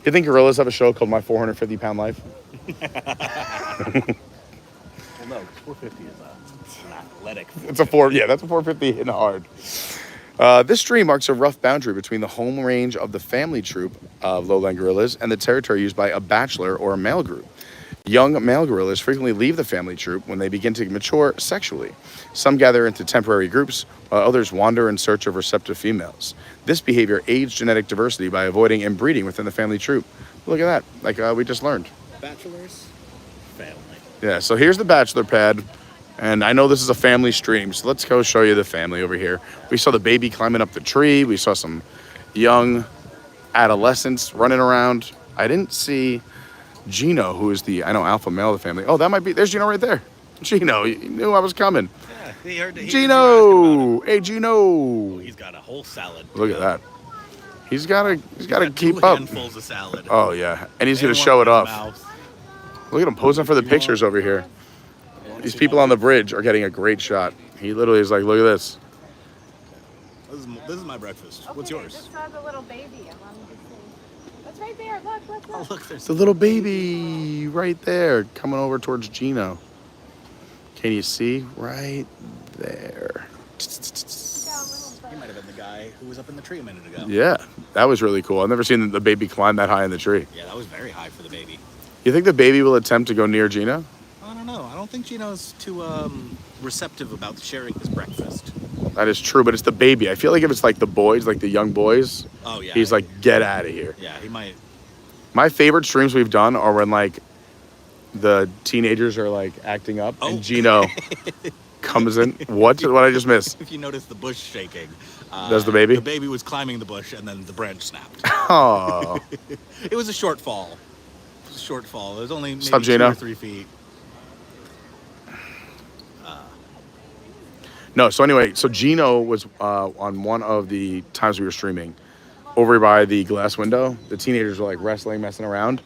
You think gorillas have a show called My 450-Pound Life? Well, no, 450 is an athletic. It's a 4, yeah, that's a 450 hitting hard. This stream marks a rough boundary between the home range of the family troop of lowland gorillas and the territory used by a bachelor or a male group. Young male gorillas frequently leave the family troop when they begin to mature sexually. Some gather into temporary groups, while others wander in search of receptive females. This behavior aids genetic diversity by avoiding inbreeding within the family troop. Look at that, like we just learned. Bachelors, family. Yeah, so here's the bachelor pad. And I know this is a family stream, so let's go show you the family over here. We saw the baby climbing up the tree. We saw some young adolescents running around. I didn't see Gino, who is the, alpha male of the family. Oh, that might be, there's Gino right there. Gino, you knew I was coming. Yeah, he heard Gino! Hey, Gino! He's got a whole salad. Look at that. He's gotta Got keep two up. handfuls of salad. Oh yeah, and he's And gonna one show in it his off. mouth. Look at him posing for the pictures over here. These people on the bridge are getting a great shot. He literally is like, look at this. This is my breakfast. What's yours? I just saw the little baby. I'm on this thing. That's right there. Look. Oh, look, there's The little baby right there coming over towards Gino. Can you see? Right there. He might have been the guy who was up in the tree a minute ago. Yeah, that was really cool. I've never seen the baby climb that high in the tree. Yeah, that was very high for the baby. You think the baby will attempt to go near Gino? I don't know. I don't think Gino's too receptive about sharing his breakfast. That is true, but it's the baby. I feel like if it's like the boys, like the young boys, Oh, yeah. he's like, get out of here. Yeah, he might. My favorite streams we've done are when like the teenagers are like acting up Oh. and Gino comes in. What did I just miss? If you notice the bush shaking. Does the baby? The baby was climbing the bush and then the branch snapped. Oh, It was a short fall. It was a short fall. It was only maybe Stop, 2 Gino. or 3 feet. no. So anyway, so Gino was on one of the times we were streaming over by the glass window. The teenagers were like wrestling, messing around.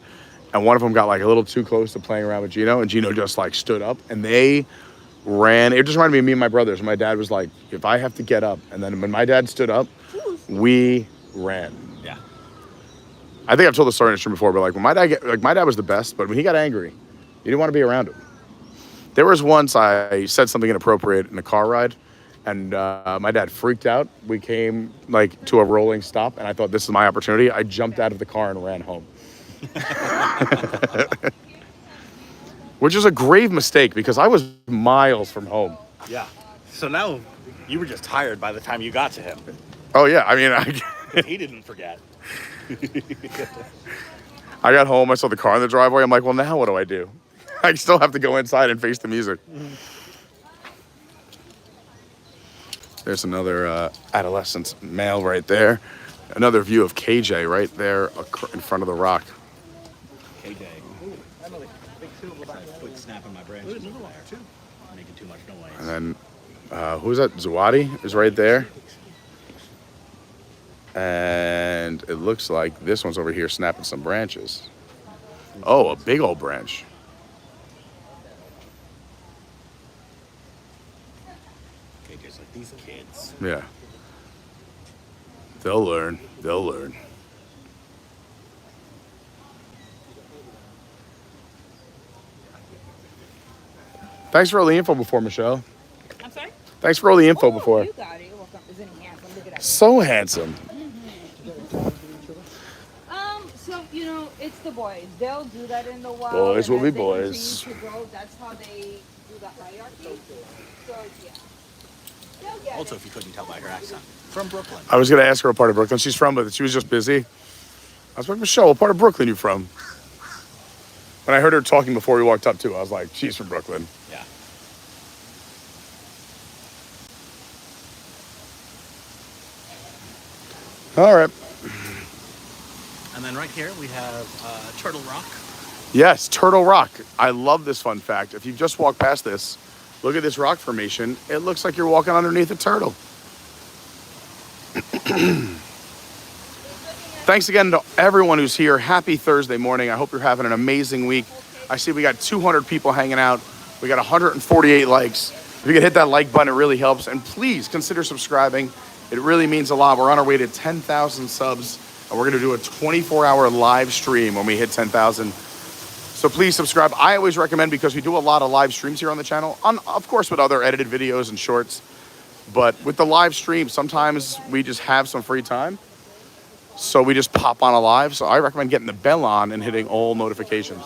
And one of them got like a little too close to playing around with Gino. And Gino just like stood up and they ran. It just reminded me of me and my brothers. And my dad was like, if I have to get up. And then when my dad stood up, we ran. Yeah. I think I've told the story in the stream before, but like when my dad was the best, but when he got angry, you didn't want to be around him. There was once I said something inappropriate in a car ride, and my dad freaked out. We came like to a rolling stop, and I thought this is my opportunity. I jumped out of the car and ran home. Which is a grave mistake because I was miles from home. Yeah. So now you were just tired by the time you got to him. Oh yeah, I mean, He didn't forget. I got home, I saw the car in the driveway. I'm like, well, now what do I do? I still have to go inside and face the music. There's another adolescent male right there. Another view of KJ right there in front of the rock. KJ. Quick snap in my branches over there. Making too much noise. And then, who's that? Zawadi is right there. And it looks like this one's over here snapping some branches. Oh, a big old branch. KJ's like, these kids. Yeah. They'll learn. They'll learn. Thanks for all the info before, Michelle. I'm sorry? Thanks for all the info before. You got it. You're welcome. Isn't he handsome? Look at that. So handsome. So, you know, it's the boys. They'll do that in the wild. Boys and will as be they boys. continue to grow, that's how they do the hierarchy. So, yeah. They'll get Also, it. if you couldn't tell by her accent. From Brooklyn. I was going to ask her what part of Brooklyn she's from, but she was just busy. I was like, Michelle, what part of Brooklyn you from? When I heard her talking before we walked up to, I was like, she's from Brooklyn. Yeah. All right. And then right here we have Turtle Rock. Yes, Turtle Rock. I love this fun fact. If you just walk past this, look at this rock formation. It looks like you're walking underneath a turtle. Thanks again to everyone who's here. Happy Thursday morning. I hope you're having an amazing week. I see we got 200 people hanging out. We got 148 likes. If you could hit that like button, it really helps. And please consider subscribing. It really means a lot. We're on our way to 10,000 subs. And we're going to do a 24-hour live stream when we hit 10,000. So please subscribe. I always recommend, because we do a lot of live streams here on the channel, of course with other edited videos and shorts. But with the live stream, sometimes we just have some free time. So we just pop on a live. So I recommend getting the bell on and hitting all notifications.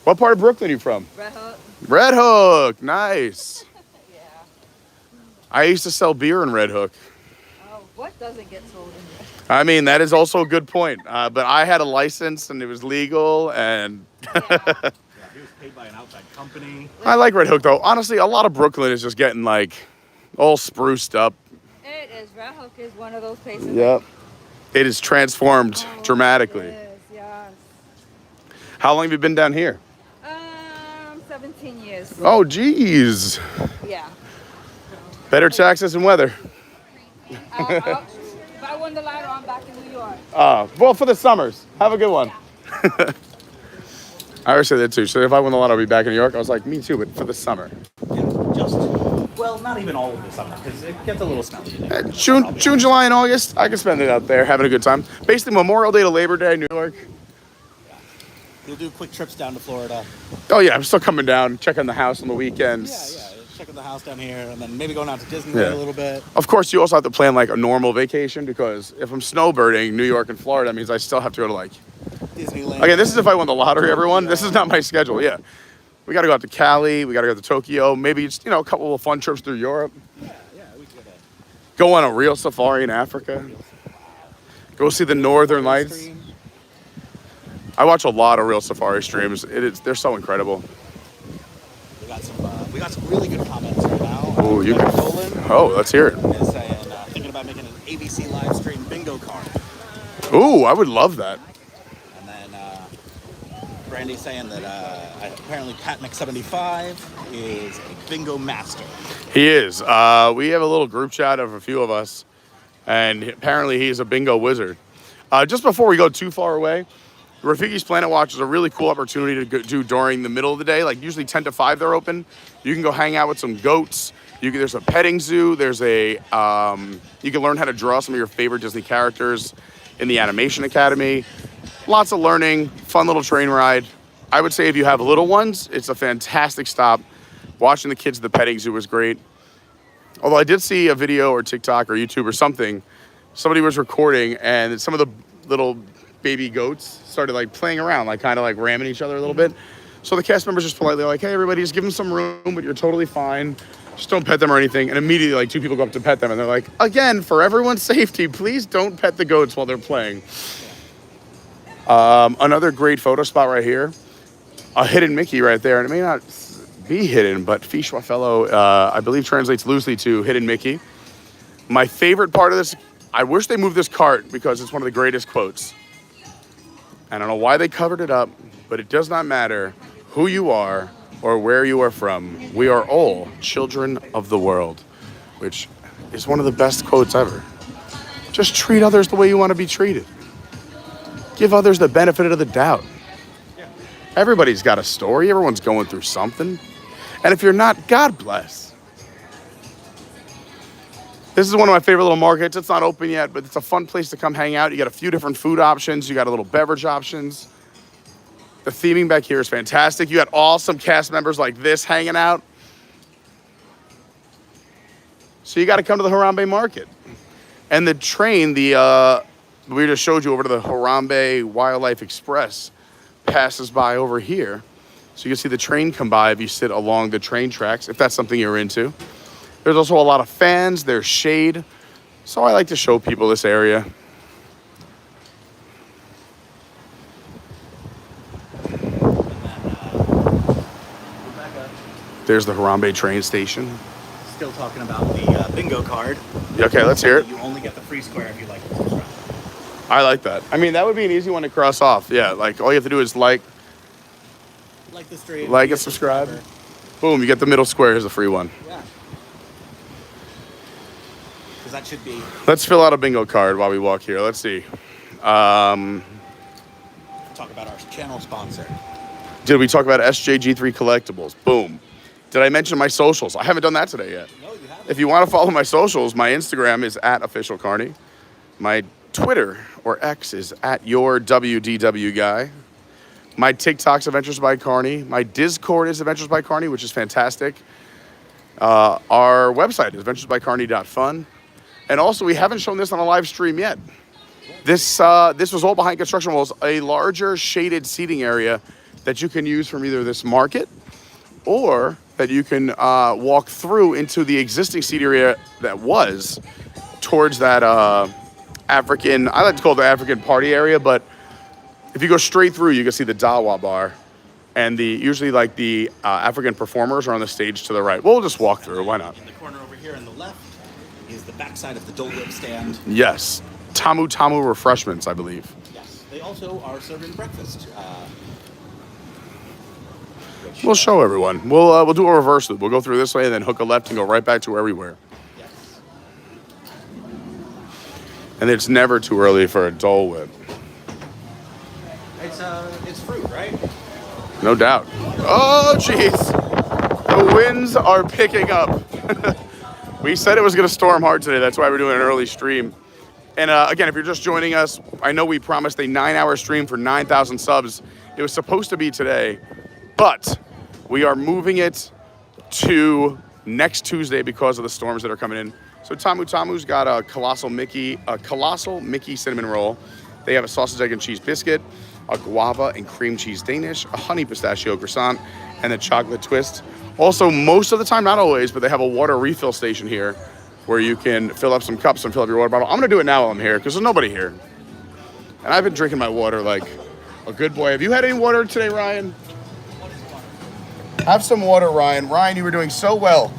What part of Brooklyn are you from? Red Hook. Red Hook. Nice. Yeah. I used to sell beer in Red Hook. Oh, what doesn't get sold in there? I mean, that is also a good point. But I had a license and it was legal, and Yeah, he was paid by an outside company. I like Red Hook though. Honestly, a lot of Brooklyn is just getting like all spruced up. It is. Red Hook is one of those places. Yep. It is transformed dramatically. Yes, yes. How long have you been down here? 17 years. Oh, geez. Yeah. Better taxes and weather. If I won the lotto, I'm back in New York. Well, for the summers. Have a good one. I always say that too. So if I win the lotto, I'll be back in New York. I was like, me too, but for the summer. Just, well, not even all of the summer, because it gets a little smelly. June, July, and August, I can spend it out there having a good time. Basically, Memorial Day to Labor Day, New York. You'll do quick trips down to Florida. Oh yeah, I'm still coming down, checking the house on the weekends. Yeah. Checking the house down here, and then maybe going out to Disneyland a little bit. Of course, you also have to plan like a normal vacation, because if I'm snowbirding New York and Florida, that means I still have to go to like Disneyland. Okay, this is if I won the lottery, everyone. This is not my schedule. Yeah, we got to go out to Cali. We got to go to Tokyo. Maybe it's a couple of fun trips through Europe. Yeah, we could go on a real safari in Africa. Go see the Northern Lights. I watch a lot of real safari streams. They're so incredible. We got some really good comments right now. Oh, you can. Holland Oh, let's hear it. is saying, thinking about making an ABC live stream bingo card. Ooh, I would love that. And then Brandy's saying that apparently Patnick75 is a bingo master. He is. We have a little group chat of a few of us, and apparently he's a bingo wizard. Just before we go too far away, Rafiki's Planet Watch is a really cool opportunity to do during the middle of the day. Like usually 10 to 5 they're open. You can go hang out with some goats. There's a petting zoo. There's you can learn how to draw some of your favorite Disney characters in the Animation Academy. Lots of learning, fun little train ride. I would say if you have little ones, it's a fantastic stop. Watching the kids at the petting zoo was great. Although I did see a video or TikTok or YouTube or something, somebody was recording and some of the little baby goats started like playing around, like kind of like ramming each other a little bit. So the cast members just politely like, hey, everybody, just give them some room, but you're totally fine. Just don't pet them or anything. And immediately like 2 people go up to pet them and they're like, again, for everyone's safety, please don't pet the goats while they're playing. Another great photo spot right here. A hidden Mickey right there. And it may not be hidden, but Fichua Fellow, I believe translates loosely to hidden Mickey. My favorite part of this, I wish they moved this cart because it's one of the greatest quotes. I don't know why they covered it up, but it does not matter who you are or where you are from. We are all children of the world, which is one of the best quotes ever. Just treat others the way you want to be treated. Give others the benefit of the doubt. Everybody's got a story. Everyone's going through something. And if you're not, God bless. This is one of my favorite little markets. It's not open yet, but it's a fun place to come hang out. You got a few different food options. You got a little beverage options. The theming back here is fantastic. You got awesome cast members like this hanging out. So you got to come to the Harambe Market. And the train, we just showed you over to the Harambe Wildlife Express, passes by over here. So you can see the train come by if you sit along the train tracks, if that's something you're into. There's also a lot of fans, there's shade. So I like to show people this area. There's the Harambe train station. Still talking about the bingo card. Okay, let's hear it. You only get the free square if you like and subscribe. I like that. I mean, that would be an easy one to cross off. Yeah, like all you have to do is like the stream, like and subscribe. Boom, you get the middle square. Here's a free one. Yeah. Because that should be. Let's fill out a bingo card while we walk here. Let's see. Talk about our channel sponsor. Did we talk about SJG3 Collectibles? Boom. Did I mention my socials? I haven't done that today yet. No, you haven't. If you want to follow my socials, my Instagram is @officialcarney. My Twitter or X is @yourWDWguy. My TikTok's Adventures by Carney. My Discord is Adventures by Carney, which is fantastic. Our website is adventuresbycarney.fun. And also, we haven't shown this on a live stream yet. This was all behind construction walls, a larger shaded seating area that you can use from either this market or that you can walk through into the existing seat area that was towards that African, I like to call it the African party area, but if you go straight through, you can see the Dawa bar, and usually like the African performers are on the stage to the right. We'll just walk through, why not? In the corner over here on the left is the backside of the Dole Whip stand. Yes, Tamu Tamu Refreshments, I believe. Yes, they also are serving breakfast. We'll show everyone. We'll do a reverse loop. We'll go through this way and then hook a left and go right back to where we were. Yes. And it's never too early for a Dole Whip. It's fruit, right? No doubt. Oh, jeez. The winds are picking up. We said it was going to storm hard today. That's why we're doing an early stream. And again, if you're just joining us, I know we promised a 9-hour stream for 9,000 subs. It was supposed to be today, but we are moving it to next Tuesday because of the storms that are coming in. So Tamu's got a colossal Mickey cinnamon roll. They have a sausage, egg, and cheese biscuit, a guava and cream cheese Danish, a honey pistachio croissant, and a chocolate twist. Also, most of the time, not always, but they have a water refill station here where you can fill up some cups and fill up your water bottle. I'm gonna do it now while I'm here because there's nobody here. And I've been drinking my water like a good boy. Have you had any water today, Ryan? Have some water, Ryan. Ryan, you were doing so well.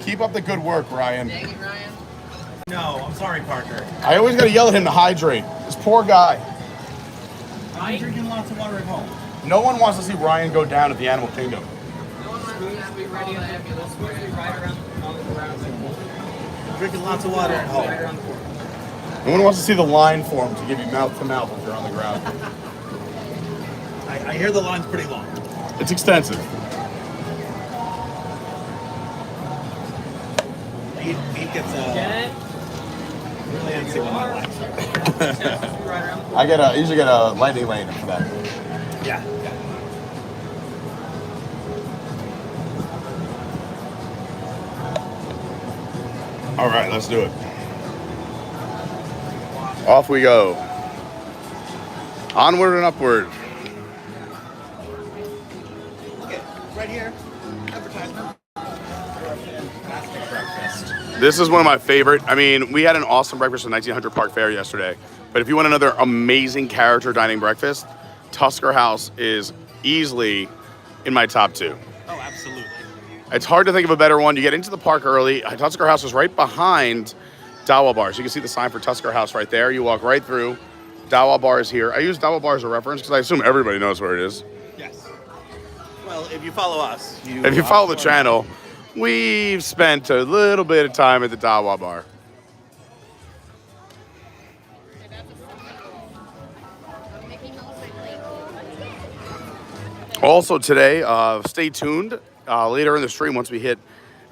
Keep up the good work, Ryan. Dang it, Ryan. No, I'm sorry, Parker. I always gotta yell at him to hydrate. This poor guy. I'm drinking lots of water at home. No one wants to see Ryan go down at the Animal Kingdom. Drinking lots of water at home. No one wants to see the line form to give you mouth to mouth if you're on the ground. I hear the line's pretty long. It's extensive. Pete gets really antsy when my line's I usually get a lightning lane for that. Yeah. All right, let's do it. Off we go. Onward and upward. Look at right here. Advertisement. Fantastic breakfast. This is one of my favorite. I mean, we had an awesome breakfast at 1900 Park Fair yesterday. But if you want another amazing character dining breakfast, Tusker House is easily in my top 2. Oh, absolutely. It's hard to think of a better one. You get into the park early. Tusker House is right behind Dawa Bar. So you can see the sign for Tusker House right there. You walk right through. Dawa Bar is here. I use Dawa Bar as a reference because I assume everybody knows where it is. Yes. Well, if you follow us, If you follow the channel, we've spent a little bit of time at the Dawa Bar. Also today, stay tuned. Later in the stream, once we hit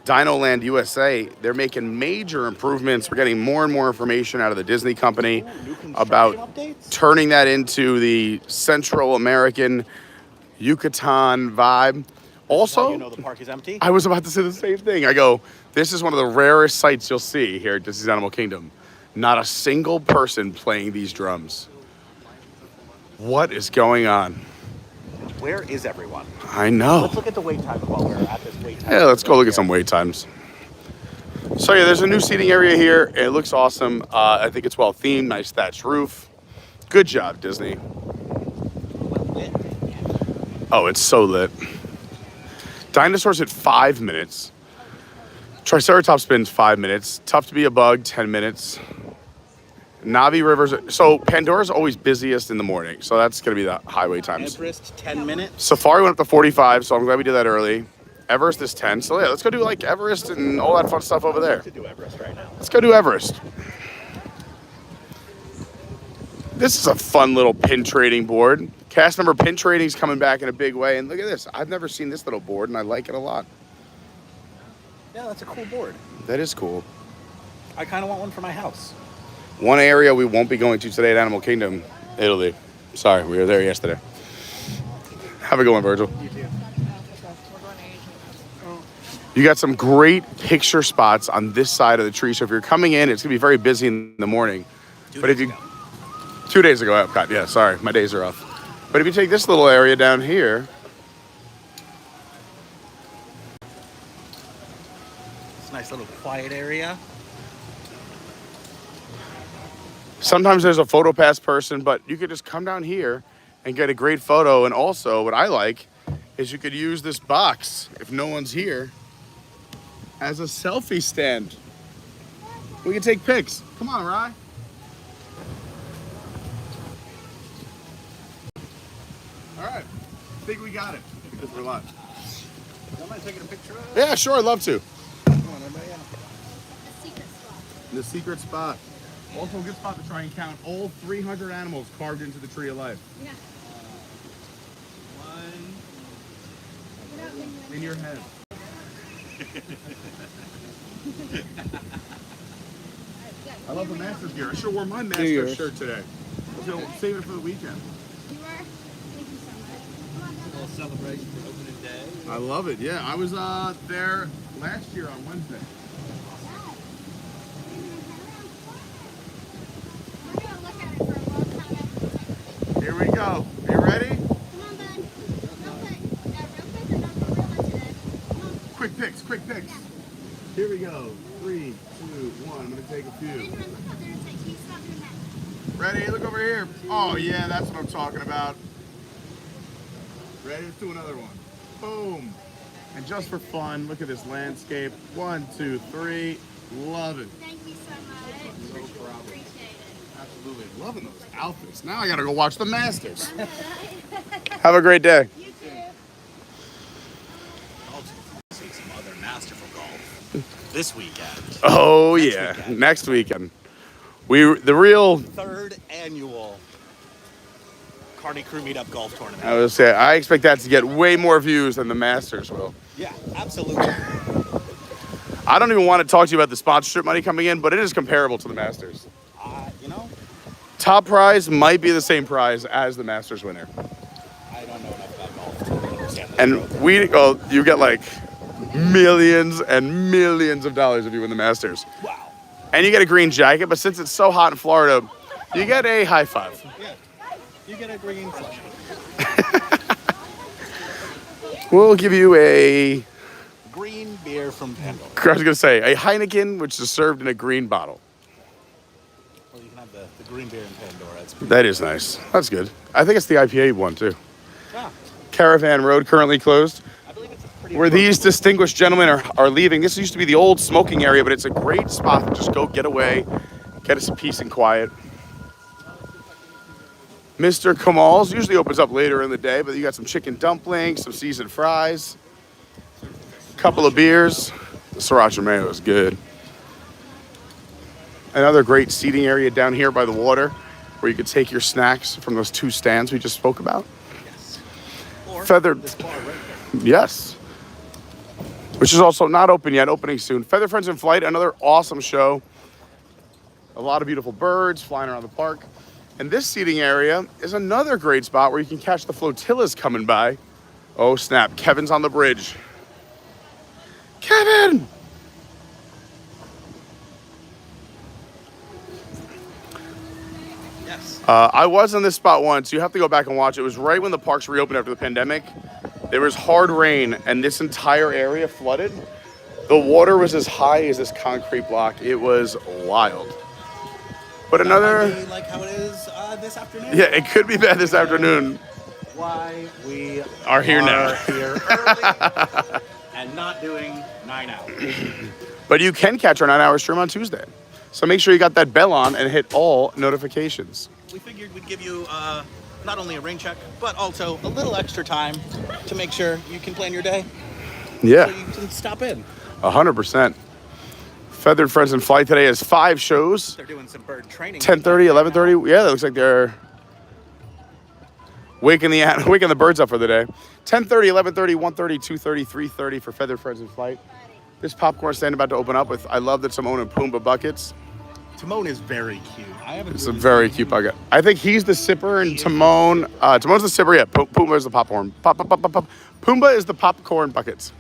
DinoLand USA, they're making major improvements. We're getting more and more information out of the Disney company about turning that into the Central American Yucatan vibe. Also, you know the park is empty. I was about to say the same thing. I go, this is one of the rarest sights you'll see here at Disney's Animal Kingdom. Not a single person playing these drums. What is going on? Where is everyone? I know. Let's look at the wait time while we're at this wait time. Yeah, let's go look at some wait times. So yeah, there's a new seating area here. It looks awesome. I think it's well themed, nice thatched roof. Good job, Disney. Oh, it's so lit. Dinosaurs at 5 minutes. Triceratops spins 5 minutes. Tough to be a bug, 10 minutes. Navi Rivers. So Pandora's always busiest in the morning. So that's going to be the highway times. Everest, 10 minutes. Safari went up to 45, so I'm glad we did that early. Everest is 10. So yeah, let's go do like Everest and all that fun stuff over there. To do Everest right now. Let's go do Everest. This is a fun little pin trading board. Cast member pin trading is coming back in a big way. And look at this. I've never seen this little board, and I like it a lot. Yeah, that's a cool board. That is cool. I kind of want one for my house. One area we won't be going to today at Animal Kingdom, Italy. Sorry, we were there yesterday. Have a good one, Virgil. You too. You got some great picture spots on this side of the tree. So if you're coming in, it's going to be very busy in the morning. 2 But if days you... ago. 2 days ago, Epcot. Yeah, sorry. My days are off. But if you take this little area down here... It's a nice little quiet area. Sometimes there's a photo pass person, but you could just come down here and get a great photo. And also, what I like is you could use this box, if no one's here, as a selfie stand. We can take pics. Come on, Rye. All right. I think we got it. Because we're live. Don't mind taking a picture of it? Yeah, sure. I'd love to. Come on, everybody out. The secret spot. Also a good spot to try and count all 300 animals carved into the tree of life. Yeah. One. In your head. I love the Masters gear. I should have worn my Masters shirt today. So save it for the weekend. You are? Thank you so much. A little celebration for opening day. I love it. Yeah, I was there last year on Wednesday. We're gonna look at it for a long time after we take a picture. Here we go. You ready? Come on, bud. Real quick. Yeah, real quick or not real much today. Come on. Quick picks, quick picks. Here we go. 3, 2, 1. I'm gonna take a few. Look out there and say, can you stop doing that? Ready? Look over here. Oh yeah, that's what I'm talking about. Ready? Let's do another one. Boom. And just for fun, look at this landscape. 1, 2, 3. Love it. Thank you so much. No problem. Appreciate it. Absolutely. Loving those outfits. Now I gotta go watch the Masters. Have a great day. You too. I'll see some other masterful golf this weekend. Oh Next yeah, weekend. next weekend. The real. Third annual Carney Crew Meetup Golf Tournament. I would say I expect that to get way more views than the Masters will. Yeah, absolutely. I don't even want to talk to you about the sponsorship money coming in, but it is comparable to the Masters. You know, Top prize might be the same prize as the Masters winner. I don't know enough about golf to understand this. And you get like millions and millions of dollars if you win the Masters. Wow. And you get a green jacket, but since it's so hot in Florida, you get a high five. Yeah. You get a green flush. We'll give you a, Green beer from Pandora. I was gonna say, a Heineken, which is served in a green bottle. Well, you can have the green beer in Pandora. It's pretty That is nice. That's good. I think it's the IPA one too. Ah, Caravan Road currently closed. I believe it's a pretty Where these distinguished gentlemen are leaving. This used to be the old smoking area, but it's a great spot to just go get away, get us some peace and quiet. Mr. Kamal's usually opens up later in the day, but you got some chicken dumplings, some seasoned fries, a couple of beers. The sriracha mayo is good. Another great seating area down here by the water where you could take your snacks from those 2 stands we just spoke about. Yes. Or Feathered. this bar right there. Yes. Which is also not open yet, opening soon. Feather Friends in Flight, another awesome show. A lot of beautiful birds flying around the park. And this seating area is another great spot where you can catch the flotillas coming by. Oh snap, Kevin's on the bridge. Kevin! Yes. I was in this spot once. You have to go back and watch. It was right when the parks reopened after the pandemic. There was hard rain and this entire area flooded. The water was as high as this concrete block. It was wild. But another... That might be like how it is this afternoon. Yeah, it could be bad this afternoon. Why we Are here now. Here early and not doing 9 hours. But you can catch our 9-hour stream on Tuesday. So make sure you got that bell on and hit all notifications. We figured we'd give you not only a rain check, but also a little extra time to make sure you can plan your day. Yeah, So you can stop in. 100%. Feathered Friends in Flight today has 5 shows. They're doing some bird training. 10:30, 11:30. Yeah, that looks like they're waking the birds up for the day. 10:30, 11:30, 1:30, 2:30, 3:30 for Feathered Friends in Flight. This popcorn stand about to open up with, I love the Timon and Pumbaa buckets. Timon is very cute. I haven't. It's a really very seen cute him. bucket. I think he's the sipper and Timon's the sipper. Yeah, Pumbaa is the popcorn. Pumbaa is the popcorn buckets.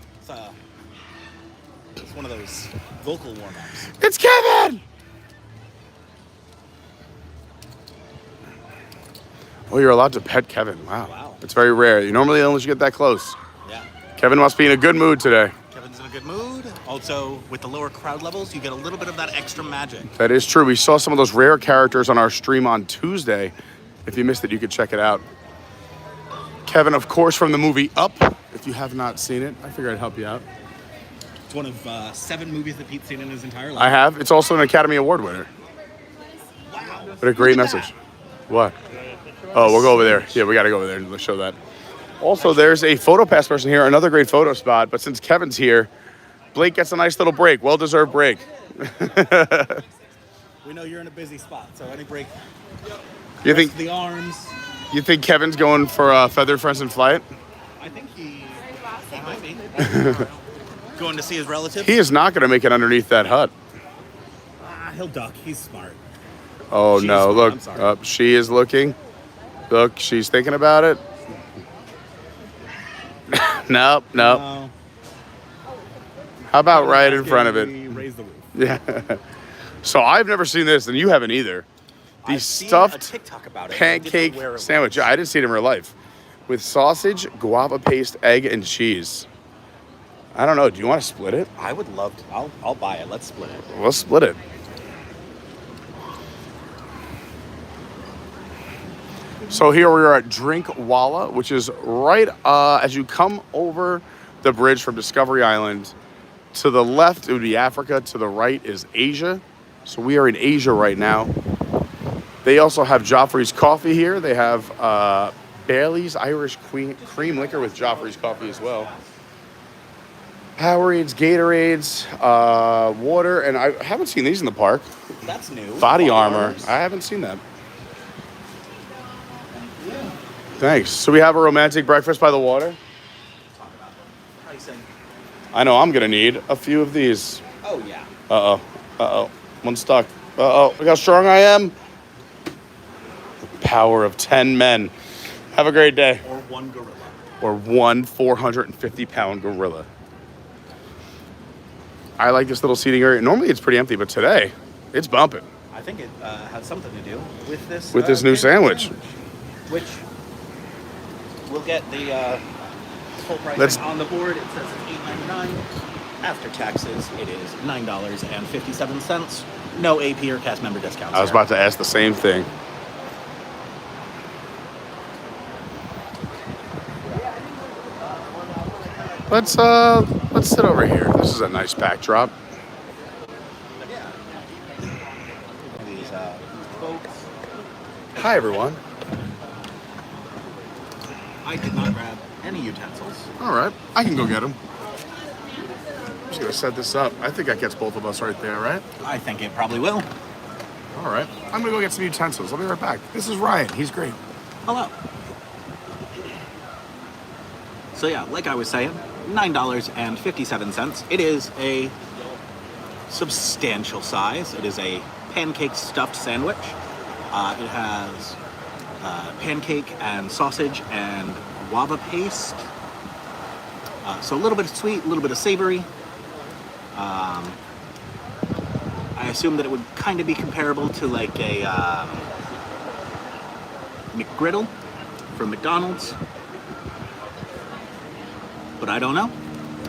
It's one of those vocal warm-ups. It's Kevin! Oh, you're allowed to pet Kevin. Wow. It's very rare. You normally don't let you get that close. Yeah. Kevin must be in a good mood today. Kevin's in a good mood. Also, with the lower crowd levels, you get a little bit of that extra magic. That is true. We saw some of those rare characters on our stream on Tuesday. If you missed it, you could check it out. Kevin, of course, from the movie Up. If you have not seen it, I figured I'd help you out. It's one of 7 movies that Pete's seen in his entire life. I have. It's also an Academy Award winner. Wow. What a great message. What? Oh, we'll go over there. Yeah, we got to go over there and show that. Also, there's a PhotoPass person here, another great photo spot. But since Kevin's here, Blake gets a nice little break, well-deserved break. We know you're in a busy spot, so any break. You Rest think of the arms. you think Kevin's going for Feathered Friends in Flight? I think he might be. Going to see his relative. He is not going to make it underneath that hut. He'll duck. He's smart. Oh She's no! smart, Look, I'm sorry. she is looking. Look, she's thinking about it. Nope. No. How about right in front of it? Raise the roof. Yeah. So I've never seen this, and you haven't either. The I've seen a stuffed TikTok about it, but I didn't know pancake where it was. sandwich. I didn't see it in real life. With sausage, guava paste, egg, and cheese. I don't know. Do you want to split it? I would love to. I'll buy it. Let's split it. We'll split it. So here we are at Drinkwalla, which is right as you come over the bridge from Discovery Island. To the left, it would be Africa. To the right is Asia. So we are in Asia right now. They also have Joffrey's coffee here. They have Bailey's Irish cream liquor with Joffrey's coffee as well. Powerades, Gatorades, water, and I haven't seen these in the park. That's new. Body armor. I haven't seen that. Thanks. So we have a romantic breakfast by the water. Pricing. I know I'm gonna need a few of these. Oh yeah. Uh-oh. One stuck. Look how strong I am. The power of 10 men. Have a great day. Or one gorilla. Or one 450-pound gorilla. I like this little seating area. Normally it's pretty empty, but today it's bumping. I think it has something to do with this. With this new sandwich. Which we'll get the full price on the board. It says it's $8.99. After taxes, it is $9.57. No AP or cast member discounts. I was about to ask the same thing. Let's sit over here. This is a nice backdrop. These folks. Hi everyone. I did not grab any utensils. All right, I can go get them. I'm just gonna set this up. I think that gets both of us right there, right? I think it probably will. All right, I'm gonna go get some utensils. I'll be right back. This is Ryan. He's great. Hello. So yeah, like I was saying, $9.57. It is a substantial size. It is a pancake stuffed sandwich. It has pancake and sausage and guava paste. So a little bit of sweet, a little bit of savory. I assume that it would kind of be comparable to like a McGriddle from McDonald's. But I don't know.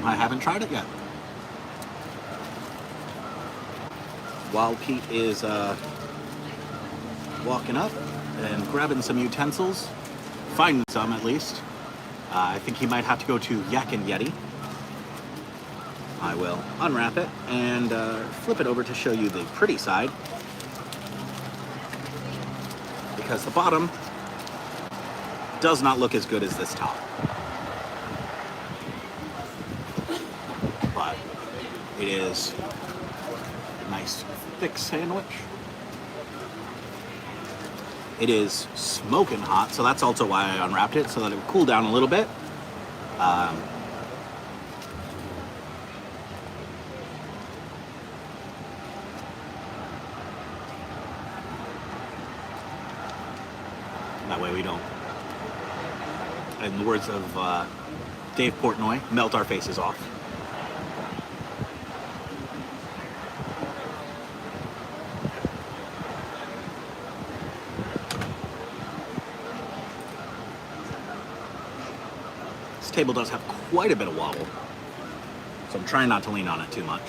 I haven't tried it yet. While Pete is walking up and grabbing some utensils, finding some at least, I think he might have to go to Yak and Yeti. I will unwrap it and flip it over to show you the pretty side. Because the bottom does not look as good as this top. But it is a nice thick sandwich. It is smoking hot, so that's also why I unwrapped it, so that it would cool down a little bit. That way we don't, in the words of Dave Portnoy, melt our faces off. This table does have quite a bit of wobble, so I'm trying not to lean on it too much.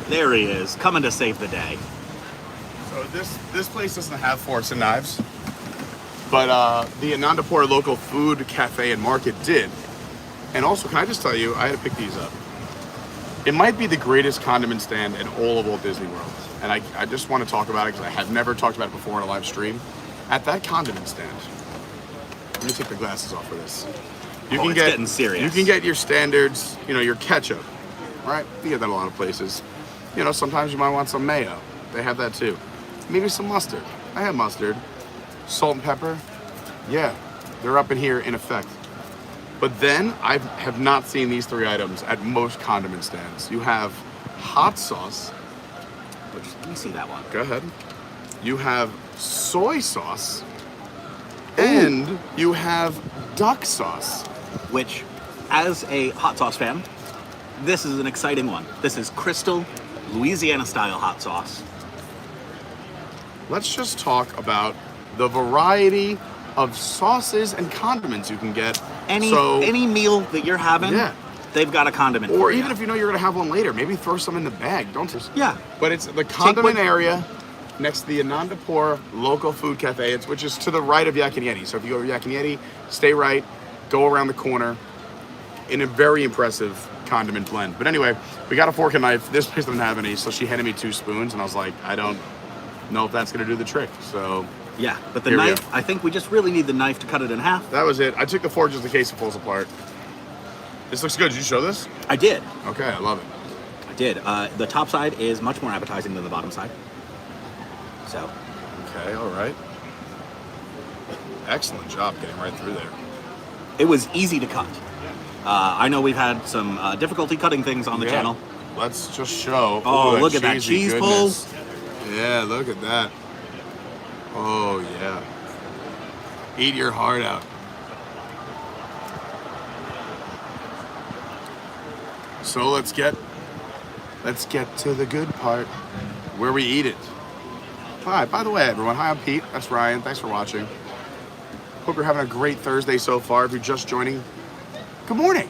There he is, coming to save the day. So this place doesn't have forks and knives, but the Anandapur local food cafe and market did. And also, can I just tell you, I had to pick these up. It might be the greatest condiment stand in all of Walt Disney World. And I just want to talk about it because I have never talked about it before on a live stream. At that condiment stand, let me take the glasses off for this. You can get, getting serious. You can get your standards, you know, your ketchup, right? You get that a lot of places. You know, sometimes you might want some mayo. They have that too. Maybe some mustard. I have mustard. Salt and pepper. Yeah, they're up in here in effect. But then I have not seen these three items at most condiment stands. You have hot sauce. Let me see that one. Go ahead. You have soy sauce. And you have duck sauce. Which, as a hot sauce fan, this is an exciting one. This is Crystal Louisiana style hot sauce. Let's just talk about the variety of sauces and condiments you can get. Any meal that you're having, Yeah. they've got a condiment Or for even you. if you know you're gonna have one later, maybe throw some in the bag. Don't just. Yeah. But it's the condiment what- area next to the Anandapur local food cafe, which is to the right of Yak and Yeti. So if you go to Yak and Yeti, stay right, go around the corner, in a very impressive condiment blend. But anyway, we got a fork and knife. This place didn't have any, so she handed me 2 spoons, and I was like, I don't know if that's gonna do the trick. So Yeah, but the Here we knife, go. I think we just really need the knife to cut it in half. that was it. I took the fork just in case it falls apart. This looks good. Did you show this? I did. Okay, I love it. I did. The top side is much more appetizing than the bottom side. So, Okay, all right. Excellent job getting right through there. it was easy to cut. I know we've had some difficulty cutting things on the Yeah. channel. Let's just show. Oh, Ooh, look at that cheesy cheese goodness. Yeah, look at that. Oh, yeah. Eat your heart out. So let's get to the good part where we eat it. Hi, by the way, everyone. Hi, I'm Pete. That's Ryan. Thanks for watching. Hope you're having a great Thursday so far. If you're just joining, good morning.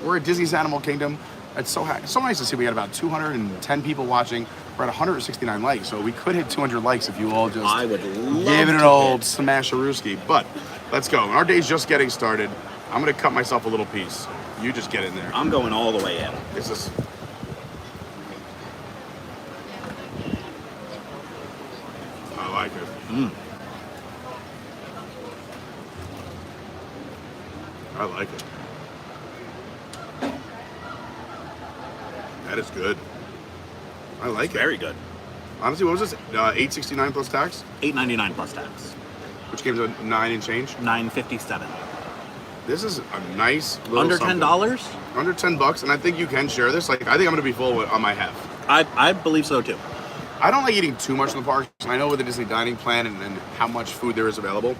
We're at Disney's Animal Kingdom. It's so nice to see. We had about 210 people watching. We're at 169 likes, so we could hit 200 likes if you all just I would love gave it an to old hit. smash-a-rooski. But let's go. Our day's just getting started. I'm gonna cut myself a little piece. You just get in there. I'm going all the way in. This is. I like it. I like it. That is good. I like it. Very good. Honestly, what was this? $8.69 plus tax, $8.99 plus tax. which came to 9 and change. $9.57. This is a nice little Under something. $10? Under $10, and I think you can share this. Like, I think I'm gonna be full on my half. I believe so too. I don't like eating too much in the parks. And I know with the Disney dining plan and how much food there is available,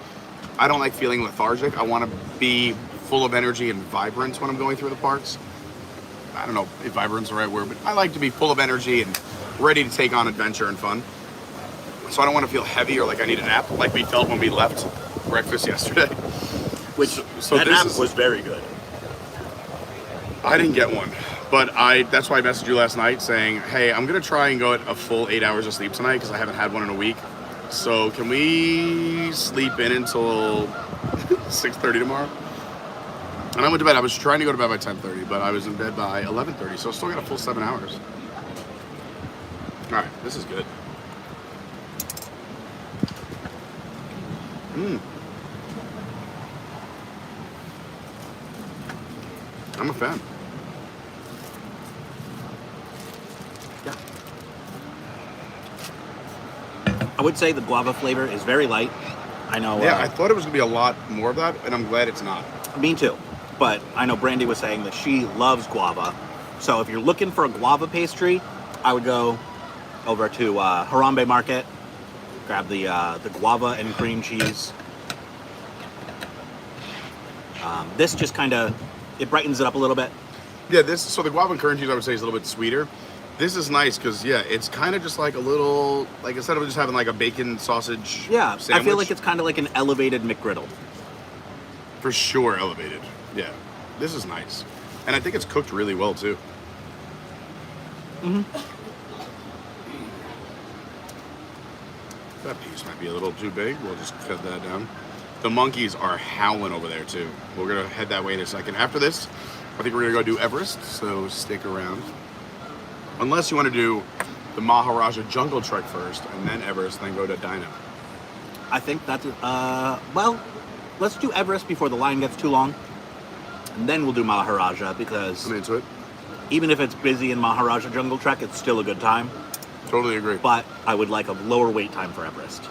I don't like feeling lethargic. I want to be full of energy and vibrant when I'm going through the parks. I don't know if vibrant's the right word, but I like to be full of energy and ready to take on adventure and fun. So I don't want to feel heavy or like I need a nap, like we felt when we left breakfast yesterday. Which So that this nap is- was very good. I didn't get one, but that's why I messaged you last night saying, hey, I'm gonna try and go at a full 8 hours of sleep tonight because I haven't had one in a week. So can we sleep in until 6:30 tomorrow? And I went to bed. I was trying to go to bed by 10:30, but I was in bed by 11:30, so I still got a full 7 hours. All right, this is good. I'm a fan. Yeah. I would say the guava flavor is very light. I know. Yeah, I thought it was gonna be a lot more of that, and I'm glad it's not. Me too. But I know Brandy was saying that she loves guava. So if you're looking for a guava pastry, I would go over to Harambe Market, grab the guava and cream cheese. This just kind of, it brightens it up a little bit. Yeah, so the guava and currant cheese I would say is a little bit sweeter. This is nice because, yeah, it's kind of just like a little, like instead of just having like a bacon sausage Yeah, sandwich. I feel like it's kind of like an elevated McGriddle. For sure elevated. Yeah, this is nice. And I think it's cooked really well too. That piece might be a little too big. We'll just cut that down. The monkeys are howling over there too. We're gonna head that way in a second. After this, I think we're gonna go do Everest, so stick around. Unless you want to do the Maharaja Jungle Trek first, and then Everest, then go to Dino. I think that's, well, let's do Everest before the line gets too long. And then we'll do Maharaja, because I'm into it. even if it's busy in Maharaja Jungle Trek, it's still a good time. Totally agree. But I would like a lower wait time for Everest.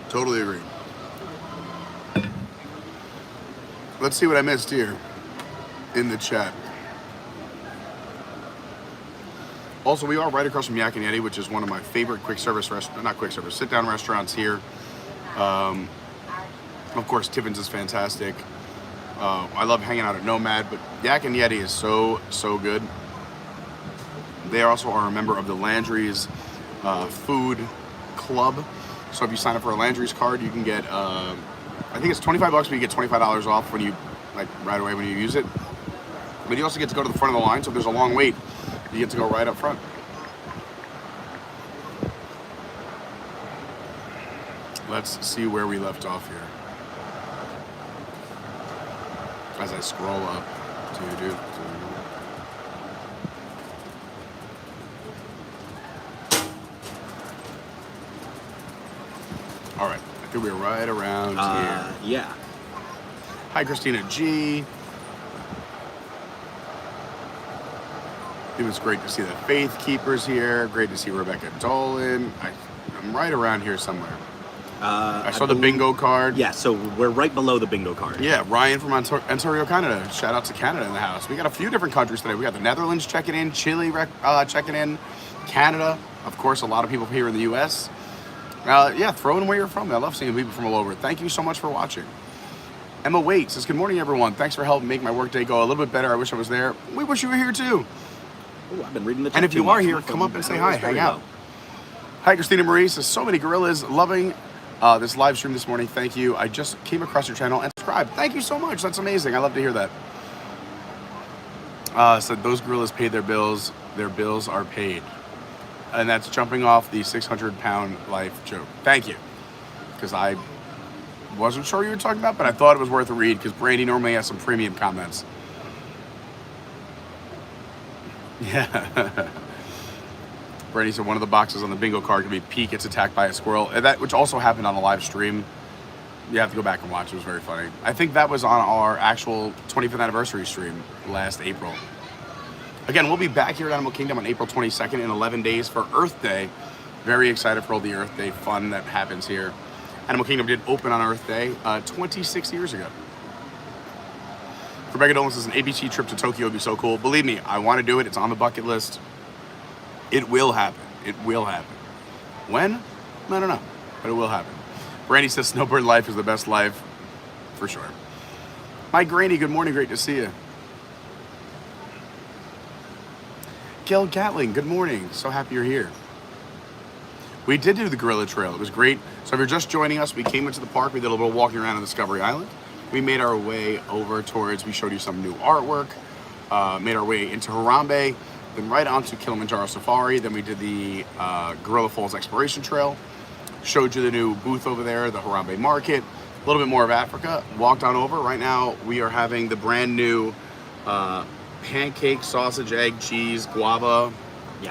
Totally agree. Let's see what I missed here in the chat. Also, we are right across from Yak and Yeti, which is one of my favorite quick service sit-down restaurants here. Of course, Tiffin's is fantastic. I love hanging out at Nomad, but Yak and Yeti is so good. They also are a member of the Landry's Food Club. So if you sign up for a Landry's card, you can get, I think it's $25, but you get $25 off when you, like, right away when you use it. But you also get to go to the front of the line, so if there's a long wait, you get to go right up front. Let's see where we left off here. As I scroll up. All right, I think we're right around here. Yeah. Hi, Christina G. It was great to see the Faith Keepers here. Great to see Rebecca Dolan. I'm right around here somewhere. I saw the bingo card. Yeah, so we're right below the bingo card. Yeah, Ryan from Ontario, Canada. Shout out to Canada in the house. We got a few different countries today. We got the Netherlands checking in, Chile checking in, Canada. Of course, a lot of people here in the U.S. Yeah, throw in where you're from. I love seeing people from all over. Thank you so much for watching. Emma Waite says, good morning, everyone. Thanks for helping make my workday go a little bit better. I wish I was there. We wish you were here, too. Ooh, I've been reading the chat. And if you are here, come up and say hi. Hang out. Hi, Christina Marie says, so many gorillas loving this live stream this morning. Thank you. I just came across your channel and subscribed. Thank you so much. That's amazing. I love to hear that. Said those gorillas paid their bills. Their bills are paid. And that's jumping off the 600-pound life joke. Thank you. Because I wasn't sure what you were talking about, but I thought it was worth a read because Brandy normally has some premium comments. Yeah. Brandy said one of the boxes on the bingo card could be Pete gets attacked by a squirrel. And that, which also happened on a live stream. You have to go back and watch. It was very funny. I think that was on our actual 25th anniversary stream last April. Again, we'll be back here at Animal Kingdom on April 22nd in 11 days for Earth Day. Very excited for all the Earth Day fun that happens here. Animal Kingdom did open on Earth Day 26 years ago. Rebecca Dolan says an ABC trip to Tokyo would be so cool. Believe me, I want to do it. It's on the bucket list. It will happen. It will happen. When? I don't know, but it will happen. Brandy says snowbird life is the best life, for sure. Hi, Granny. Good morning. Great to see you. Gail Gatling. Good morning. So happy you're here. We did do the Gorilla Trail. It was great. So if you're just joining us, we came into the park. We did a little walking around on Discovery Island. We made our way over towards, we showed you some new artwork, made our way into Harambe, then right onto Kilimanjaro Safari. Then we did the Gorilla Falls Exploration Trail. Showed you the new booth over there, the Harambe Market. A little bit more of Africa. Walked on over. Right now, we are having the brand new pancake, sausage, egg, cheese, guava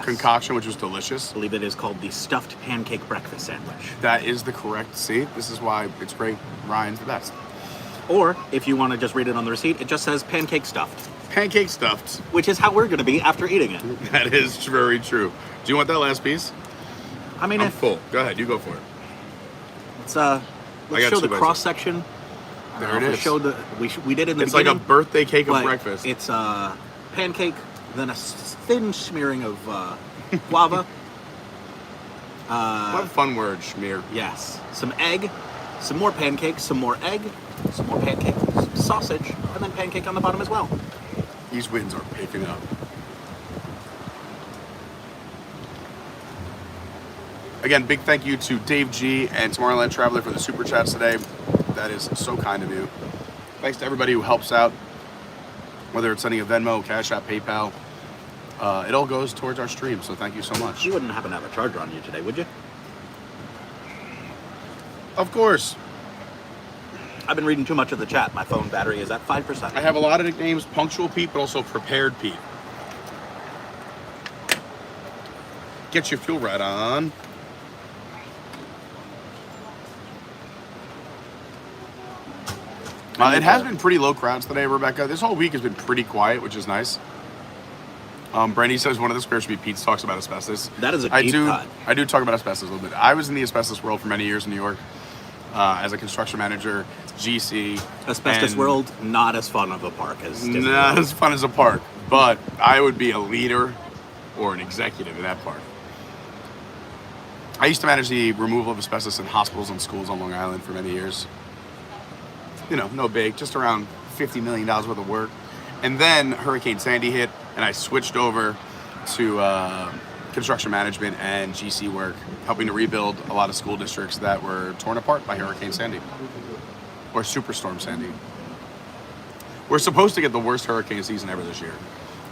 concoction, which was delicious. I believe it is called the stuffed pancake breakfast sandwich. That is the correct. See, this is why it's great. Ryan's the best. Or, if you want to just read it on the receipt, it just says pancake stuffed. Pancake stuffed. Which is how we're going to be after eating it. That is very true. Do you want that last piece? I mean, I'm full. Go ahead, you go for it. Let's show the cross section. There it is. Show the we did it in the it's beginning. Like a birthday cake of breakfast. It's pancake, then a thin smearing of guava. What a fun word, schmear. Yes. Some egg, some more pancake, some more egg, some more pancake, some sausage, and then pancake on the bottom as well. These wins are picking up. Again, big thank you to Dave G and Tomorrowland Traveler for the super chats today. That is so kind of you. Thanks to everybody who helps out, whether it's sending a Venmo, CashApp, PayPal. It all goes towards our stream, so thank you so much. You wouldn't happen to have a charger on you today, would you? Of course. I've been reading too much of the chat. My phone battery is at 5%. I have a lot of nicknames, Punctual Pete, but also Prepared Pete. Get your fuel right on. It has been pretty low crowds today, Rebecca. This whole week has been pretty quiet, which is nice. Brandy says one of the squares should be Pete's talks about asbestos. That is a I deep do. cut. I do talk about asbestos a little bit. I was in the asbestos world for many years in New York as a construction manager, GC. Asbestos world, not as fun of a park as Disney Not World. as fun as a park, but I would be a leader or an executive in that park. I used to manage the removal of asbestos in hospitals and schools on Long Island for many years. You know, no big, just around $50 million worth of work. And then Hurricane Sandy hit, and I switched over to construction management and GC work, helping to rebuild a lot of school districts that were torn apart by Hurricane Sandy or Superstorm Sandy. We're supposed to get the worst hurricane season ever this year.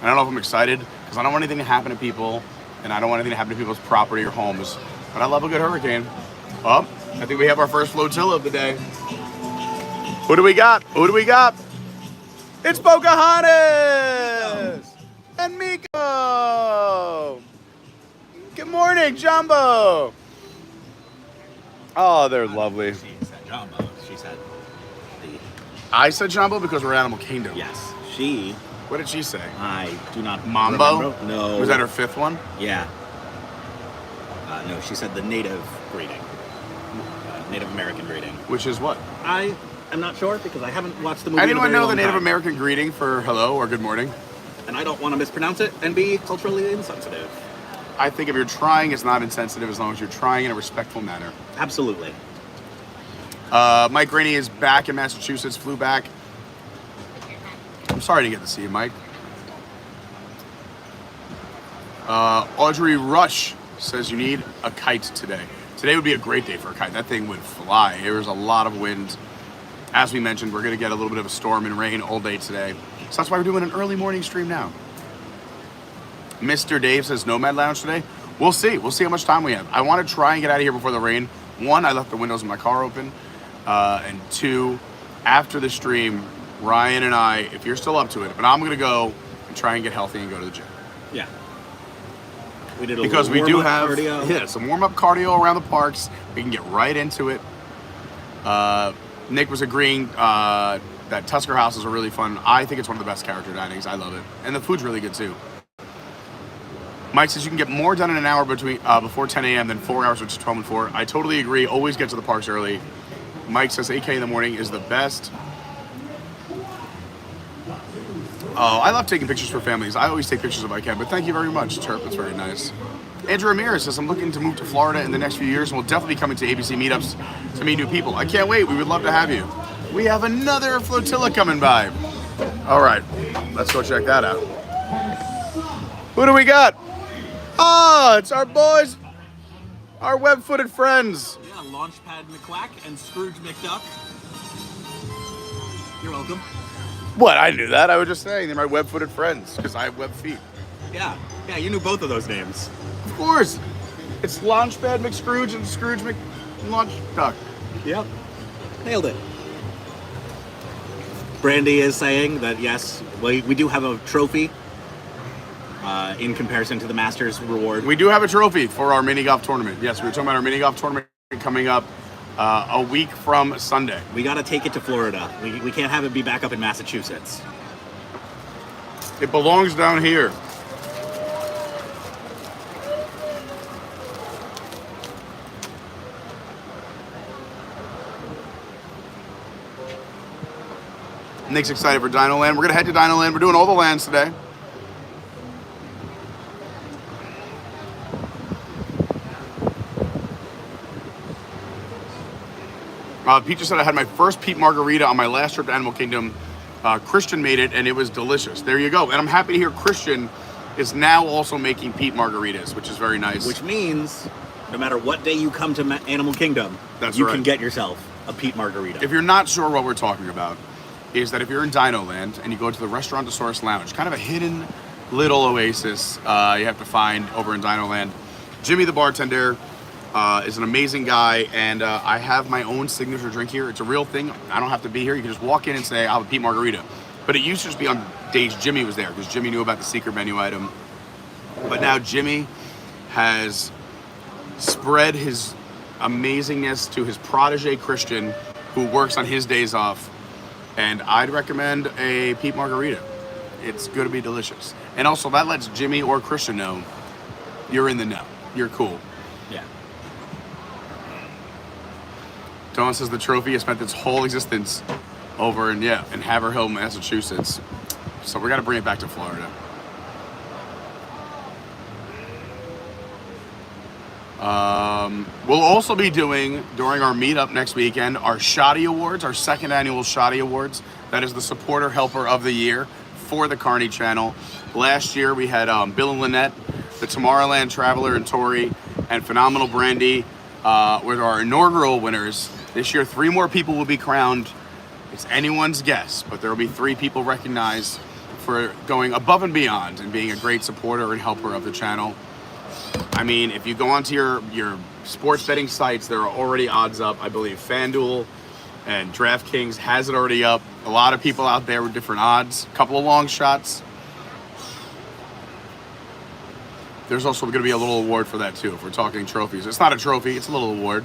I don't know if I'm excited because I don't want anything to happen to people, and I don't want anything to happen to people's property or homes. But I love a good hurricane. Oh, I think we have our first flotilla of the day. Who do we got? Who do we got? It's Pocahontas and Miko. Good morning, Jumbo. Oh, they're lovely. She said Jumbo. She said the... I said Jumbo because we're Animal Kingdom. Yes. She... What did she say? I do not Mambo? remember. No. Was that her fifth one? Yeah. No, she said the native greeting. Native American greeting. Which is what? I am not sure because I haven't watched the movie. Anyone in a very know the long Native time. American greeting for hello or good morning? And I don't want to mispronounce it and be culturally insensitive. I think if you're trying, it's not insensitive as long as you're trying in a respectful manner. Absolutely. Mike Rainey is back in Massachusetts, flew back. I'm sorry to get to see you, Mike. Audrey Rush says you need a kite today. Today would be a great day for a kite. That thing would fly. There was a lot of wind. As we mentioned, we're going to get a little bit of a storm and rain all day today. So that's why we're doing an early morning stream now. Mr. Dave says Nomad Lounge today. We'll see. We'll see how much time we have. I want to try and get out of here before the rain. One, I left the windows in my car open. And two, after the stream, Ryan and I, if you're still up to it, but I'm going to go and try and get healthy and go to the gym. Yeah. We did a Because we little do have cardio. some warm-up cardio around the parks. We can get right into it. Nick was agreeing that Tusker houses are really fun. I think it's one of the best character dinings. I love it. And the food's really good too. Mike says you can get more done in an hour before 10 a.m. than 4 hours, which is 12 and 4. I totally agree. Always get to the parks early. Mike says 8K in the morning is the best. Oh, I love taking pictures for families. I always take pictures if I can, but thank you very much, Turp. It's very nice. Andrew Ramirez says, I'm looking to move to Florida in the next few years and will definitely be coming to ABC meetups to meet new people. I can't wait. We would love to have you. We have another flotilla coming by. All right, let's go check that out. Who do we got? Oh, it's our boys, our web-footed friends. Yeah, Launchpad McQuack and Scrooge McDuck. You're welcome. What? I knew that. I was just saying they're my web-footed friends because I have web feet. Yeah, you knew both of those names. Of course. It's Launchpad McScrooge and Scrooge McLaunchduck. Yep. Nailed it. Brandy is saying that, yes, we do have a trophy in comparison to the Masters reward. We do have a trophy for our mini golf tournament. Yes, we were talking about our mini golf tournament coming up a week from Sunday. We got to take it to Florida. We can't have it be back up in Massachusetts. It belongs down here. Nick's excited for DinoLand. We're going to head to DinoLand. We're doing all the lands today. Pete just said I had my first Pete margarita on my last trip to Animal Kingdom. Christian made it, and it was delicious. There you go. And I'm happy to hear Christian is now also making Pete margaritas, which is very nice. Which means no matter what day you come to Animal Kingdom, you can get yourself a Pete margarita. If you're not sure what we're talking about, is that if you're in DinoLand and you go to the Restaurantosaurus Lounge, kind of a hidden little oasis you have to find over in DinoLand, Jimmy the bartender is an amazing guy, and I have my own signature drink here. It's a real thing. I don't have to be here. You can just walk in and say, I'll have a Pete Margarita. But it used to just be on days Jimmy was there, because Jimmy knew about the secret menu item. But now Jimmy has spread his amazingness to his protege Christian, who works on his days off, and I'd recommend a Pete Margarita. It's going to be delicious. And also, that lets Jimmy or Christian know you're in the know. You're cool. Yeah. Dawn says the trophy has spent its whole existence over in Haverhill, Massachusetts. So we got to bring it back to Florida. We'll also be doing, during our meetup next weekend, our Shoddy Awards, our second annual Shoddy Awards. That is the Supporter Helper of the Year for the Carney channel. Last year we had Bill and Lynette, the Tomorrowland Traveler and Tori, and Phenomenal Brandy were our inaugural winners. This year 3 more people will be crowned. It's anyone's guess, but there will be 3 people recognized for going above and beyond and being a great supporter and helper of the channel. I mean, if you go onto your sports betting sites, there are already odds up. I believe FanDuel and DraftKings has it already up. A lot of people out there with different odds. A couple of long shots. There's also going to be a little award for that too, if we're talking trophies. It's not a trophy, it's a little award.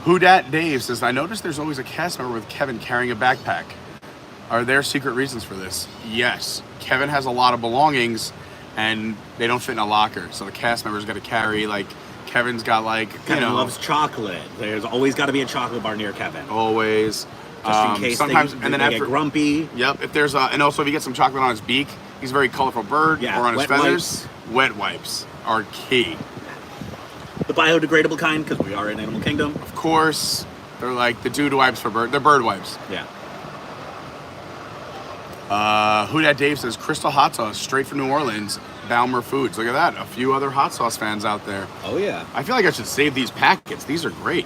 Who Dat Dave says, I noticed there's always a cast member with Kevin carrying a backpack. Are there secret reasons for this? Yes. Kevin has a lot of belongings and they don't fit in a locker. So the cast member's got to carry, like, Kevin's got, like, Kevin loves chocolate. There's always got to be a chocolate bar near Kevin. Always. Just in case sometimes, they and then get after, grumpy. Yep. If there's and also if you get some chocolate on his beak, he's a very colorful bird, or on his feathers. Wet wipes are key. The biodegradable kind, because we are in Animal Kingdom. Of course. They're like the dude wipes for bird. They're bird wipes. Yeah. Who Dat Dave says, Crystal Hot Sauce, straight from New Orleans, Balmer Foods. Look at that. A few other hot sauce fans out there. Oh, yeah. I feel like I should save these packets. These are great.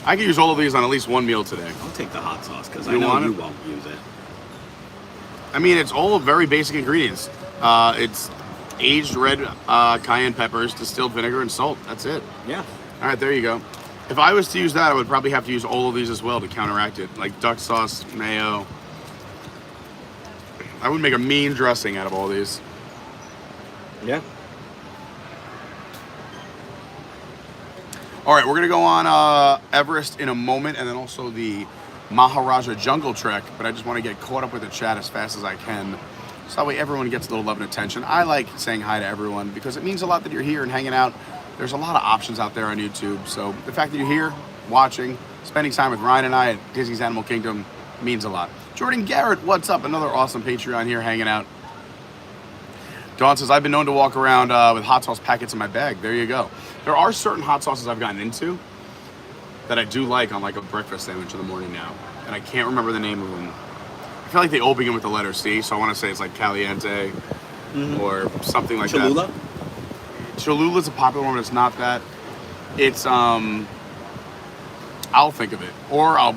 I could use all of these on at least one meal today. I'll take the hot sauce, because I know you won't use it. I mean, it's all very basic ingredients. It's aged red cayenne peppers, distilled vinegar, and salt. That's it. Yeah. All right, there you go. If I was to use that, I would probably have to use all of these as well to counteract it, like duck sauce, mayo. I would make a mean dressing out of all these. Yeah. All right, we're going to go on Everest in a moment, and then also the Maharaja Jungle Trek, but I just want to get caught up with the chat as fast as I can, so that way everyone gets a little love and attention. I like saying hi to everyone because it means a lot that you're here and hanging out. There's a lot of options out there on YouTube, so the fact that you're here, watching, spending time with Ryan and I at Disney's Animal Kingdom means a lot. Jordan Garrett, what's up? Another awesome Patreon here hanging out. Dawn says, I've been known to walk around with hot sauce packets in my bag. There you go. There are certain hot sauces I've gotten into that I do like on like a breakfast sandwich in the morning now. And I can't remember the name of them. I feel like they all begin with the letter C, so I want to say it's like Caliente or something like Cholula? that. Cholula's a popular one, but it's not that. It's, I'll think of it. Or I'll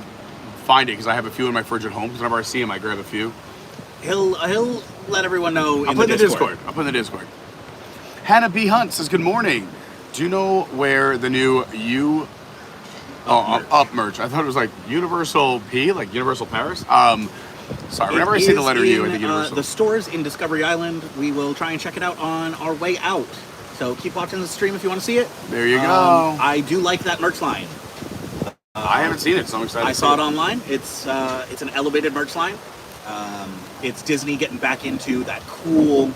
find it because I have a few in my fridge at home. Because whenever I see them, I grab a few. He'll let everyone know I'll put in the Discord. I'll put in the Discord. Hannah B. Hunt says, good morning. Do you know where the new Up merch? I thought it was like Universal P, like Universal Paris. Sorry, whenever I see the letter U, I think Universal. The stores in Discovery Island, we will try and check it out on our way out. So keep watching the stream if you want to see it. There you go. I do like that merch line. I haven't seen it, so I'm excited. I saw it online. It's an elevated merch line. It's Disney getting back into that cool,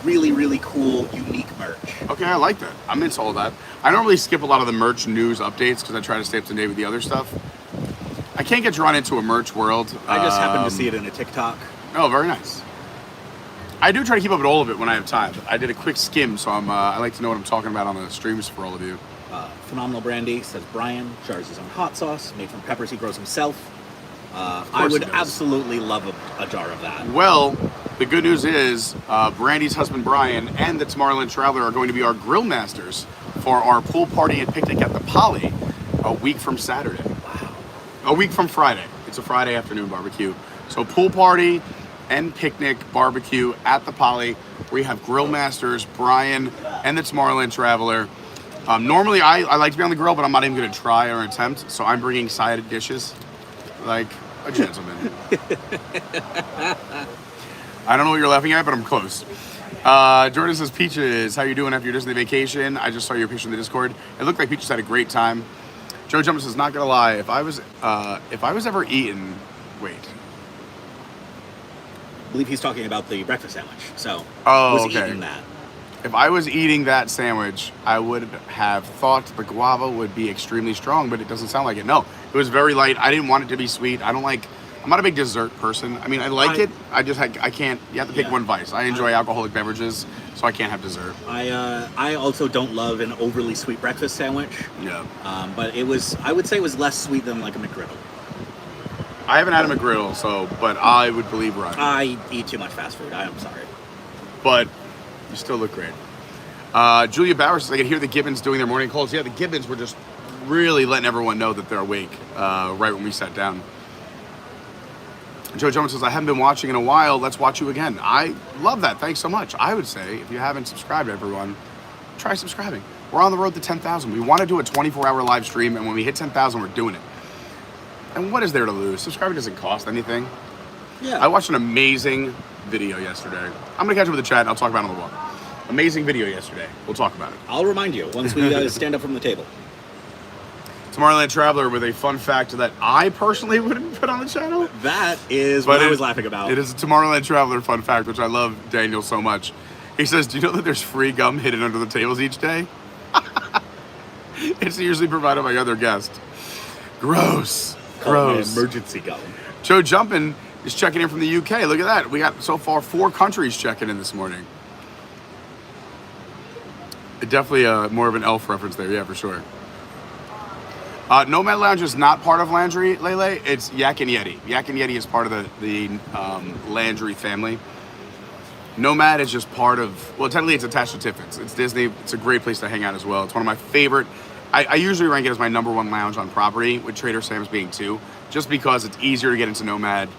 really, really cool, unique merch. Okay, I like that. I'm into all that. I normally skip a lot of the merch news updates because I try to stay up to date with the other stuff. I can't get drawn into a merch world. I just happened to see it in a TikTok. Oh, very nice. I do try to keep up with all of it when I have time. I did a quick skim, so I like to know what I'm talking about on the streams for all of you. Phenomenal Brandy says Brian jars his own hot sauce made from peppers he grows himself. I would absolutely love a jar of that. Well, the good news is Brandy's husband Brian and the Tomorrowland Traveler are going to be our grill masters for our pool party and picnic at the Poly a week from Saturday. Wow. A week from Friday. It's a Friday afternoon barbecue. So pool party, and picnic barbecue at the Poly. We have Grill Masters, Brian, and the Tomorrowland Traveler. Normally, I like to be on the grill, but I'm not even going to try or attempt. So I'm bringing side dishes, like a gentleman. I don't know what you're laughing at, but I'm close. Jordan says, Peaches, how you doing after your Disney vacation? I just saw your picture in the Discord. It looked like Peaches had a great time. Joe Jumper says, not gonna lie, if I was ever eaten, wait. I believe he's talking about the breakfast sandwich. So, Oh, was okay. eating that. If I was eating that sandwich, I would have thought the guava would be extremely strong, but it doesn't sound like it. No, it was very light. I didn't want it to be sweet. I'm not a big dessert person. I mean, I like it. I can't, you have to pick one vice. I enjoy alcoholic beverages, so I can't have dessert. I also don't love an overly sweet breakfast sandwich. Yeah. But I would say it was less sweet than like a McGriddle. I haven't had a McGriddle, but I would believe Ryan. I eat too much fast food. I'm sorry. But you still look great. Julia Bowers says, I can hear the Gibbons doing their morning calls. Yeah, the Gibbons were just really letting everyone know that they're awake right when we sat down. Joe Jones says, I haven't been watching in a while. Let's watch you again. I love that. Thanks so much. I would say, if you haven't subscribed, everyone, try subscribing. We're on the road to 10,000. We want to do a 24-hour live stream, and when we hit 10,000, we're doing it. And what is there to lose? Subscribing doesn't cost anything. Yeah. I watched an amazing video yesterday. I'm going to catch up with the chat, and I'll talk about it on the walk. Amazing video yesterday. We'll talk about it. I'll remind you once we stand up from the table. Tomorrowland Traveler with a fun fact that I personally wouldn't put on the channel. That is what I was laughing about. It is a Tomorrowland Traveler fun fact, which I love Daniel so much. He says, do you know that there's free gum hidden under the tables each day? It's usually provided by other guests. Gross. Gross. Emergency gum. Joe Jumpin is checking in from the UK. Look at that. We got so far 4 countries checking in this morning. Definitely more of an elf reference there. Yeah, for sure. Nomad Lounge is not part of Landry, Lele. It's Yak and Yeti. Yak and Yeti is part of the Landry family. Nomad is just part of, well, technically it's attached to Tiffin's. It's Disney. It's a great place to hang out as well. It's one of my favorite. I usually rank it as my #1 lounge on property, with Trader Sam's being 2, just because it's easier to get into Nomad.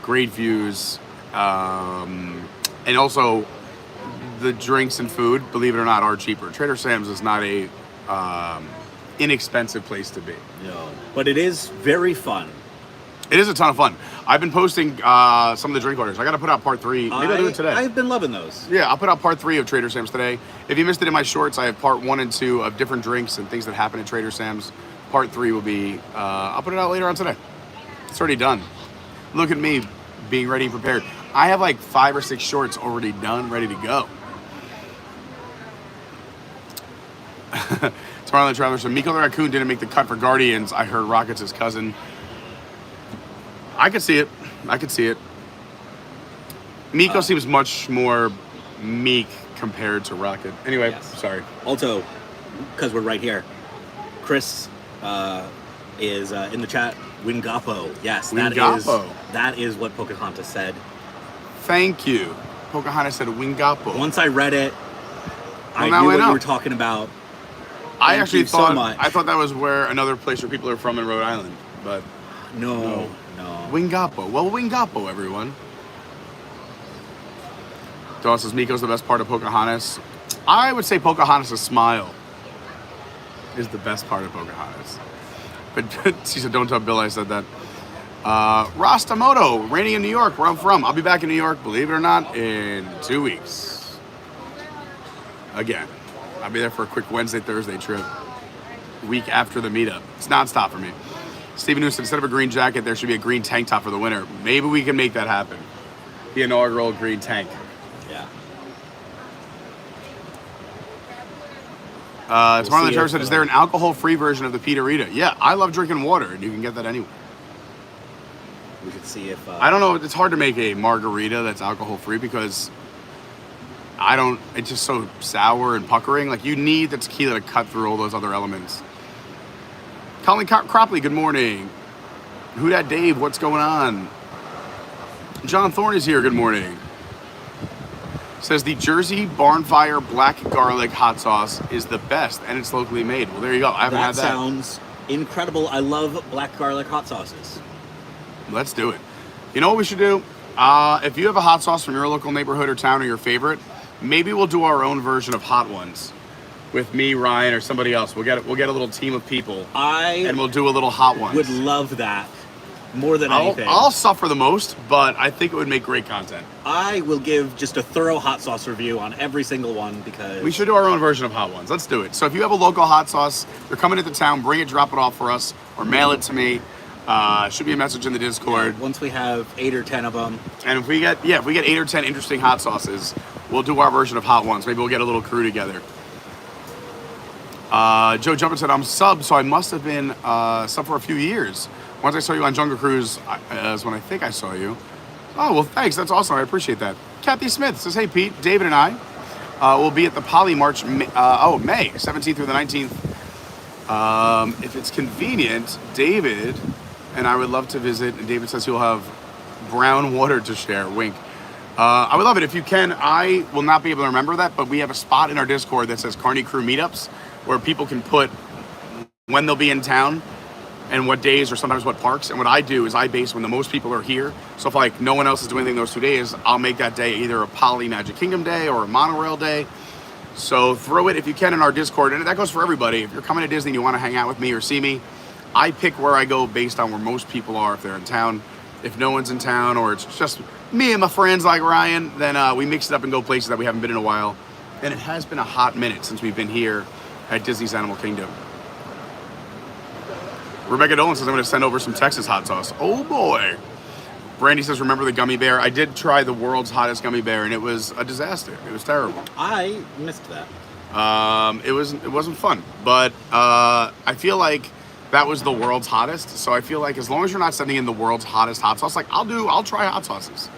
Great views. And also, the drinks and food, believe it or not, are cheaper. Trader Sam's is not a inexpensive place to be. No, but it is very fun. It is a ton of fun. I've been posting some of the drink orders. I got to put out part 3. Maybe I'll do it today. I've been loving those. Yeah, I'll put out part 3 of Trader Sam's today. If you missed it in my shorts, I have part 1 and 2 of different drinks and things that happen at Trader Sam's. Part 3 will be, I'll put it out later on today. It's already done. Look at me being ready and prepared. I have like 5 or 6 shorts already done, ready to go. Tomorrowland Traveler, so Miko the Raccoon didn't make the cut for Guardians. I heard Rocket's his cousin. I could see it. I could see it. Miko seems much more meek compared to Rocket. Anyway, Yes. sorry. Also, because we're right here, Chris is in the chat. Wingapo. Yes, Wingapo. that is what Pocahontas said. Thank you. Pocahontas said Wingapo. Once I read it, I now knew I what know. you were talking about. I Thank actually you so thought much. I thought that was where another place where people are from in Rhode Island, but No. Wingapo. Well, Wingapo, everyone. Dawn says Miko's the best part of Pocahontas. I would say Pocahontas' smile is the best part of Pocahontas. But she said, don't tell Bill I said that. Rastamoto, raining in New York, where I'm from. I'll be back in New York, believe it or not, in 2 weeks. Again. I'll be there for a quick Wednesday, Thursday trip. Week after the meetup. It's nonstop for me. Steven Newsom, instead of a green jacket, there should be a green tank top for the winter. Maybe we can make that happen. The inaugural green tank. Yeah. Tomorrowland Traveler said, is there an alcohol-free version of the Peterita? Yeah, I love drinking water, and you can get that anywhere. We could see if... I don't know, it's hard to make a margarita that's alcohol-free because it's just so sour and puckering. Like, you need the tequila to cut through all those other elements. Colin Cropley, good morning. Who dat Dave, what's going on? John Thorne is here, good morning. Says the Jersey Barnfire Black Garlic Hot Sauce is the best, and it's locally made. Well, there you go. I haven't had that. That sounds incredible. I love black garlic hot sauces. Let's do it. You know what we should do? If you have a hot sauce from your local neighborhood or town or your favorite, maybe we'll do our own version of hot ones with me, Ryan, or somebody else. We'll get a little team of people and we'll do a little hot ones. Would love that more than anything. I'll suffer the most, but I think it would make great content. I will give just a thorough hot sauce review on every single one because we should do our own version of hot ones. Let's do it. So if you have a local hot sauce, you're coming into town, bring it, drop it off for us, or mail it to me. Should be a message in the Discord. Once we have 8 or 10 of them. And if we get 8 or 10 interesting hot sauces, we'll do our version of hot ones. Maybe we'll get a little crew together. Joe Jumpin said, I'm sub, so I must have been sub for a few years. Once I saw you on Jungle Cruise, is when I think I saw you. Oh, well, thanks. That's awesome. I appreciate that. Kathy Smith says, hey, Pete, David and I will be at the Poly March, May 17th through the 19th. If it's convenient, David and I would love to visit. And David says he'll have brown water to share. Wink. I would love it. If you can, I will not be able to remember that, but we have a spot in our Discord that says Carney Crew Meetups where people can put when they'll be in town and what days or sometimes what parks. And what I do is I base when the most people are here. So if like no one else is doing anything those 2 days, I'll make that day either a Poly Magic Kingdom day or a monorail day. So throw it if you can in our Discord. And that goes for everybody. If you're coming to Disney and you want to hang out with me or see me, I pick where I go based on where most people are if they're in town. If no one's in town or it's just me and my friends like Ryan, then we mix it up and go places that we haven't been in a while. And it has been a hot minute since we've been here at Disney's Animal Kingdom. Rebecca Dolan says I'm going to send over some Texas hot sauce. Oh boy. Brandy says, remember the gummy bear? I did try the world's hottest gummy bear and it was a disaster. It was terrible. I missed that. It wasn't fun, but I feel like that was the world's hottest. So I feel like as long as you're not sending in the world's hottest hot sauce, like I'll try hot sauces.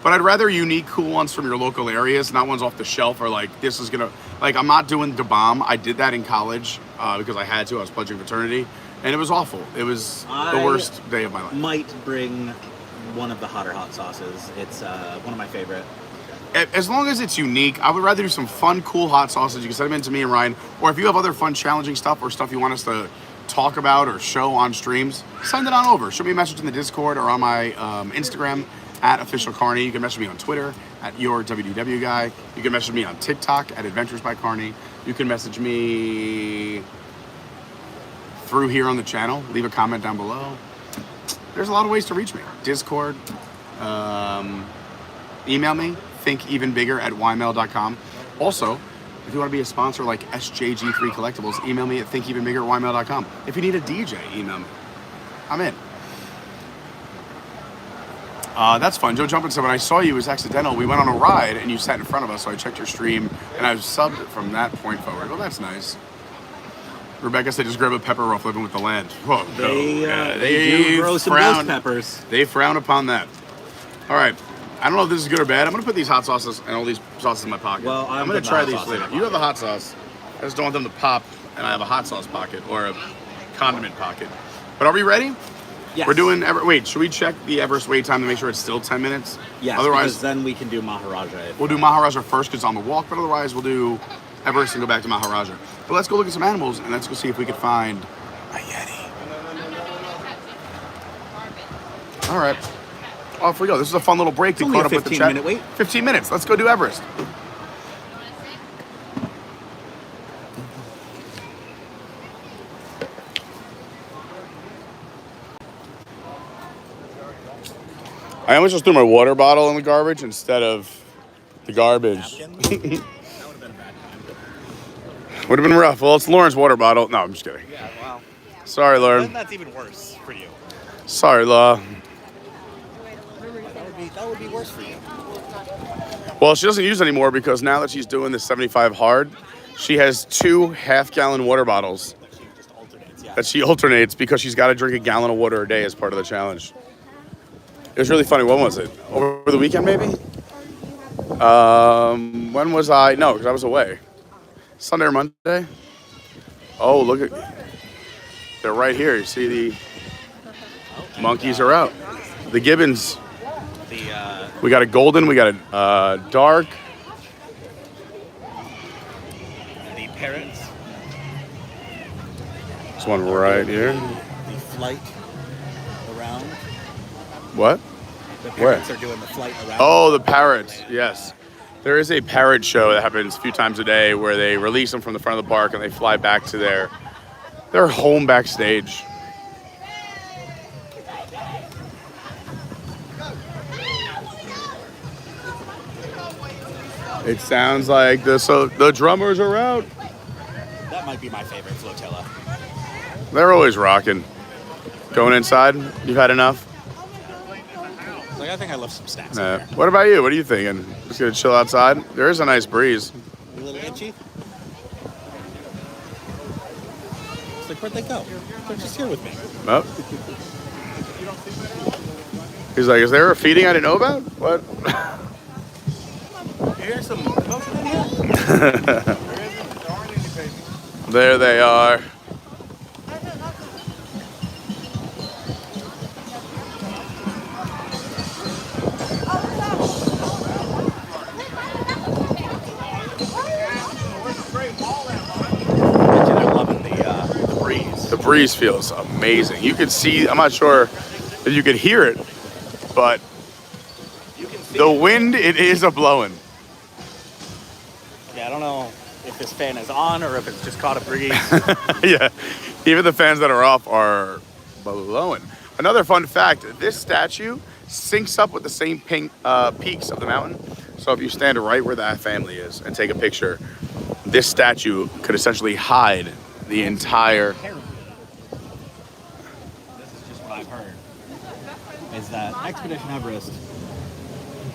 But I'd rather unique, cool ones from your local areas, not ones off the shelf or like, this is gonna, like I'm not doing the bomb. I did that in college because I had to, I was pledging fraternity and it was awful. It was the worst day of my life. Might bring one of the hotter hot sauces. It's one of my favorite. As long as it's unique, I would rather do some fun, cool hot sauces. You can send them in to me and Ryan, or if you have other fun, challenging stuff or stuff you want us to talk about or show on streams, send it on over. Shoot me a message in the Discord or on my Instagram at Official Carney. You can message me on Twitter at Your WDW Guy. You can message me on TikTok at Adventures by Carney. You can message me through here on the channel. Leave a comment down below. There's a lot of ways to reach me. Discord, email me, thinkevenbigger@ymail.com. Also, if you want to be a sponsor like SJG3 Collectibles, email me at thinkevenbigger@ymail.com. If you need a DJ, email me. I'm in. That's fun. Joe Jumpin said, when I saw you, it was accidental. We went on a ride and you sat in front of us, so I checked your stream and I was subbed from that point forward. Well, that's nice. Rebecca said, just grab a pepper rough living with the land. Whoa, they do grow some ghost peppers. They frown upon that. All right. I don't know if this is good or bad. I'm going to put these hot sauces and all these sauces in my pocket. Well, I'm going to try these later. You have the hot sauce. I just don't want them to pop, and I have a hot sauce pocket or a condiment pocket. But are we ready? Yes. We're doing wait, should we check the Everest wait time to make sure it's still 10 minutes? Yes, otherwise, because then we can do Maharaja. We'll do Maharaja first because it's on the walk, but otherwise we'll do Everest and go back to Maharaja. But let's go look at some animals and let's go see if we can find a Yeti. All right. Off we go. This is a fun little break to Only caught a up with the 15-minute wait. 15 minutes. Let's go do Everest. I almost just threw my water bottle in the garbage instead of the garbage. That would have been a bad time. Would have been rough. Well, it's Lauren's water bottle. No, I'm just kidding. Yeah, wow. Sorry, Lauren. Then that's even worse for you. Sorry, La. That would be worse for you. Well, she doesn't use it anymore because now that she's doing the 75 hard, she has 2 half-gallon water bottles that she alternates because she's got to drink a gallon of water a day as part of the challenge. It was really funny. When was it? Over the weekend, maybe? When was I? No, because I was away. Sunday or Monday? Oh, look at... They're right here. You see the monkeys are out. The gibbons. We got a golden. We got a dark. The parrots. This one right here. The flight around. What? The Where? parrots are doing the flight around. Oh, the parrots. Yes. There is a parrot show that happens a few times a day where they release them from the front of the park and they fly back to their home backstage. It sounds like the drummers are out. That might be my favorite flotilla. They're always rocking. Going inside? You've had enough? Like, I think I left some snacks in there. What about you? What are you thinking? Just gonna chill outside? There is a nice breeze. A little itchy. It's like, where'd they go? They're just here with me. Oh. He's like, is there a feeding I didn't know about? What? Here's some commotion in here. There they are. I'm loving the breeze. The breeze feels amazing. You can see, I'm not sure if you could hear it, but You can see the wind, it is a-blowing. Yeah, I don't know if this fan is on or if it's just caught a breeze. Yeah, even the fans that are off are blowing. Another fun fact, this statue syncs up with the same peaks of the mountain. So if you stand right where that family is and take a picture, this statue could essentially hide the entire... This is just what I've heard. Is that Expedition Everest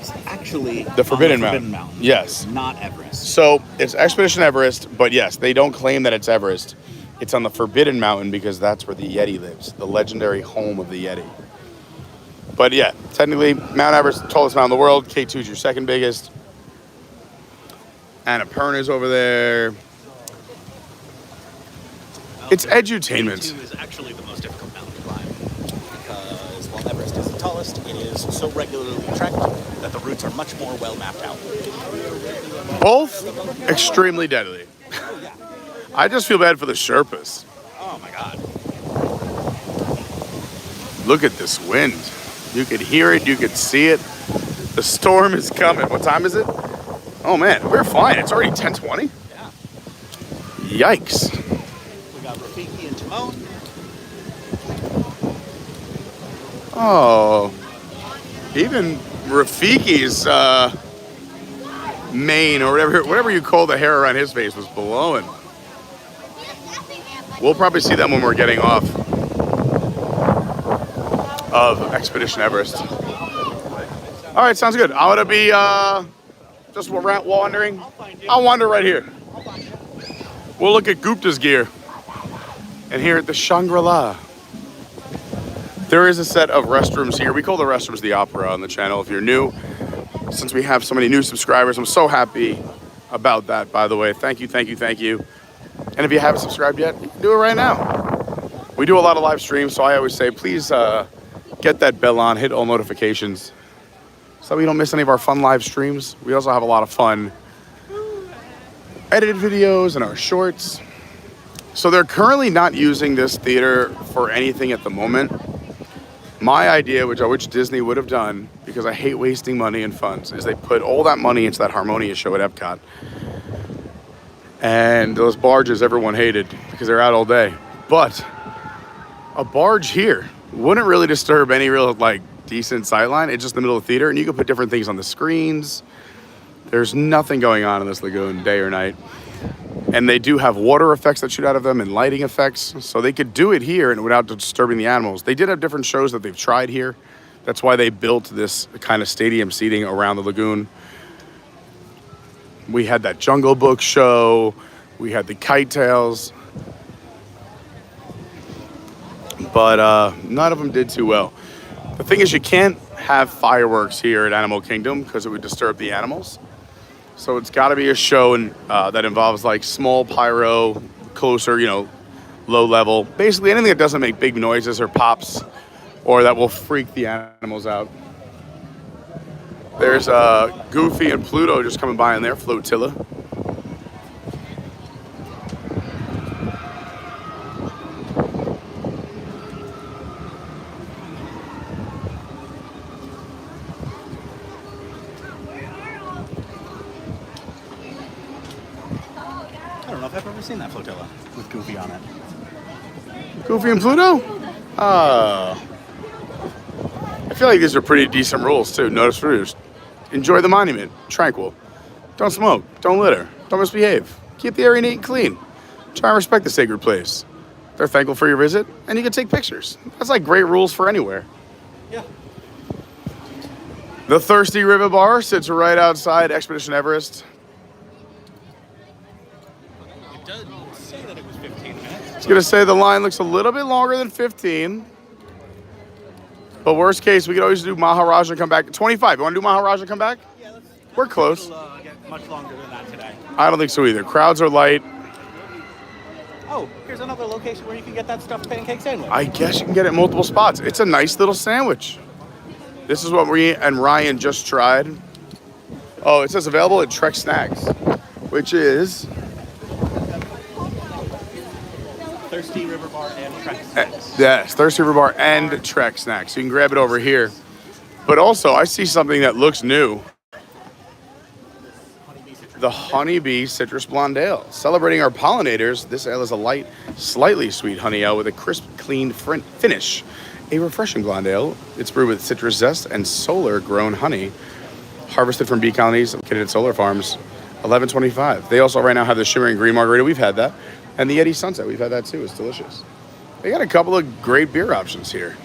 is actually The Forbidden on the Mountain. Yes. Not Everest. So it's Expedition Everest, but yes, they don't claim that it's Everest. It's on the Forbidden Mountain because that's where the Yeti lives, the legendary home of the Yeti. But yeah, technically, Mount Everest, the tallest mountain in the world. K2 is your second biggest. Annapurna's over there. It's edutainment. K2 is actually the most difficult mountain to climb because while Everest is the tallest, it is so regularly trekked that the routes are much more well mapped out. Both extremely deadly. I just feel bad for the Sherpas. Oh my god. Look at this wind. You could hear it, you could see it. The storm is coming. What time is it? Oh man, we're fine. It's already 10:20. Yeah. Yikes. We got Rafiki and Timon. Oh. Even Rafiki's mane or whatever you call the hair around his face was blowing. We'll probably see them when we're getting off of Expedition Everest. All right, sounds good. I'm gonna be just wandering. I'll wander right here. We'll look at Gupta's gear. And here at the Shangri-La, there is a set of restrooms here. We call the restrooms the Opera on the channel. If you're new, since we have so many new subscribers, I'm so happy about that, by the way. Thank you, thank you, thank you. And if you haven't subscribed yet, you can do it right now. We do a lot of live streams, so I always say, please get that bell on, hit all notifications, so we don't miss any of our fun live streams. We also have a lot of fun edited videos and our shorts. So they're currently not using this theater for anything at the moment. My idea, which I wish Disney would have done, because I hate wasting money and funds, is they put all that money into that Harmonia show at Epcot. And those barges everyone hated because they're out all day. But a barge here wouldn't really disturb any real decent sightline. It's just in the middle of the theater, and you can put different things on the screens. There's nothing going on in this lagoon day or night. And they do have water effects that shoot out of them and lighting effects. So they could do it here and without disturbing the animals. They did have different shows that they've tried here. That's why they built this kind of stadium seating around the lagoon. We had that Jungle Book show. We had the Kite Tails. But none of them did too well. The thing is, you can't have fireworks here at Animal Kingdom because it would disturb the animals. So it's got to be a show that involves small pyro, closer, low level. Basically anything that doesn't make big noises or pops or that will freak the animals out. There's Goofy and Pluto just coming by in their flotilla. I've ever seen that flotilla with Goofy on it. Goofy and Pluto? Oh. I feel like these are pretty decent rules too. Notice first. Enjoy the monument. Tranquil. Don't smoke. Don't litter. Don't misbehave. Keep the area neat and clean. Try and respect the sacred place. They're thankful for your visit, and you can take pictures. That's like great rules for anywhere. Yeah. The Thirsty River Bar sits right outside Expedition Everest. It does say that it was 15 minutes. I was gonna say the line looks a little bit longer than 15. But worst case, we could always do Maharaja come back. 25. You want to do Maharaja come back? Yeah, We're close. It'll get much longer than that today. I don't think so either. Crowds are light. Oh, here's another location where you can get that stuffed pancake sandwich. I guess you can get it in multiple spots. It's a nice little sandwich. This is what we and Ryan just tried. Oh, it says available at Trek Snacks, which is Thirsty River Bar and Trek Snacks. yes, Thirsty River Bar and Trek Snacks. You can grab it over here. But also, I see something that looks new. The Honeybee Citrus Blonde Ale. Celebrating our pollinators, this ale is a light, slightly sweet honey ale with a crisp, clean finish. A refreshing blonde ale. It's brewed with citrus zest and solar-grown honey, harvested from bee colonies located at solar farms. $11.25. They also right now have the Shimmering Green Margarita. We've had that. And the Yeti Sunset. We've had that too. It's delicious. They got a couple of great beer options here.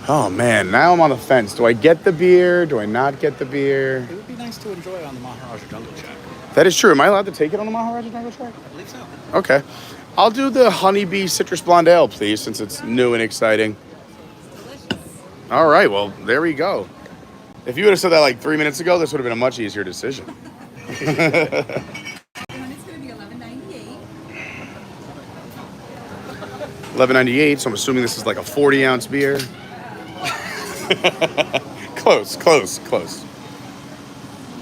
Oh man, now I'm on the fence. Do I get the beer? Do I not get the beer? It would be nice to enjoy on the Maharaja Jungle Trek. That is true. Am I allowed to take it on the Maharaja Jungle Trek? I believe so. Okay. I'll do the Honeybee Citrus Blonde Ale, please, since it's new and exciting. All right, well, there we go. If you would have said that like 3 minutes ago, this would have been a much easier decision. It's going to be $11.98. $11.98, so I'm assuming this is like a 40-ounce beer. Close.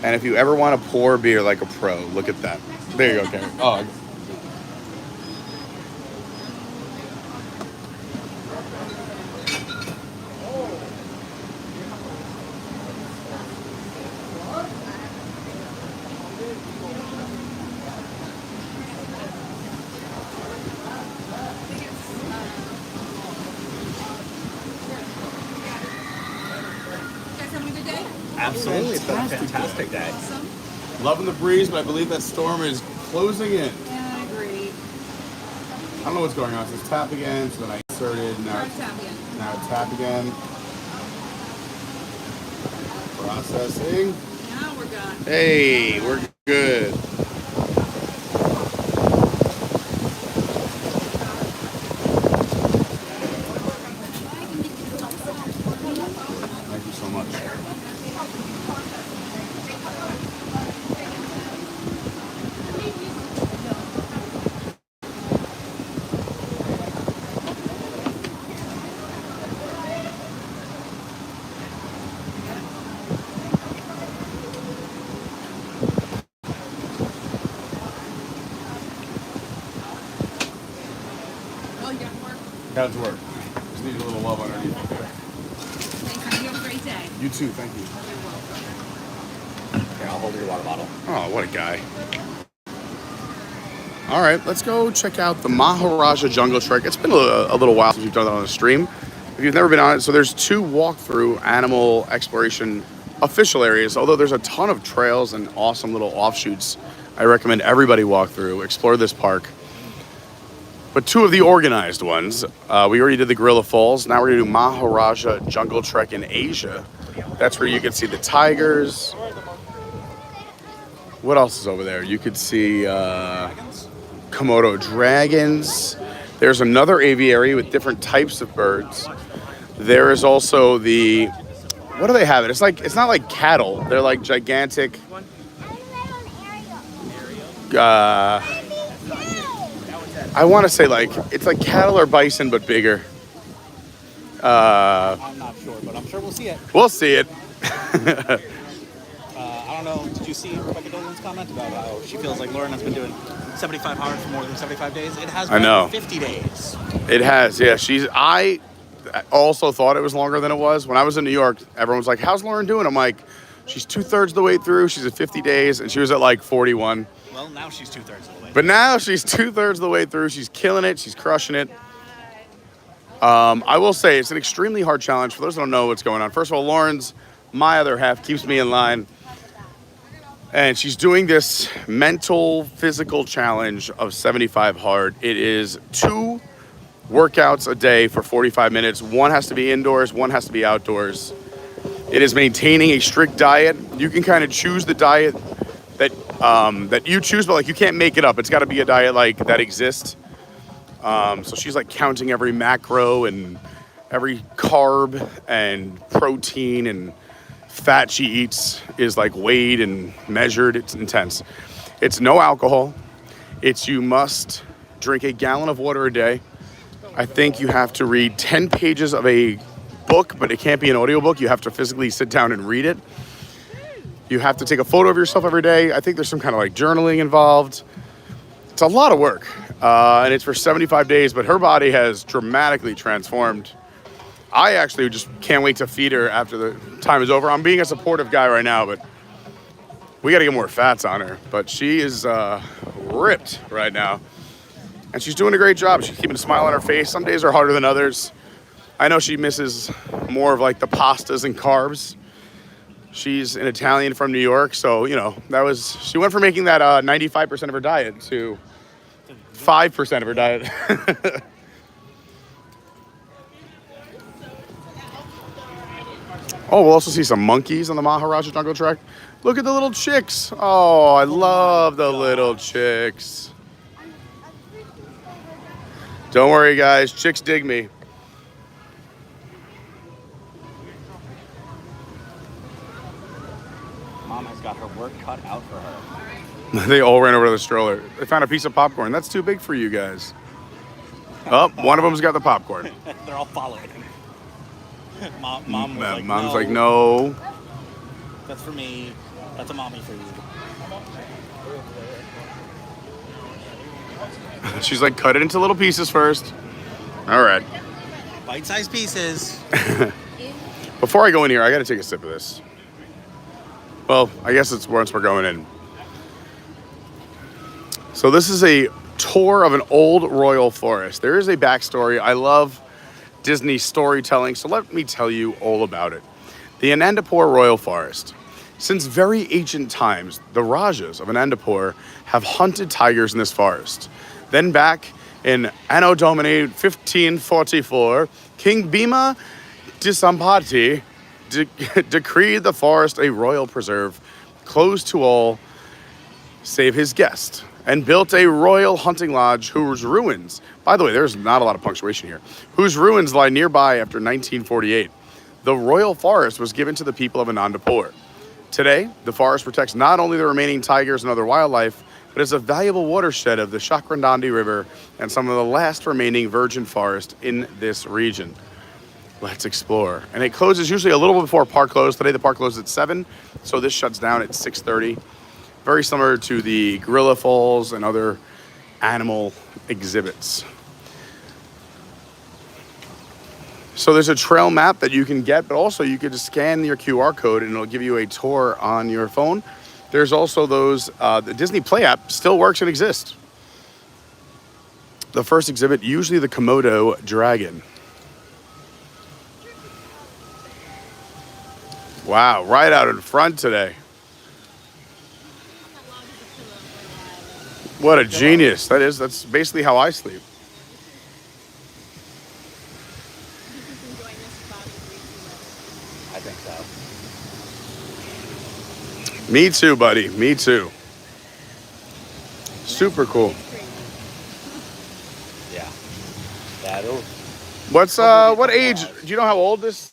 And if you ever want to pour beer like a pro, look at that. There you go, Garrett. Oh. Absolutely. It's been a fantastic day. Loving the breeze, but I believe that storm is closing in. Yeah, I agree. I don't know what's going on. So it's tap again, so then I inserted. Now it's tap again. Processing. Now we're done. Hey, we're good. Thank you so much. That's work. Just need a little love underneath it there. Thanks, honey. You have a great day. You too, thank you. Here, I'll hold your water bottle. Oh, what a guy. All right, let's go check out the Maharaja Jungle Trek. It's been a little while since we've done that on the stream. If you've never been on it, so there's 2 walkthrough animal exploration official areas, although there's a ton of trails and awesome little offshoots. I recommend everybody walk through, explore this park. But 2 of the organized ones, we already did the Gorilla Falls. Now we're gonna do Maharaja Jungle Trek in Asia. That's where you can see the tigers. What else is over there? You could see Komodo dragons. There's another aviary with different types of birds. There is also the, what do they have? It's not like cattle. They're like gigantic. I want to say it's like cattle or bison, but bigger. I'm not sure, but I'm sure we'll see it. We'll see it. I don't know. Did you see Rebecca Dolan's comment about how she feels like Lauren has been doing 75 hours for more than 75 days? It has been 50 days. It has, yeah. I also thought it was longer than it was. When I was in New York, everyone was like, how's Lauren doing? I'm like, She's 2/3 of the way through. She's at 50 days, and she was at like 41. Well, now she's 2/3 of the way. But now she's 2/3 of the way through. She's killing it. She's crushing it. I will say it's an extremely hard challenge. For those who don't know what's going on, first of all, Lauren's, my other half, keeps me in line. And she's doing this mental, physical challenge of 75 hard. It is 2 workouts a day for 45 minutes. One has to be indoors, one has to be outdoors. It is maintaining a strict diet. You can kind of choose the diet that you choose, but like you can't make it up. It's got to be a diet like that exists. So she's like counting every macro and every carb and protein and fat she eats is like weighed and measured. It's intense. It's no alcohol. It's you must drink a gallon of water a day. I think you have to read 10 pages of a book, but it can't be an audiobook. You have to physically sit down and read it. You have to take a photo of yourself every day. I think there's some kind of like journaling involved. It's a lot of work, and it's for 75 days, but her body has dramatically transformed. I actually just can't wait to feed her after the time is over. I'm being a supportive guy right now, but we got to get more fats on her. But she is ripped right now, and she's doing a great job. She's keeping a smile on her face. Some days are harder than others. I know she misses more of like the pastas and carbs. She's an Italian from New York, so, you know, she went from making that 95% of her diet to 5% of her diet. Oh, we'll also see some monkeys on the Maharaja Trek. Look at the little chicks. Oh, I love the little chicks. Don't worry, guys. Chicks dig me. Mom has got her work cut out for her. They all ran over to the stroller. They found a piece of popcorn. That's too big for you guys. Oh, one of them's got the popcorn. They're all following. Mom's like, no. That's for me. That's a mommy for you. She's like, cut it into little pieces first. All right. Bite-sized pieces. Before I go in here, I got to take a sip of this. Well, I guess it's once we're going in. So this is a tour of an old royal forest. There is a backstory. I love Disney storytelling, so let me tell you all about it. The Anandapur Royal Forest. Since very ancient times, the Rajas of Anandapur have hunted tigers in this forest. Then back in Anno Domini 1544, King Bhima Disampati decreed the forest a royal preserve, closed to all save his guest, and built a royal hunting lodge whose ruins, by the way, there's not a lot of punctuation here, whose ruins lie nearby after 1948. The royal forest was given to the people of Anandapur. Today, the forest protects not only the remaining tigers and other wildlife, but is a valuable watershed of the Chakrandandi River and some of the last remaining virgin forest in this region. Let's explore. And it closes usually a little before park close. Today the park closes at 7, so this shuts down at 6:30. Very similar to the Gorilla Falls and other animal exhibits. So there's a trail map that you can get, but also you could just scan your QR code and it'll give you a tour on your phone. There's also those, the Disney Play app still works and exists. The first exhibit, usually the Komodo dragon. Wow, right out in front today. What a genius. That's basically how I sleep. I think so. Me too, buddy. Me too. Super cool. Yeah. That'll. What's what age? Do you know how old this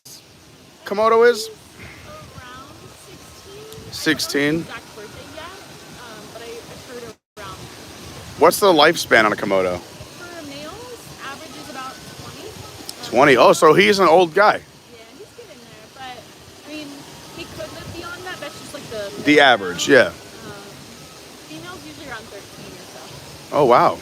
Komodo is? Around 16. 16. Exact birthday yet, but I heard around. What's the lifespan on a Komodo? For males, average is about 20. 20. Oh, so he's an old guy. Yeah, he's getting there, but I mean, he could live beyond that. That's just like The average, yeah. Females usually around 13 or so. Oh, wow.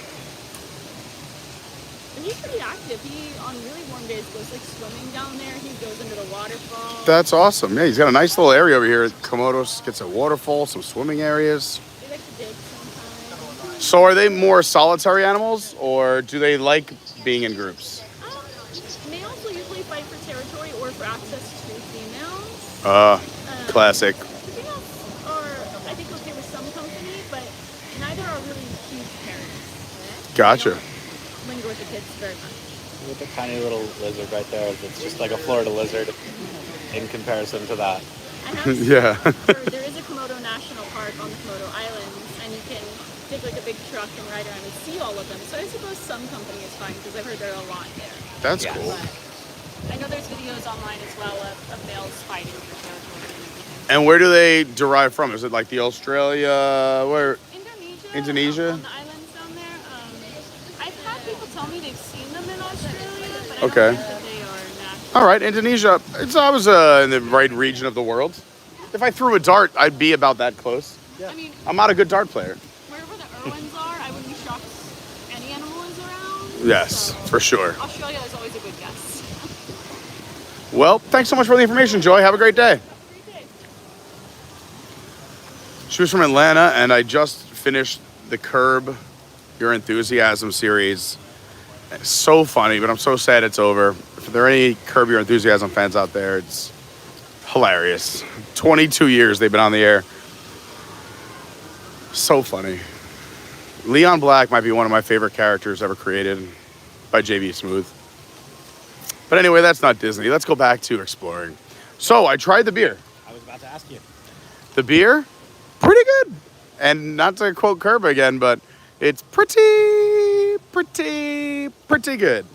And he's pretty active. He, on really warm days, goes like swimming down there. He goes into the water waterfall. That's awesome. Yeah, he's got a nice little area over here. Komodos gets a waterfall, some swimming areas. They like to dig sometimes. So are they more solitary animals, or do they like being in groups? Males will usually fight for territory or for access to females. Classic. Females are, I think, okay with some company, but neither are really huge parents. Gotcha. Linger with the kids very much. With a tiny little lizard right there. It's just like a Florida lizard in comparison to that. I have Yeah. there is a Komodo National Park on the Komodo Islands, and you can take like a big truck and ride around and see all of them. So I suppose some company is fine because I've heard there are a lot there. That's Yeah. cool. But I know there's videos online as well of males fighting for territory and everything. And where do they derive from? Is it like the Australia, where? Indonesia. Indonesia? On the islands down there. I've had people tell me they've seen them in Australia, but I Okay. don't think that they are natural. All right, Indonesia. I was in the right region of the world. If I threw a dart, I'd be about that close. I mean, I'm not a good dart player. wherever the Irwins are, I wouldn't be shocked if any animal is around. Yes, So, for sure. Australia is always a good guess. Well, thanks so much for the information, Joy. Have a great day. Great day. She was from Atlanta, and I just finished the Curb Your Enthusiasm series. It's so funny, but I'm so sad it's over. If there are any Curb Your Enthusiasm fans out there, it's hilarious. 22 years they've been on the air. So funny. Leon Black might be one of my favorite characters ever created by J.B. Smoove. But anyway, that's not Disney. Let's go back to exploring. So I tried the beer. I was about to ask you. The beer, pretty good. And not to quote Curb again, but it's pretty good.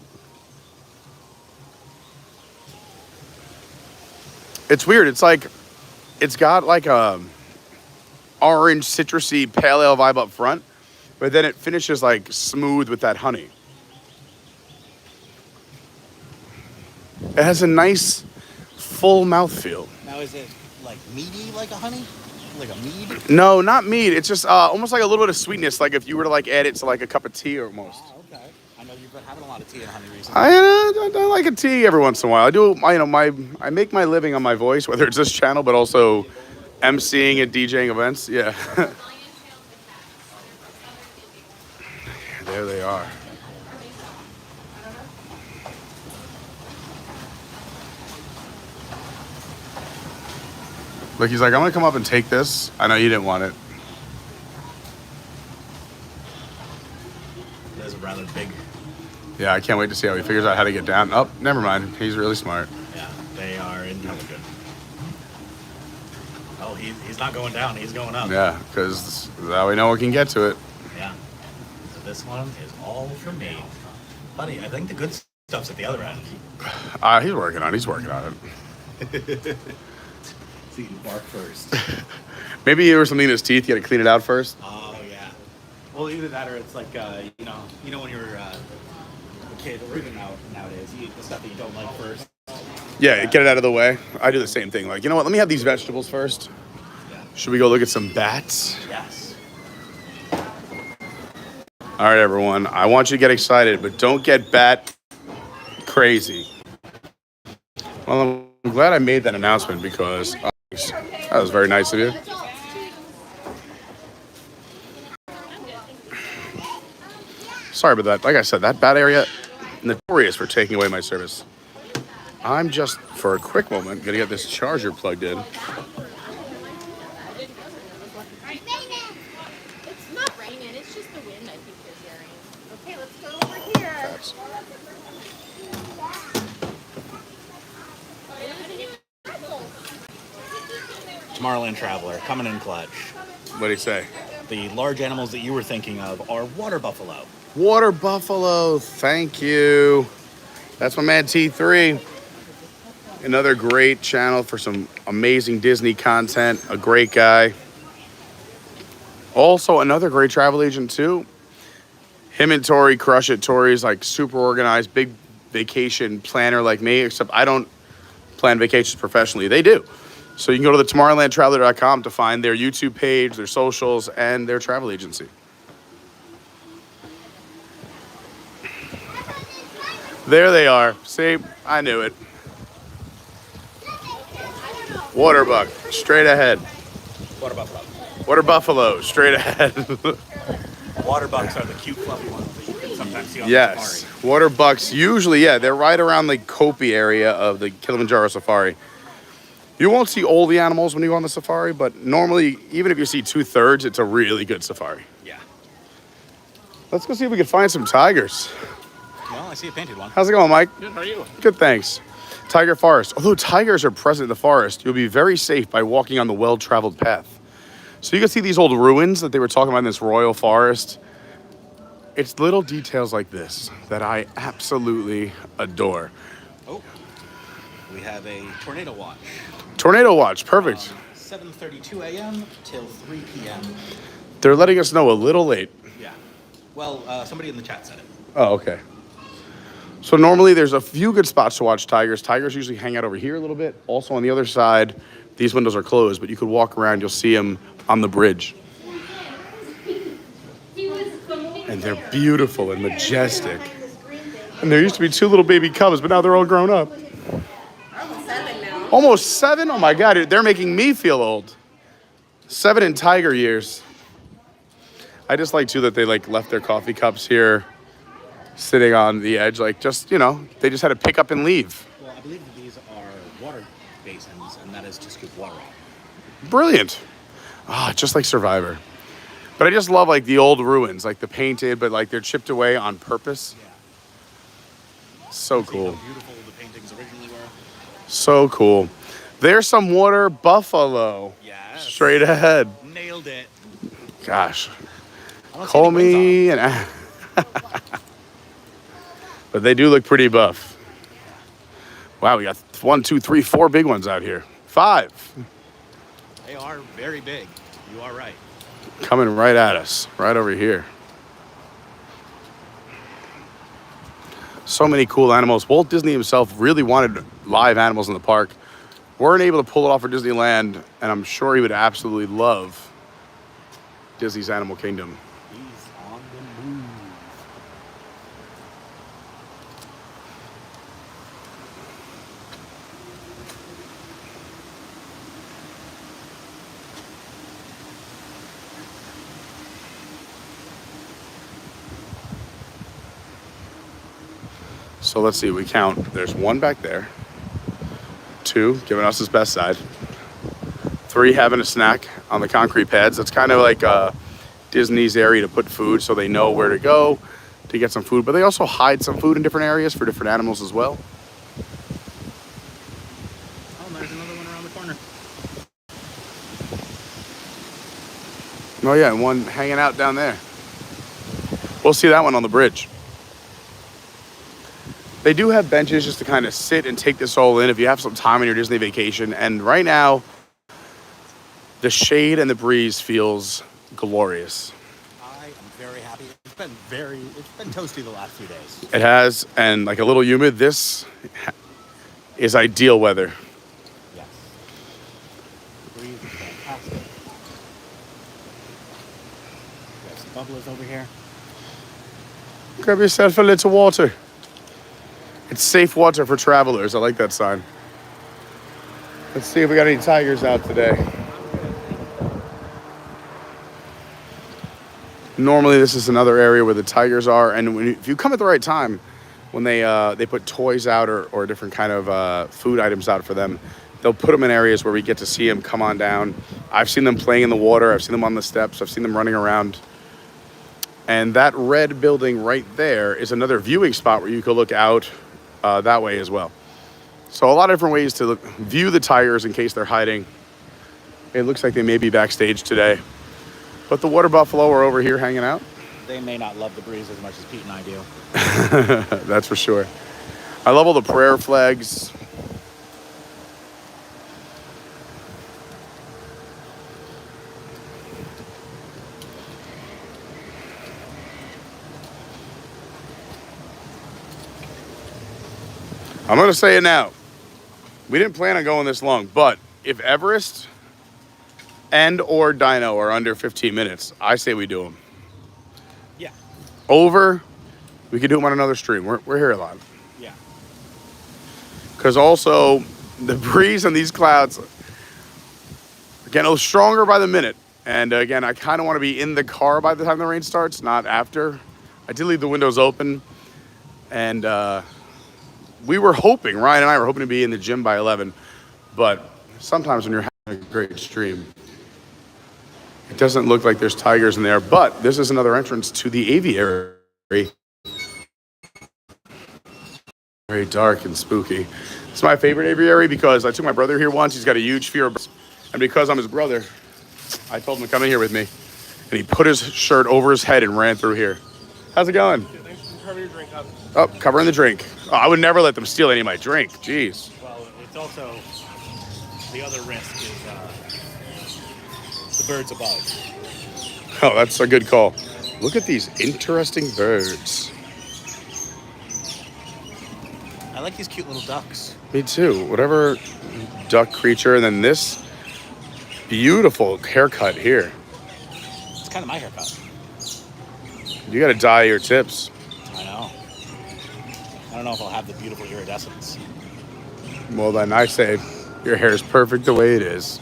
It's weird. It's got like a orange citrusy pale ale vibe up front, but then it finishes like smooth with that honey. It has a nice full mouthfeel. Now, is it like meaty like a honey? Like a mead? No, not mead. It's just almost like a little bit of sweetness, like if you were to like add it to like a cup of tea almost. Oh, okay. I know you've been having a lot of tea and honey recently. I like a tea every once in a while. I make my living on my voice, whether it's this channel, but also emceeing and DJing events. Yeah. There they are. Look, he's like, I'm gonna come up and take this. I know you didn't want it. That's rather big. Yeah, I can't wait to see how he figures out how to get down. Oh, never mind. He's really smart. Yeah, they are intelligent. Oh, he's not going down. He's going up. Yeah, because now we know we can get to it. Yeah. So this one is all for me. Buddy, I think the good stuff's at the other end. He's working on it. So you bark first. Maybe there was something in his teeth. You got to clean it out first. Oh, yeah. Well, either that or it's like, you know when you're a kid or even nowadays, you eat the stuff that you don't like first. Yeah, get it out of the way. I do the same thing. Like, you know what? Let me have these vegetables first. Yeah. Should we go look at some bats? Yes. All right, everyone. I want you to get excited, but don't get bat crazy. Well, I'm glad I made that announcement because that was very nice of you. Sorry about that. Like I said, that bat area, notorious for taking away my service. I'm just, for a quick moment, going to get this charger plugged in. It's not raining, it's just the wind I think you're hearing. Okay, let's go over here. Tomorrowland Traveler, coming in clutch. What do you say? The large animals that you were thinking of are water buffalo. Water buffalo, thank you. That's my man T3. Another great channel for some amazing Disney content. A great guy. Also, another great travel agent too. Him and Tori crush it. Tori's like super organized, big vacation planner like me, except I don't plan vacations professionally. They do. So you can go to the TomorrowlandTraveler.com to find their YouTube page, their socials, and their travel agency. There they are. See, I knew it. Water buck, straight ahead. Water buffalo. Water buffalo, straight ahead. Water bucks are the cute, fluffy ones that you can sometimes see on the Yes, safari. water bucks, usually, yeah, they're right around the Kopi area of the Kilimanjaro Safari. You won't see all the animals when you go on the safari, but normally, even if you see 2/3, it's a really good safari. Yeah. Let's go see if we can find some tigers. Well, I see a painted one. How's it going, Mike? Good, how are you? Good, thanks. Tiger Forest. Although tigers are present in the forest, you'll be very safe by walking on the well-traveled path. So you can see these old ruins that they were talking about in this royal forest. It's little details like this that I absolutely adore. Oh, we have a tornado watch. Tornado watch, perfect. 7:32 a.m. till 3 p.m. They're letting us know a little late. Yeah. Well, somebody in the chat said it. Oh, okay. So normally there's a few good spots to watch tigers. Tigers usually hang out over here a little bit. Also on the other side, these windows are closed, but you could walk around, you'll see them on the bridge. And they're beautiful and majestic. And there used to be 2 little baby cubs, but now they're all grown up. Almost 7? Oh my God, they're making me feel old. 7 in tiger years. I just like too that they like left their coffee cups here, sitting on the edge, like just, you know, they just had to pick up and leave. Well, I believe that these are water basins, and that is to scoop water out. Brilliant. Ah, just like Survivor. But I just love like the old ruins, like the painted, but like they're chipped away on purpose. Yeah. So See cool. how beautiful the paintings originally were. So cool. There's some water buffalo. Yes. Straight ahead. Nailed it. Gosh. I don't see Call any me wings on and but they do look pretty buff. Wow, we got 1, 2, 3, 4 big ones out here. 5. them. They are very big. You are right. Coming right at us, right over here. So many cool animals. Walt Disney himself really wanted live animals in the park. Weren't able to pull it off for Disneyland, and I'm sure he would absolutely love Disney's Animal Kingdom. He's on the move. So let's see, we count. There's 1 back there. 2 giving us his best side. 3 having a snack on the concrete pads. That's kind of like Disney's area to put food so they know where to go to get some food. But they also hide some food in different areas for different animals as well. Oh, and there's another one around the corner. Oh yeah, and 1 hanging out down there. We'll see that one on the bridge. They do have benches just to kind of sit and take this all in if you have some time on your Disney vacation. And right now, the shade and the breeze feels glorious. I am very happy. It's been toasty the last few days. It has, and like a little humid. This is ideal weather. Yes. The breeze is fantastic. There's some bubblers over here. Grab yourself a little water. It's safe water for travelers. I like that sign. Let's see if we got any tigers out today. Normally, this is another area where the tigers are, and if you come at the right time, when they put toys out or different kind of food items out for them, they'll put them in areas where we get to see them come on down. I've seen them playing in the water. I've seen them on the steps. I've seen them running around. And that red building right there is another viewing spot where you could look out that way as well. So a lot of different ways to view the tigers in case they're hiding. It looks like they may be backstage today. But the water buffalo are over here hanging out. They may not love the breeze as much as Pete and I do. That's for sure. I love all the prayer flags. I'm going to say it now. We didn't plan on going this long, but if Everest and or Dino are under 15 minutes, I say we do them. Yeah. Over, we could do them on another stream. We're here a lot. Yeah. Because also, the breeze and these clouds, Getting a little stronger by the minute. And again, I kind of want to be in the car by the time the rain starts, not after. I did leave the windows open. And we were hoping, Ryan and I were hoping to be in the gym by 11. But sometimes when you're having a great stream, it doesn't look like there's tigers in there. but this is another entrance to the aviary. Very dark and spooky. It's my favorite aviary because I took my brother here once. He's got a huge fear of birds. And because I'm his brother, I told him to come in here with me. And he put his shirt over his head and ran through here. How's it going? Thanks for covering your drink up. Oh, covering the drink. Oh, I would never let them steal any of my drink. Jeez. Well, it's also, the other risk is the birds above. Oh, that's a good call. Look at these interesting birds. I like these cute little ducks. Me too. Whatever duck creature. And then this beautiful haircut here. It's kind of my haircut. You got to dye your tips. I know. I don't know if I'll have the beautiful iridescence. Well, then I say your hair is perfect the way it is.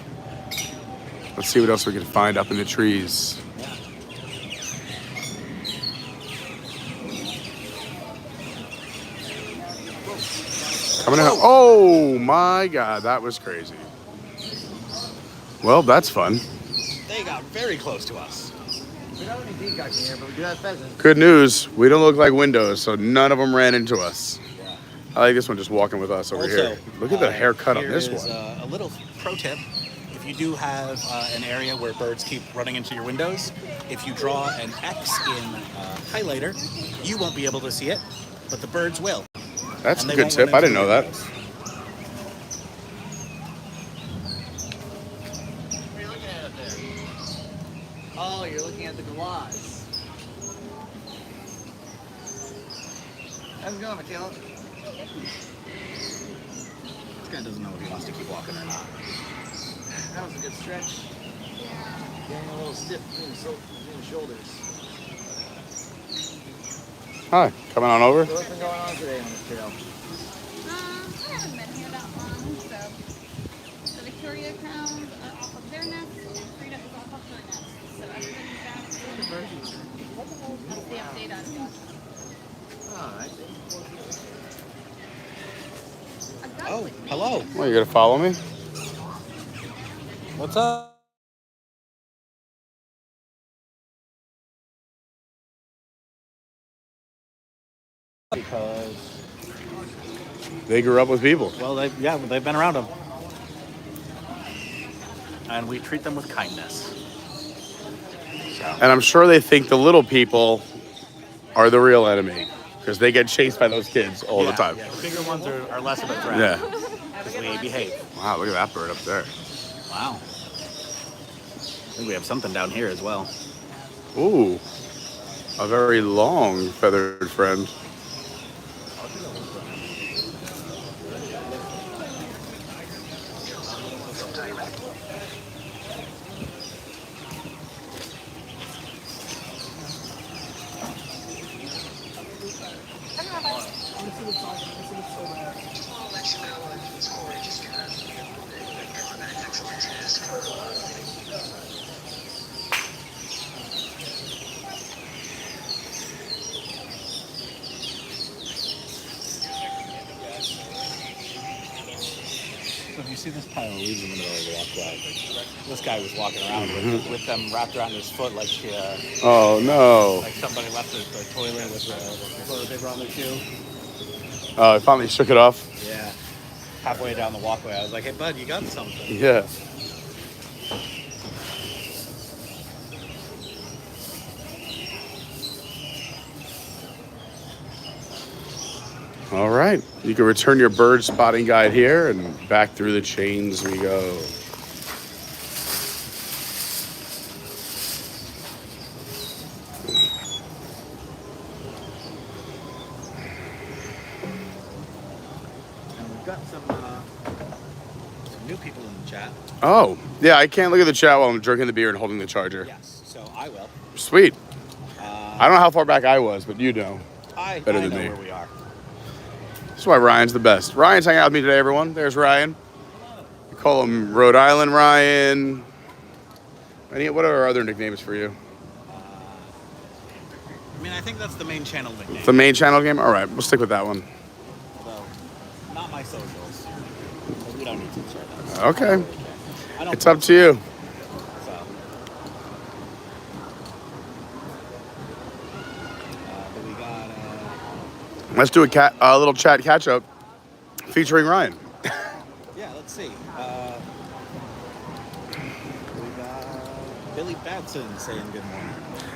Let's see what else we can find up in the trees. Coming out. Oh my God, that was crazy. Well, that's fun. They got very close to us. We don't have any peacocks in here, but we do have pheasants. Good news, we don't look like windows, so none of them ran into us. Yeah. I like this one just walking with us over here. Look at the haircut on this one. A little pro tip. If you do have an area where birds keep running into your windows, if you draw an X in highlighter, you won't be able to see it, but the birds will. That's a good tip. I didn't know that. What are you looking at up there? Oh, you're looking at the galahs. How's it going, Michaela? This guy doesn't know if he wants to keep walking or not. That was a good stretch. Yeah. Getting a little stiff between the shoulders. Hi, coming on over. So what's been going on today on this trail? I haven't been here that long, so the Victoria Crowns are off of their nest and Frida is off of her nest. So everybody's back to the version. That's the update on that. Oh, I see. Oh, hello. Well, you gonna follow me? What's up? Because they grew up with people. Well, they've been around them, and we treat them with kindness. So. And I'm sure they think the little people are the real enemy because they get chased by those kids all the time. Yeah. The bigger ones are less of a threat. Yeah. Because we behave. Wow, look at that bird up there. Wow. I think we have something down here as well. Ooh, a very long feathered friend. So if you see this pile of leaves in the middle of the walkway, this guy was walking around with them wrapped around his foot like oh no! Like somebody left the toilet with the toilet paper on their shoe. I finally shook it off. Yeah. Halfway down the walkway, I was like, "Hey, bud, you got something?" Yeah. All right, you can return your bird spotting guide here and back through the chains we go. And we've got some new people in the chat. Oh, yeah, I can't look at the chat while I'm drinking the beer and holding the charger. Yes, so I will. Sweet. I don't know how far back I was, but you know. Better than know me. where we are. That's why Ryan's the best. Ryan's hanging out with me today, everyone. There's Ryan. We call him Rhode Island Ryan. What are our other nicknames for you? I mean, I think that's the main channel nickname. The main channel game? All right, we'll stick with that one. Although, not my socials. We don't need to share those. Okay. It's up to you. So, but we got. Let's do a little chat catch up featuring Ryan. Yeah, let's see. We got Billy Batson saying good morning.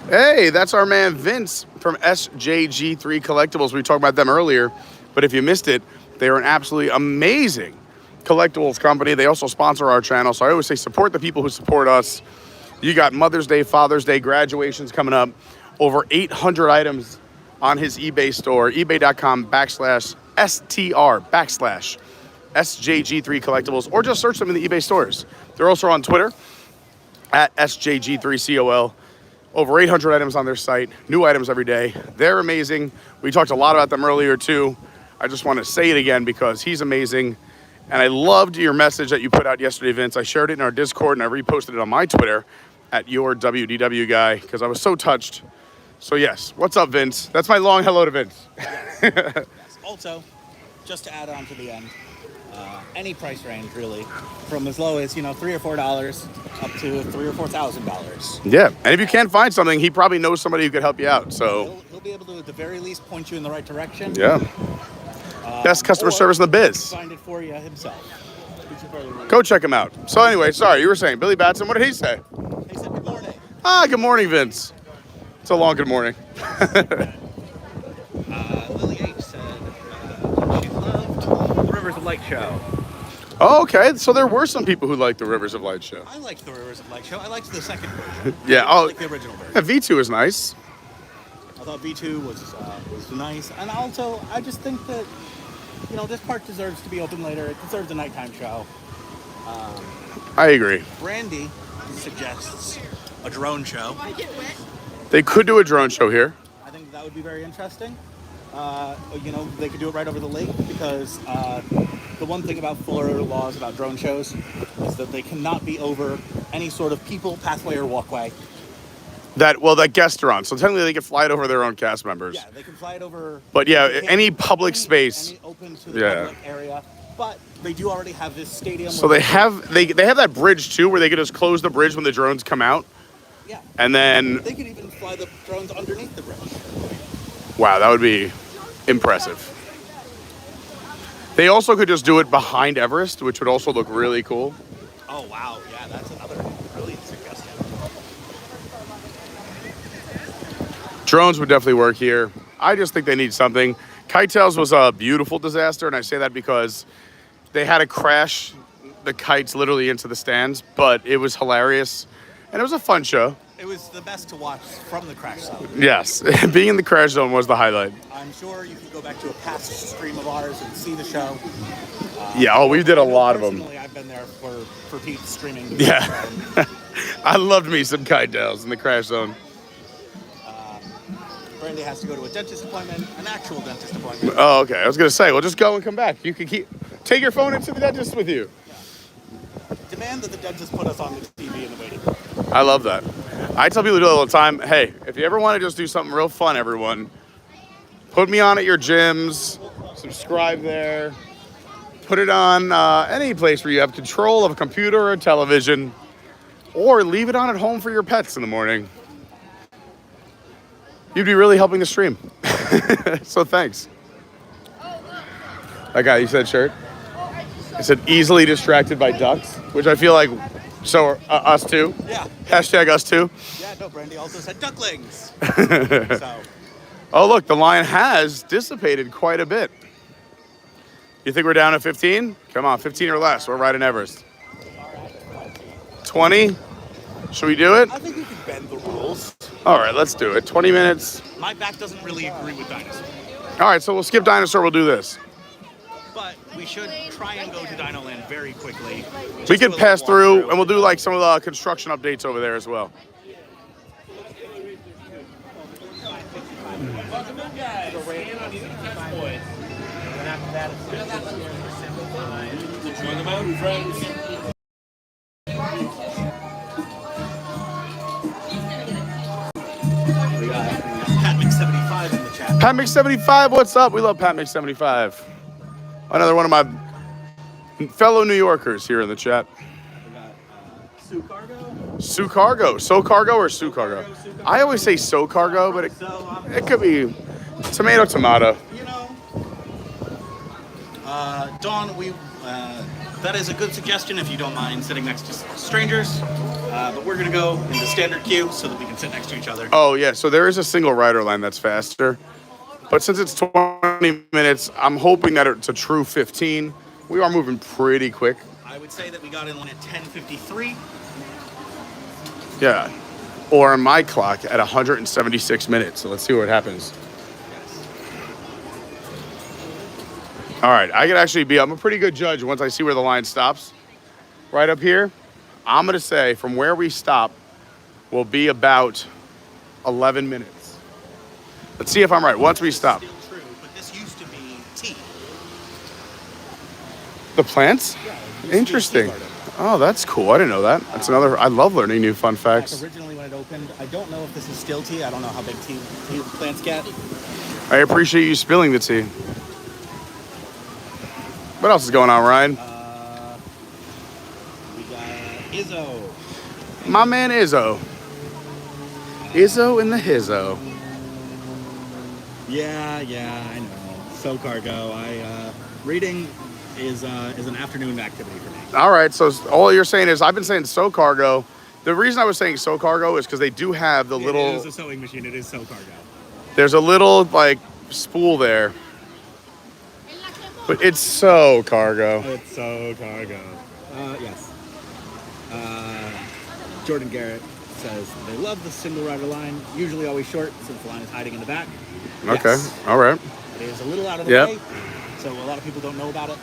Hey, that's our man Vince from SJG3 Collectibles. We talked about them earlier, but if you missed it, they are an absolutely amazing collectibles company. They also sponsor our channel, so I always say support the people who support us. You got Mother's Day, Father's Day, graduations coming up. Over 800 items on his eBay store, ebay.com/STR/SJG3 Collectibles, or just search them in the eBay stores. They're also on Twitter at SJG3COL. Over 800 items on their site, new items every day. They're amazing. We talked a lot about them earlier too. I just want to say it again because he's amazing. And I loved your message that you put out yesterday, Vince. I shared it in our Discord and I reposted it on my Twitter at your WDW guy because I was so touched. So yes, what's up, Vince? That's my long hello to Vince. Yes. Also, just to add on to the end, any price range really, from as low as $3 or $4 up to $3,000 or $4,000. Yeah, and if you can't find something, he probably knows somebody who could help you out. So he'll be able to, at the very least, point you in the right direction. Yeah, best customer service in the biz. Find it for you himself. Go check him out. So anyway, sorry, you were saying Billy Batson. What did he say? He said good morning. Good morning, Vince. It's a long good morning. Lily H said she loved the Rivers of Light show. Oh, okay. So there were some people who liked the Rivers of Light show. I liked the Rivers of Light show. I liked the second version. Yeah. I like the original version. Yeah, V2 is nice. I thought V2 was nice, and also I just think that this park deserves to be open later. It deserves a nighttime show. I agree. Brandy suggests a drone show. They could do a drone show here. I think that would be very interesting. They could do it right over the lake because the one thing about Florida laws about drone shows is that they cannot be over any sort of people, pathway, or walkway. That guests are on. So technically they can fly it over their own cast members. Yeah, they can fly it over. But yeah, any public space. Any open to the public area. But they do already have this stadium. So they have that bridge too where they could just close the bridge when the drones come out. Yeah. And then they could even fly the drones underneath the bridge. Wow, that would be impressive. They also could just do it behind Everest, which would also look really cool. Oh, wow. Yeah, that's another brilliant suggestion. Drones would definitely work here. I just think they need something. Kitetails was a beautiful disaster, and I say that because they had to crash the kites literally into the stands, but it was hilarious, and it was a fun show. It was the best to watch from the crash zone. Yes, being in the crash zone was the highlight. I'm sure you can go back to a past stream of ours and see the show. We did a lot of them. I've been there for Pete streaming. Yeah, I loved me some kitetails in the crash zone. Brandy has to go to a dentist appointment, an actual dentist appointment. Oh, okay. I was gonna say, well, just go and come back. You can take your phone into the dentist with you. Yeah. Demand that the dentist put us on the TV in the waiting room. I love that. I tell people all the time, hey, if you ever want to just do something real fun, everyone, put me on at your gyms, subscribe there, put it on any place where you have control of a computer or a television, or leave it on at home for your pets in the morning. You'd be really helping the stream. So thanks. That guy, you said shirt? I said easily distracted by ducks, which I feel like, so are us too. Yeah. Hashtag us too. Yeah, no, Brandy also said ducklings. So. Oh, look, the line has dissipated quite a bit. You think we're down to 15? Come on, 15 or less. We're riding Everest. 20? Should we do it? I think we can bend the rules. All right, let's do it. 20 minutes. My back doesn't really agree with dinosaur. All right, so we'll skip dinosaur. We'll do this. But we should try and go to DinoLand very quickly. We can pass through, and we'll do like some of the construction updates over there as well. Join the mountain, friends. Pat Mix75, what's up? We love Pat Mix75. Another one of my fellow New Yorkers here in the chat. We got Sue Cargo. Sue Cargo. So Cargo or Sue Cargo? I always say So Cargo, but it could be tomato. You know, Dawn, that is a good suggestion if you don't mind sitting next to strangers. But we're going to go in the standard queue so that we can sit next to each other. Oh, yeah. So there is a single rider line that's faster. But since it's 20 minutes, I'm hoping that it's a true 15. We are moving pretty quick. I would say that we got in line at 10:53. Yeah. Or on my clock at 176 minutes. So let's see what happens. All right. I could actually I'm a pretty good judge once I see where the line stops. Right up here, I'm going to say from where we stop will be about 11 minutes. Let's see if I'm right. Once we stop. Still true, but this used to be tea. The plants? Yeah, Interesting. Oh, that's cool. I didn't know that. That's another. I love learning new fun facts. Originally, when it opened, I don't know if this is still tea. I don't know how big tea plants get. I appreciate you spilling the tea. What else is going on, Ryan? We got Izzo. My man Izzo. Izzo in the hizzo. Yeah, I know. So Cargo. Reading is an afternoon activity for me. All right, so all you're saying is I've been saying So Cargo. The reason I was saying So Cargo is because they do have the little. It is a sewing machine. It is So Cargo. There's a little like spool there, but it's So Cargo. It's So Cargo. Yes. Jordan Garrett says they love the single rider line, usually always short since the line is hiding in the back. Okay, Yes. all right. It is a little out of the Yep. way, so a lot of people don't know about it.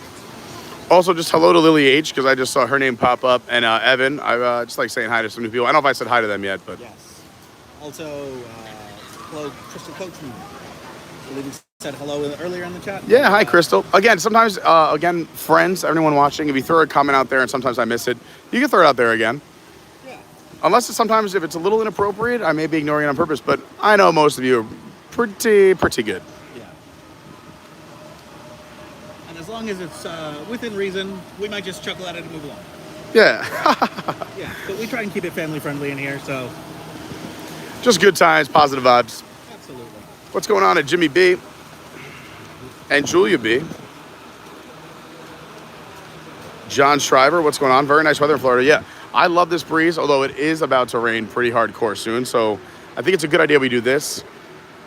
Also, just hello to Lily H because I just saw her name pop up, and Evan. I just like saying hi to some new people. I don't know if I said hi to them yet, but Yes. Also, hello, Crystal Coachman. I believe you said hello earlier in the chat. yeah, hi Crystal. Again, sometimes friends, everyone watching, if you throw a comment out there and sometimes I miss it, you can throw it out there again. Yeah. Unless sometimes if it's a little inappropriate, I may be ignoring it on purpose, but I know most of you are pretty good. Yeah. And as long as it's within reason, we might just chuckle at it and move along. Yeah. Yeah, but we try and keep it family friendly in here, so. Just good times, positive vibes. Absolutely. What's going on at Jimmy B and Julia B? John Shriver, what's going on? Very nice weather in Florida. Yeah, I love this breeze, although it is about to rain pretty hardcore soon. So I think it's a good idea we do this.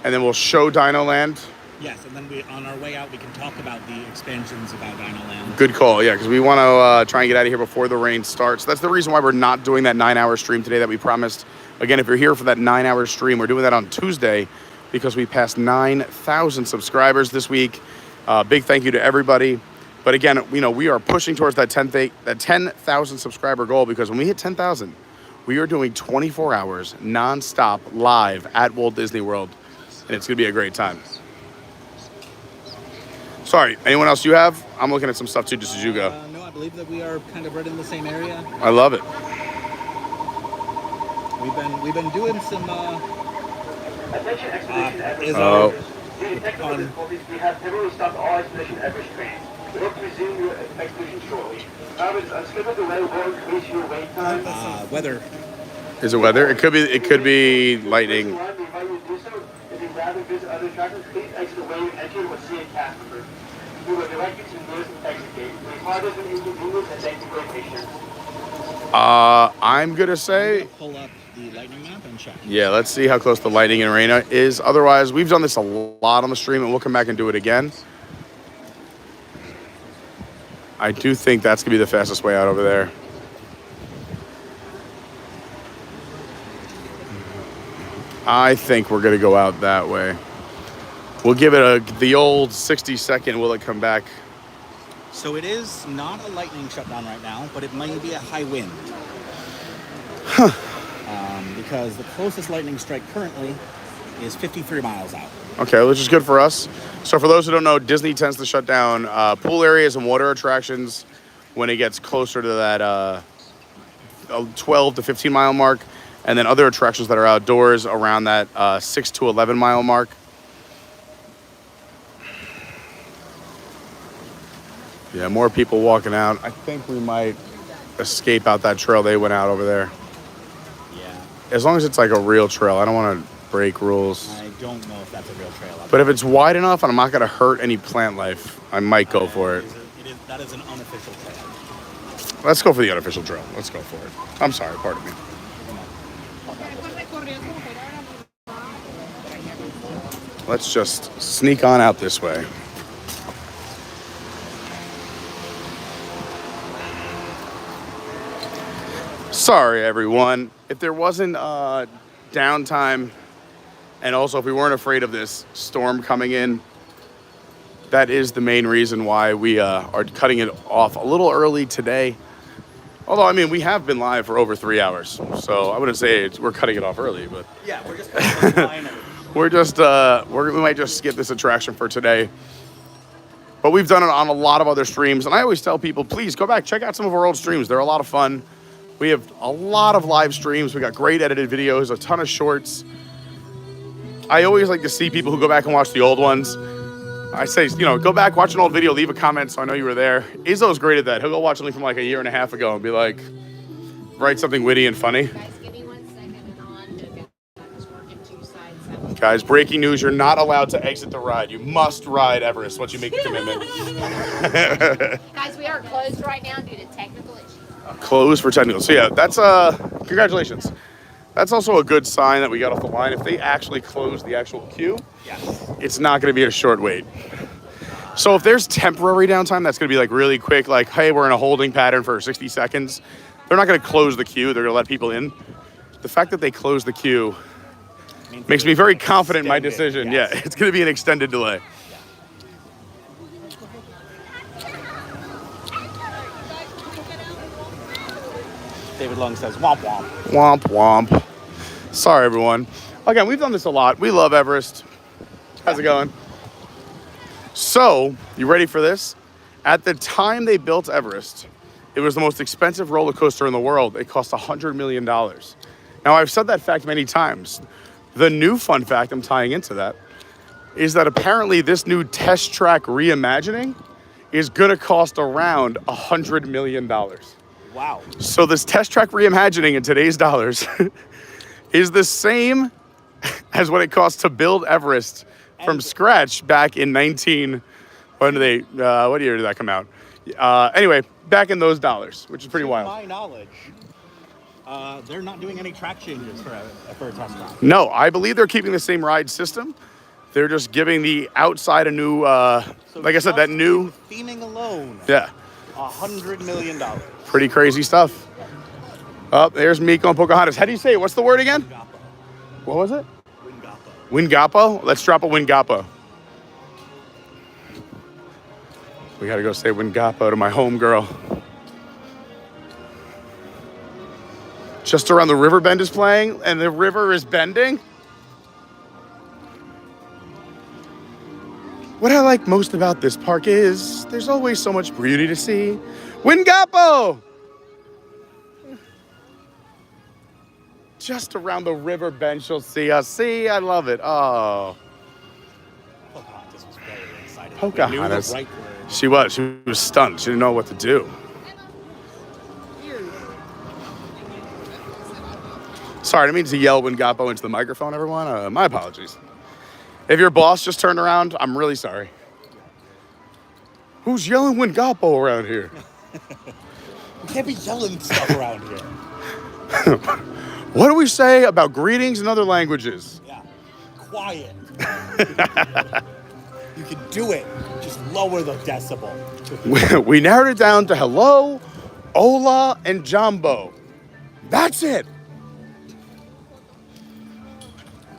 And then we'll show DinoLand. Yes, and then on our way out, we can talk about the expansions about DinoLand. Good call, yeah, because we want to try and get out of here before the rain starts. That's the reason why we're not doing that 9-hour stream today that we promised. Again, if you're here for that 9-hour stream, we're doing that on Tuesday because we passed 9,000 subscribers this week. Big thank you to everybody. But again, we are pushing towards that 10,000 subscriber goal because when we hit 10,000, we are doing 24 hours nonstop live at Walt Disney World, and it's going to be a great time. Sorry, anyone else you have? I'm looking at some stuff too, just as you go. No, I believe that we are kind of right in the same area. I love it. We've been doing some Attention expedition every Oh. Due to technical difficulties, we have temporarily stopped all expedition every train. We hope to resume your expedition shortly. However, it's unscheduled delay will increase your wait time. Weather. Is it weather? It could be lightning. We invite you to do so. If you'd rather visit other attractions, please exit the way you entered with C and cast member. We will direct you to the nearest exit gate. We apologize for the inconvenience and thank you for your patience. I'm gonna say, Pull up the lightning map and check. yeah, let's see how close the lightning and rain is. Otherwise, we've done this a lot on the stream, and we'll come back and do it again. I do think that's gonna be the fastest way out over there. I think we're gonna go out that way. We'll give it the old 60-second. Will it come back? So it is not a lightning shutdown right now, but it might be a high wind. Because the closest lightning strike currently is 53 miles out. Okay, which is good for us. So for those who don't know, Disney tends to shut down pool areas and water attractions when it gets closer to that 12 to 15 mile mark, and then other attractions that are outdoors around that 6 to 11 mile mark. Yeah, more people walking out. I think we might escape out that trail they went out over there. Yeah. As long as it's like a real trail. I don't want to break rules. I don't know if that's a real trail. But if it's wide enough and I'm not going to hurt any plant life, I might go for it. That is an unofficial trail. Let's go for the unofficial trail. Let's go for it. I'm sorry, pardon me. Let's just sneak on out this way. Sorry, everyone. If there wasn't downtime, and also if we weren't afraid of this storm coming in, that is the main reason why we are cutting it off a little early today. Although, I mean, we have been live for over 3 hours, so I wouldn't say we're cutting it off early, but Yeah, we're just cutting the line. we might just skip this attraction for today. But we've done it on a lot of other streams, and I always tell people, please go back, check out some of our old streams. They're a lot of fun. We have a lot of live streams. We got great edited videos, a ton of shorts. I always like to see people who go back and watch the old ones. I say, go back, watch an old video, leave a comment so I know you were there. Izzo's great at that. He'll go watch something from like a year and a half ago and be like, write something witty and funny. Guys, give me 1 second and on to just working 2 sides. Guys, breaking news, you're not allowed to exit the ride. You must ride Everest once you make the commitment. Guys, we are closed right now due to technical issues. Closed for technical. So yeah, that's congratulations. That's also a good sign that we got off the line. If they actually close the actual queue, it's not going to be a short wait. So if there's temporary downtime, that's going to be like really quick, like, hey, we're in a holding pattern for 60 seconds. They're not going to close the queue. They're going to let people in. The fact that they close the queue makes me very confident in my decision. Yes. Yeah, it's going to be an extended delay. David Lung says, womp womp. Womp womp. Sorry, everyone. Again, we've done this a lot. We love Everest. How's it going? So, you ready for this? At the time they built Everest, it was the most expensive roller coaster in the world. It cost $100 million. Now, I've said that fact many times. The new fun fact I'm tying into that is that apparently this new test track reimagining is going to cost around $100 million. Wow. So this test track reimagining in today's dollars is the same as what it cost to build Everest from scratch back in what year did that come out? Anyway, back in those dollars, which is pretty wild. To my knowledge, they're not doing any track changes for a test track. No, I believe they're keeping the same ride system. They're just giving the outside a new, like I said, that new theming alone. Yeah. $100 million. Pretty crazy stuff. Oh, there's Miko and Pocahontas. How do you say it? What's the word again? Wingapo. What was it? Wingapo. Wingapo? Let's drop a Wingapo. We gotta go say Wingapo to my homegirl. Just around the river bend is playing, and the river is bending. What I like most about this park is there's always so much beauty to see. Wingapo! Just around the river bench, you'll see us. See, I love it. Oh. Pocahontas was very excited. Pocahontas. We knew the right word. She was. She was stunned. She didn't know what to do. Sorry, I didn't mean to yell Wingapo into the microphone, everyone. My apologies. If your boss just turned around, I'm really sorry. Who's yelling Wingapo around here? We can't be yelling stuff around here. What do we say about greetings in other languages? Yeah. Quiet. You can do it. Just lower the decibel. We narrowed it down to hello, hola, and jumbo. That's it.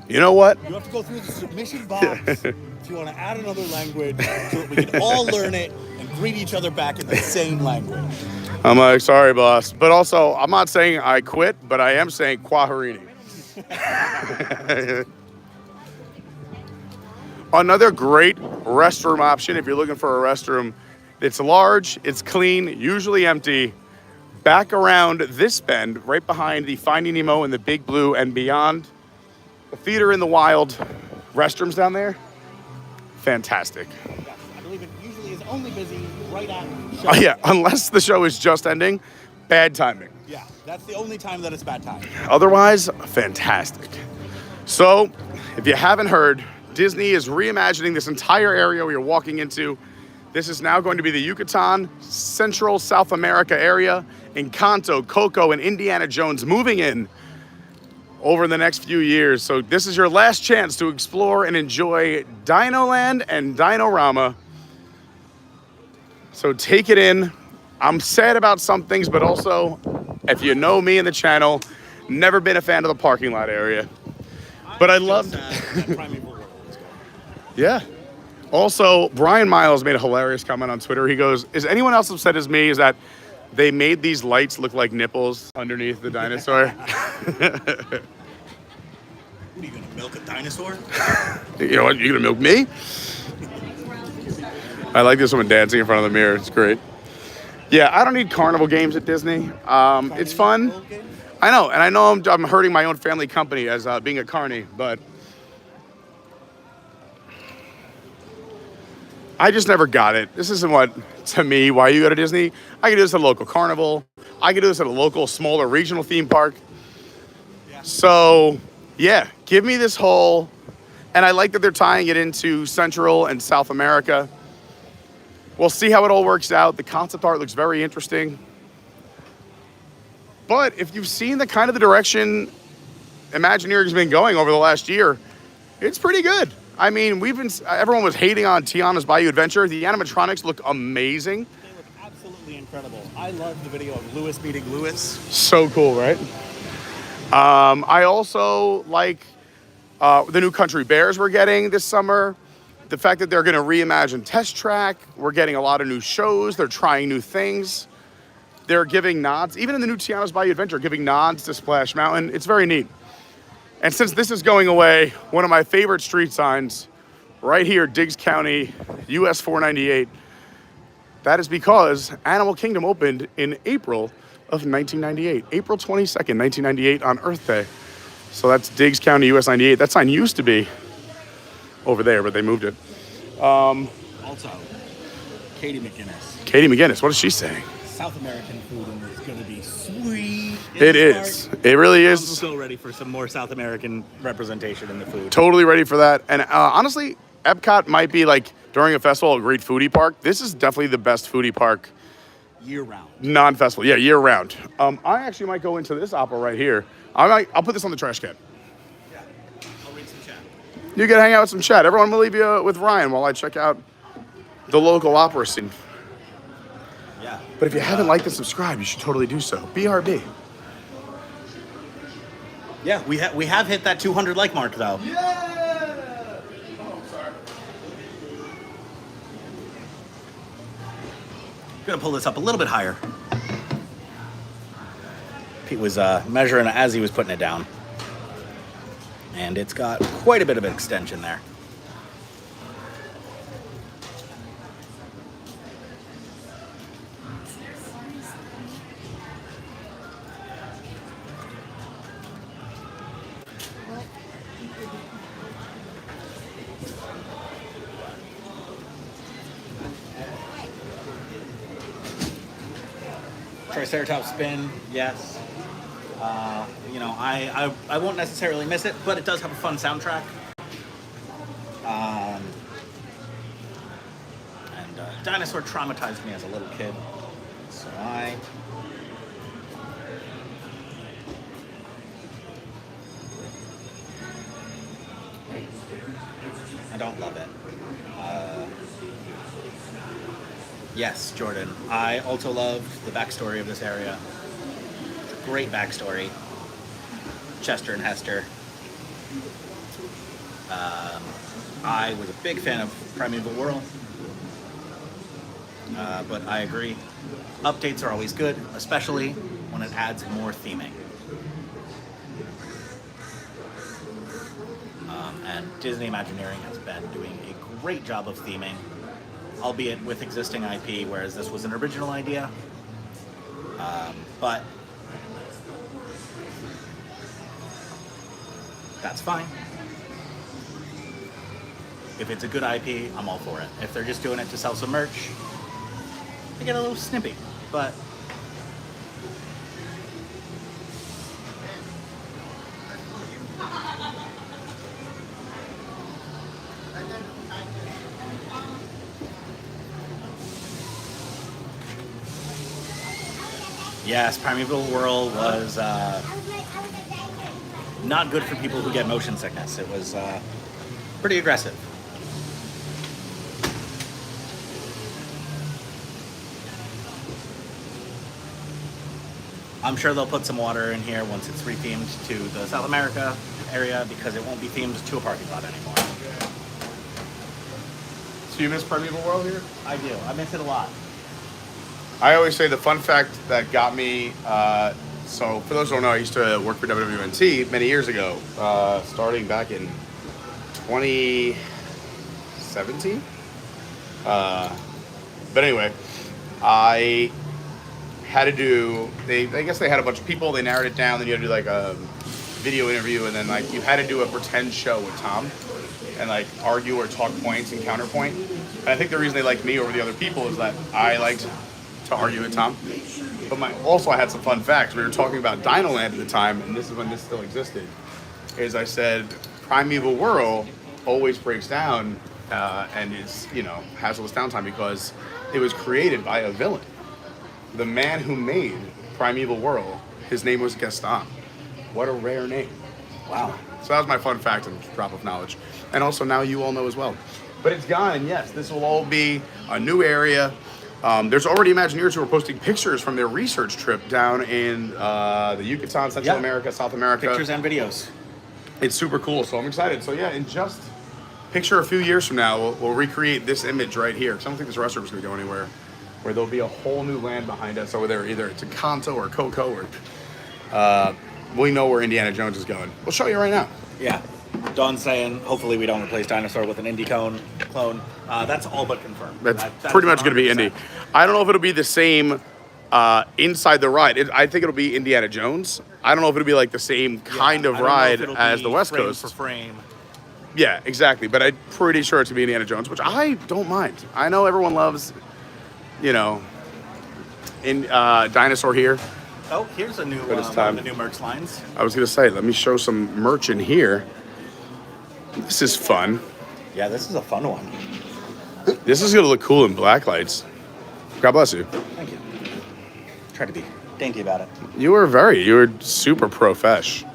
You know what? You have to go through the submission box if you want to add another language so that we can all learn it and greet each other back in the same language. I'm like, sorry, boss. But also, I'm not saying I quit, but I am saying Kwaharini. Another great restroom option if you're looking for a restroom. It's large, it's clean, usually empty. Back around this bend, right behind the Finding Nemo and the Big Blue and beyond. The Theater in the Wild restrooms down there, fantastic. Yes, I believe it usually is only busy right at show. Oh, yeah, unless the show is just ending, bad timing. Yeah, that's the only time that it's bad time. Otherwise, fantastic. So, if you haven't heard, Disney is reimagining this entire area we are walking into. This is now going to be the Yucatan, Central South America area, Encanto, Coco, and Indiana Jones moving in over the next few years. So this is your last chance to explore and enjoy DinoLand and Dinorama. So take it in. I'm sad about some things, but also, if you know me and the channel, never been a fan of the parking lot area. But I loved Yeah. Also, Brian Miles made a hilarious comment on Twitter. He goes, is anyone else upset as me is that they made these lights look like nipples underneath the dinosaur? What are you gonna milk a dinosaur? You know what? You gonna milk me? I like this woman dancing in front of the mirror. It's great. Yeah, I don't need carnival games at Disney. It's fun. I know, and I know I'm hurting my own family company as being a carny, but I just never got it. This isn't to me, why you go to Disney. I can do this at a local carnival. I can do this at a local, smaller, regional theme park. Yeah. So, yeah, give me this whole, and I like that they're tying it into Central and South America. We'll see how it all works out. The concept art looks very interesting. But if you've seen the direction Imagineering's been going over the last year, it's pretty good. I mean, everyone was hating on Tiana's Bayou Adventure. The animatronics look amazing. They look absolutely incredible. I love the video of Lewis meeting Lewis. So cool, right? I also like the new Country Bears we're getting this summer. The fact that they're going to reimagine Test Track. We're getting a lot of new shows. They're trying new things. They're giving nods, even in the new Tiana's Bayou Adventure, giving nods to Splash Mountain. It's very neat. And since this is going away, one of my favorite street signs, right here, Diggs County, US 498, that is because Animal Kingdom opened in April of 1998. April 22nd, 1998 on Earth Day. So that's Diggs County, US 98. That sign used to be over there, but they moved it. Also, Katie McGinnis. Katie McGinnis, what is she saying? South American food and it's going to be sweet. It is. It really is. I'm so ready for some more South American representation in the food. Totally ready for that. And honestly, Epcot might be during a festival, a great foodie park. This is definitely the best foodie park. Year round. Non-festival, yeah, year round. I actually might go into this opera right here. I'll put this on the trash can. Yeah, I'll read some chat. You can hang out with some chat. Everyone will leave you with Ryan while I check out the local opera scene. Yeah. But if you haven't liked and subscribed, you should totally do so. BRB. Yeah, we have hit that 200 like mark though. Yeah! Oh, sorry. Gonna pull this up a little bit higher. Pete was measuring as he was putting it down. And it's got quite a bit of extension there. Triceratops spin, yes. I won't necessarily miss it, but it does have a fun soundtrack. Dinosaur traumatized me as a little kid, so I don't love it. Yes, Jordan. I also loved the backstory of this area. Great backstory. Chester and Hester. I was a big fan of Primeval World. But I agree. Updates are always good, especially when it adds more theming. And Disney Imagineering has been doing a great job of theming, albeit with existing IP, whereas this was an original idea. But that's fine. If it's a good IP, I'm all for it. If they're just doing it to sell some merch, they get a little snippy, but yes, Primeval Whirl was not good for people who get motion sickness. It was pretty aggressive. I'm sure they'll put some water in here once it's rethemed to the South America area because it won't be themed to a parking lot anymore. So you miss Primeval World here? I do. I miss it a lot. I always say the fun fact that got me, so for those who don't know, I used to work for WWNT many years ago, starting back in 2017. But anyway, I had to do, I guess they had a bunch of people, they narrowed it down, then you had to do like a video interview, and then like you had to do a pretend show with Tom and like argue or talk points and counterpoint. And I think the reason they liked me over the other people is that I liked to argue with Tom. But also I had some fun facts. We were talking about DinoLand at the time, and this is when this still existed, is I said Primeval Whirl always breaks down and is, you know, has all this downtime because it was created by a villain. The man who made Primeval Whirl, his name was Gaston. What a rare name. Wow. So that was my fun fact and drop of knowledge. And also now you all know as well. But it's gone, and yes, this will all be a new area. There's already Imagineers who are posting pictures from their research trip down in the Yucatan, Central America, South America. Pictures and videos. It's super cool, so I'm excited. So yeah, in just picture a few years from now, we'll recreate this image right here. Because I don't think this restaurant is going to go anywhere. Where there'll be a whole new land behind us over there. Either it's Encanto or Coco or... we know where Indiana Jones is going. We'll show you right now. Yeah. Dawn's saying, hopefully we don't replace Dinosaur with an Indy clone. That's all but confirmed. That's pretty much going to be Indy. I don't know if it'll be the same inside the ride. I think it'll be Indiana Jones. I don't know if it'll be like the same kind of ride as the West Coast. For frame. Yeah, exactly. But I'm pretty sure it's going to be Indiana Jones, which I don't mind. I know everyone loves, you know, Dinosaur here. Oh, here's a new one of the new merch lines. I was going to say, let me show some merch in here. This is fun. Yeah, this is a fun one. This is going to look cool in black lights. God bless you. Thank you. Try to be dainty about it. You were super profesh.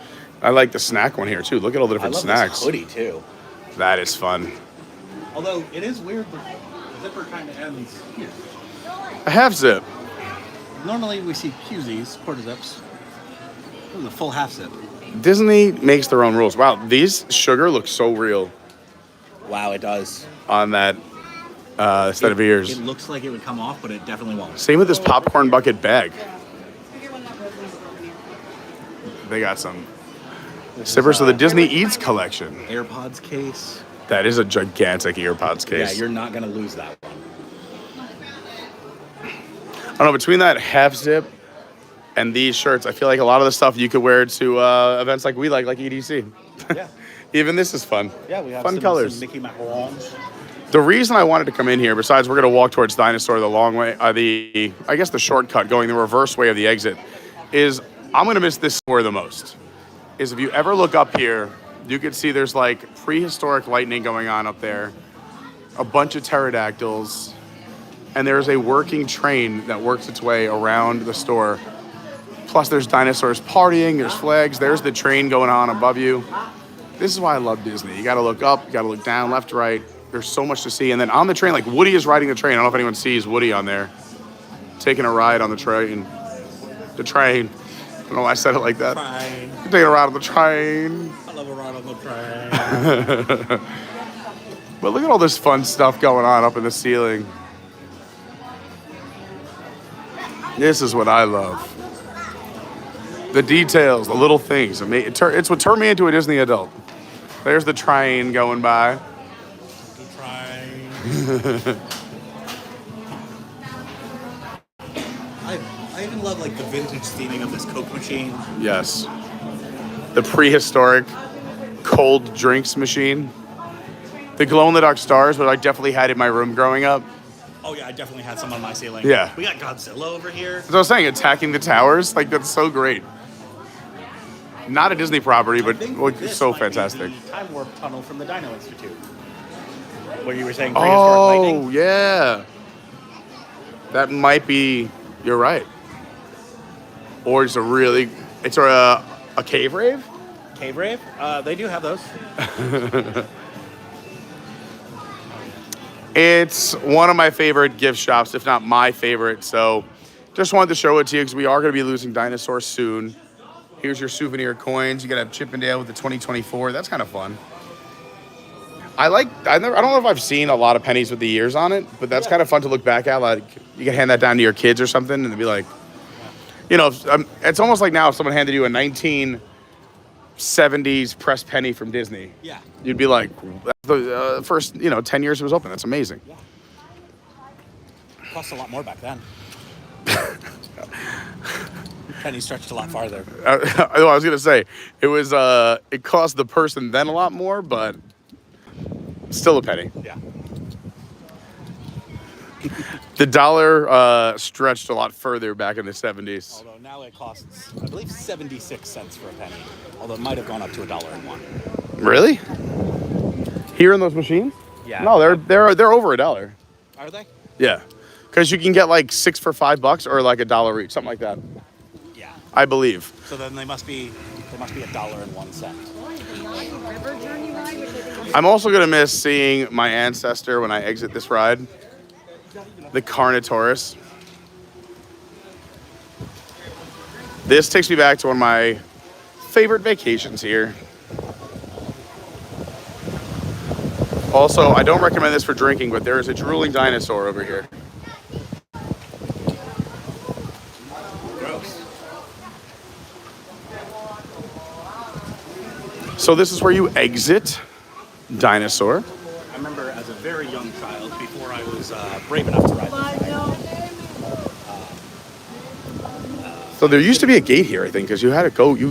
I like the snack one here too. Look at all the different snacks. This hoodie too. That is fun. Although it is weird, the zipper kind of ends here. A half zip. Normally we see QZs, quarter zips. This is a full half zip. Disney makes their own rules. Wow, these sugar look so real. Wow, it does. On that set of ears. It looks like it would come off, but it definitely won't. Same with this popcorn bucket bag. They got some zippers of the Disney Eats collection. AirPods case. That is a gigantic AirPods case. Yeah, you're not going to lose that one. I don't know, between that half zip and these shirts, I feel like a lot of the stuff you could wear to events like we like EDC. Yeah. Even this is fun. Yeah, we have fun colors. Some Mickey macarons. The reason I wanted to come in here, besides we're going to walk towards Dinosaur the long way, I guess the shortcut going the reverse way of the exit, is I'm going to miss this store the most. Is if you ever look up here, you can see there's like prehistoric lightning going on up there, a bunch of pterodactyls, and there's a working train that works its way around the store. Plus there's dinosaurs partying, there's flags, there's the train going on above you. This is why I love Disney. You gotta look up, you gotta look down, left, right. There's so much to see. And then on the train, like Woody is riding the train. I don't know if anyone sees Woody on there. Taking a ride on the train. The train. I don't know why I said it like that. Train. Taking a ride on the train. I love a ride on the train. But look at all this fun stuff going on up in the ceiling. This is what I love. The details, the little things. It's what turned me into a Disney adult. There's the train going by. The train. I even love like the vintage theming of this Coke machine. Yes. The prehistoric cold drinks machine. The glow-in-the-dark stars, which I definitely had in my room growing up. Oh yeah, I definitely had some on my ceiling. Yeah. We got Godzilla over here. As I was saying, attacking the towers, like that's so great. Not a Disney property, but like, This so might be fantastic. the Time Warp Tunnel from the Dino Institute. What you were saying, prehistoric Oh, lightning? yeah. That might be, you're right. Or it's a cave rave? Cave Rave? They do have those. It's one of my favorite gift shops, if not my favorite. So just wanted to show it to you because we are going to be losing dinosaurs soon. Here's your souvenir coins. You got a Chippendale with the 2024. That's kind of fun. I don't know if I've seen a lot of pennies with the years on it, but that's kind of fun to look back at. Like you can hand that down to your kids or something and they'd be like, you know, it's almost like now if someone handed you a 1970s pressed penny from Disney. Yeah. You'd be like, the first, 10 years it was open. That's amazing. Yeah. It cost a lot more back then. Penny stretched a lot farther. I was going to say, it cost the person then a lot more, but still a penny. Yeah. The dollar stretched a lot further back in the 70s. Although now it costs, I believe, 76 cents for a penny. Although it might have gone up to $1.01. Really? Here in those machines? Yeah. No, they're over $1. Are they? Yeah. Because you can get like 6 for $5 or like $1 each, something like that. Yeah. I believe. So then they must be $1.01. River journey ride, which I think is I'm also going to miss seeing my ancestor when I exit this ride. The Carnotaurus. This takes me back to one of my favorite vacations here. Also, I don't recommend this for drinking, but there is a drooling dinosaur over here. Gross. So this is where you exit Dinosaur. I remember as a very young child, before I was brave enough to ride this ride. So there used to be a gate here, I think, because you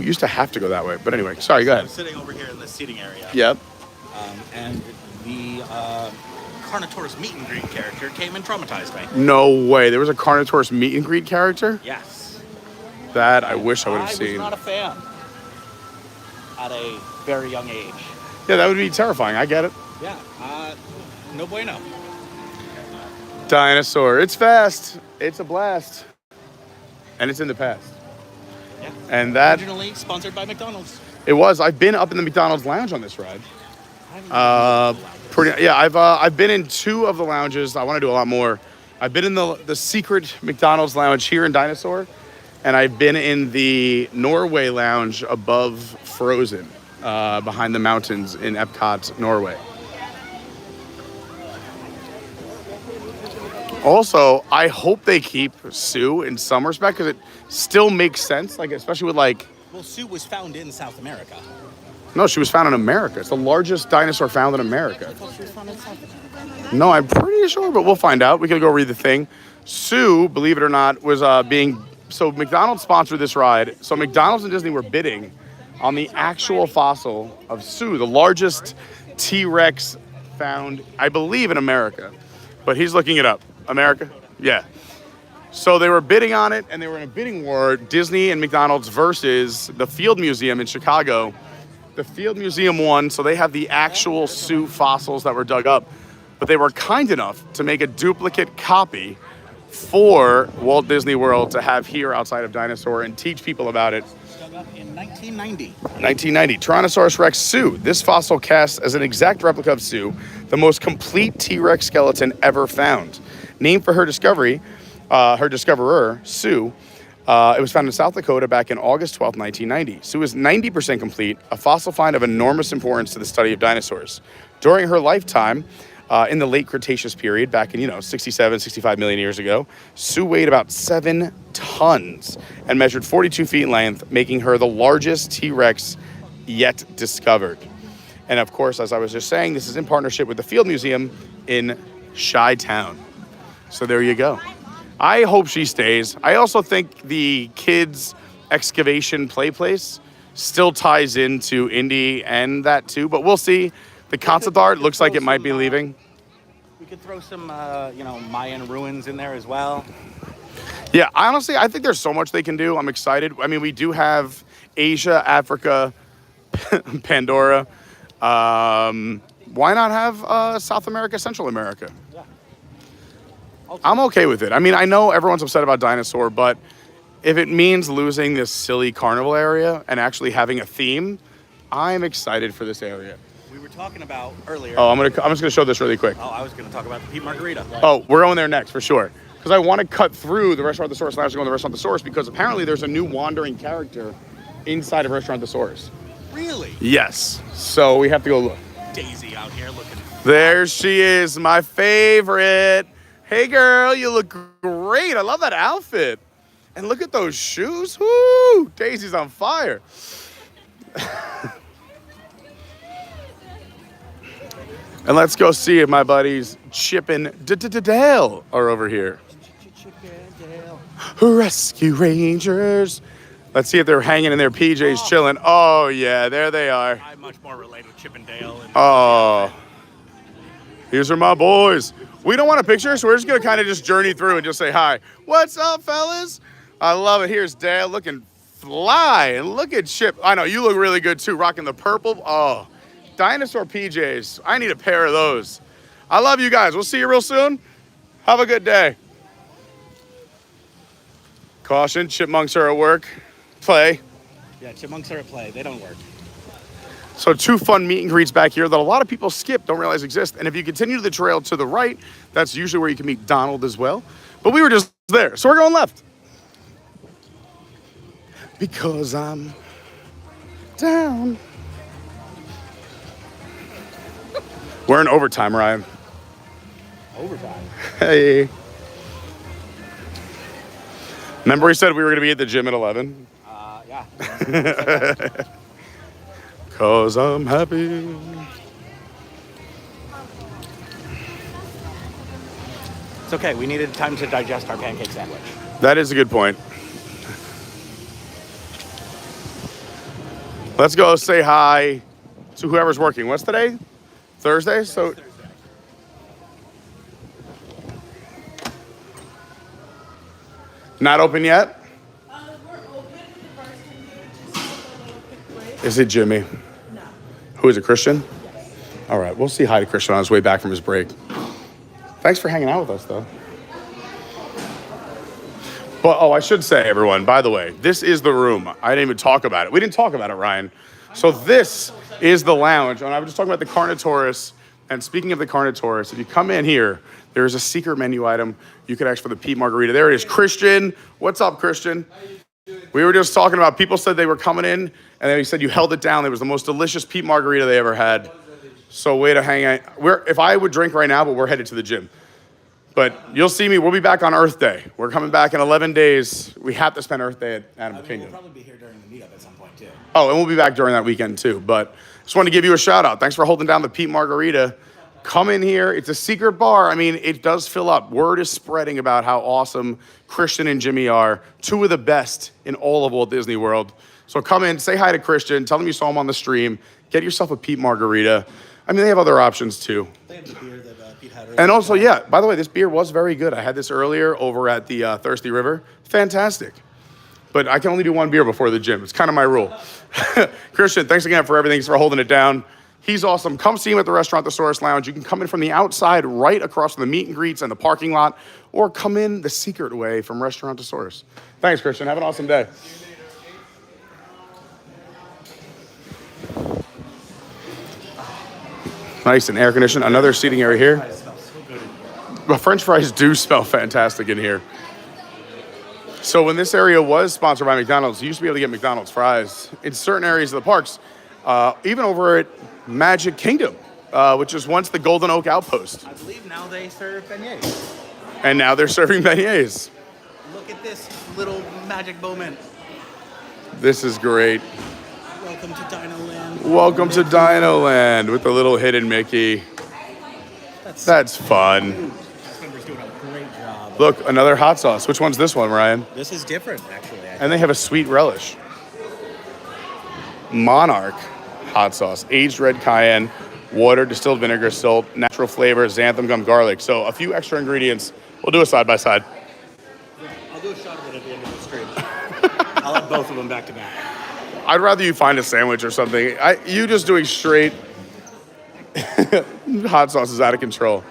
used to have to go that way. But anyway, sorry, go I'm ahead. sitting over here in the seating area. Yep. And the Carnotaurus meet and greet character came and traumatized me. No way. There was a Carnotaurus meet and greet character? Yes. That I wish I would have I seen. was not a fan at a very young age. Yeah, that would be terrifying. I get it. Yeah. No bueno. Dinosaur. It's fast. It's a blast. And it's in the past. Yeah. And that Originally sponsored by McDonald's. it was. I've been up in the McDonald's lounge on this ride. I've been in 2 of the lounges. I want to do a lot more. I've been in the secret McDonald's lounge here in Dinosaur, and I've been in the Norway lounge above Frozen, behind the mountains in Epcot, Norway. Also, I hope they keep Sue in some respect because it still makes sense, like especially with like. Well, Sue was found in South America. No, she was found in America. It's the largest dinosaur found in America. No, I'm pretty sure, but we'll find out. We can go read the thing. Sue, believe it or not, was so McDonald's sponsored this ride. So McDonald's and Disney were bidding on the actual fossil of Sue, the largest T-Rex found, I believe, in America. But he's looking it up. America? Yeah. So they were bidding on it, and they were in a bidding war, Disney and McDonald's versus the Field Museum in Chicago. The Field Museum won, so they have the actual Sue fossils that were dug up. But they were kind enough to make a duplicate copy for Walt Disney World to have here outside of Dinosaur and teach people about it. Dug up in 1990. 1990, Tyrannosaurus Rex Sue. This fossil casts as an exact replica of Sue, the most complete T-Rex skeleton ever found. Named for her discoverer, Sue. It was found in South Dakota back in August 12, 1990. Sue is 90% complete, a fossil find of enormous importance to the study of dinosaurs. During her lifetime, in the late Cretaceous period, back in, 67, 65 million years ago, Sue weighed about 7 tons and measured 42 feet in length, making her the largest T-Rex yet discovered. And of course, as I was just saying, this is in partnership with the Field Museum in Chi-Town. So there you go. I hope she stays. I also think the kids' excavation play place still ties into Indy and that too, but we'll see. The concept art looks like it might be leaving. We could throw some, Mayan ruins in there as well. Yeah, honestly, I think there's so much they can do. I'm excited. I mean, we do have Asia, Africa, Pandora. Why not have South America, Central America? Yeah. I'm okay with it. I mean, I know everyone's upset about Dinosaur, but if it means losing this silly carnival area and actually having a theme, I'm excited for this area. We were talking about earlier. Oh, I'm just gonna show this really quick. Oh, I was going to talk about the Pete Margarita. Oh, we're going there next for sure. Because I want to cut through the Restaurant Thesaurus Lounge and go to the Restaurant Thesaurus because apparently there's a new wandering character inside of Restaurant Thesaurus. Really? Yes. So we have to go look. Daisy out here looking. There she is, my favorite. Hey girl, you look great. I love that outfit. And look at those shoes. Woo! Daisy's on fire. And let's go see if my buddies Chip and Dale are over here. Rescue Rangers. Let's see if they're hanging in their PJs chilling. Oh, yeah, there they are. I'm much more related with Chip and Dale. Oh, these are my boys. We don't want a picture, so we're just going to kind of just journey through and just say hi. What's up, fellas? I love it. Here's Dale looking fly. And look at Chip. I know, you look really good, too, rocking the purple. Oh, dinosaur PJs. I need a pair of those. I love you guys. We'll see you real soon. Have a good day. Caution, chipmunks are at work. Play. Yeah, chipmunks are at play. They don't work. So 2 fun meet and greets back here that a lot of people skip, don't realize exist. And if you continue the trail to the right, that's usually where you can meet Donald as well. But we were just there, so we're going left. Because I'm down. We're in overtime, Ryan. Overtime? Hey. Remember we said we were going to be at the gym at 11? Yeah. 'Cause I'm happy. It's okay. We needed time to digest our pancake sandwich. That is a good point. Let's go say hi to whoever's working. What's today? Thursday? So not open yet? We're open. The first can do just a little quick break. Is it Jimmy? No. Who is it, Christian? Yes. All right, we'll say hi to Christian on his way back from his break. Thanks for hanging out with us, though. But, I should say, everyone, by the way, this is the room. I didn't even talk about it. We didn't talk about it, Ryan. So this is the lounge. And I was just talking about the Carnotaurus. And speaking of the Carnotaurus, if you come in here, there's a secret menu item. You could ask for the Pete Margarita. There it is. Christian. What's up, Christian? We were just talking about, people said they were coming in, and they said you held it down. It was the most delicious Pete Margarita they ever had. So way to hang out. If I would drink right now, but we're headed to the gym. But you'll see me. We'll be back on Earth Day. We're coming back in 11 days. We have to spend Earth Day at Animal Kingdom. We'll probably be here during the meetup at some point, too. Oh, and we'll be back during that weekend, too. But just wanted to give you a shout out. Thanks for holding down the Pete Margarita. Come in here. It's a secret bar. I mean, it does fill up. Word is spreading about how awesome Christian and Jimmy are. 2 of the best in all of Walt Disney World. So come in, say hi to Christian, tell him you saw him on the stream. Get yourself a Pete Margarita. I mean, they have other options, too. They have the beer that Pete had earlier. And also, yeah, by the way, this beer was very good. I had this earlier over at the Thirsty River. Fantastic. But I can only do 1 beer before the gym. It's kind of my rule. Christian, thanks again for everything. Thanks for holding it down. He's awesome. Come see him at the Restaurant Thesaurus Lounge. You can come in from the outside, right across from the meet and greets and the parking lot, or come in the secret way from Restaurant Thesaurus. Thanks, Christian. Have an awesome day. Nice and air conditioned. Another seating area here. But French fries do smell fantastic in here. So when this area was sponsored by McDonald's, you used to be able to get McDonald's fries in certain areas of the parks, even over at Magic Kingdom, which was once the Golden Oak Outpost. I believe now they serve beignets. And now they're serving beignets. Look at this little magic moment. This is great. Welcome to DinoLand. Welcome to DinoLand with the little hidden Mickey. That's fun. This member's doing a great job. Look, another hot sauce. Which one's this one, Ryan? This is different, actually. And they have a sweet relish. Monarch hot sauce, aged red cayenne, water, distilled vinegar, salt, natural flavor, xanthan gum, garlic. So a few extra ingredients. We'll do a side by side. I'll do a shot of it at the end of the stream. I'll have both of them back to back. I'd rather you find a sandwich or something. You just doing straight hot sauce is out of control.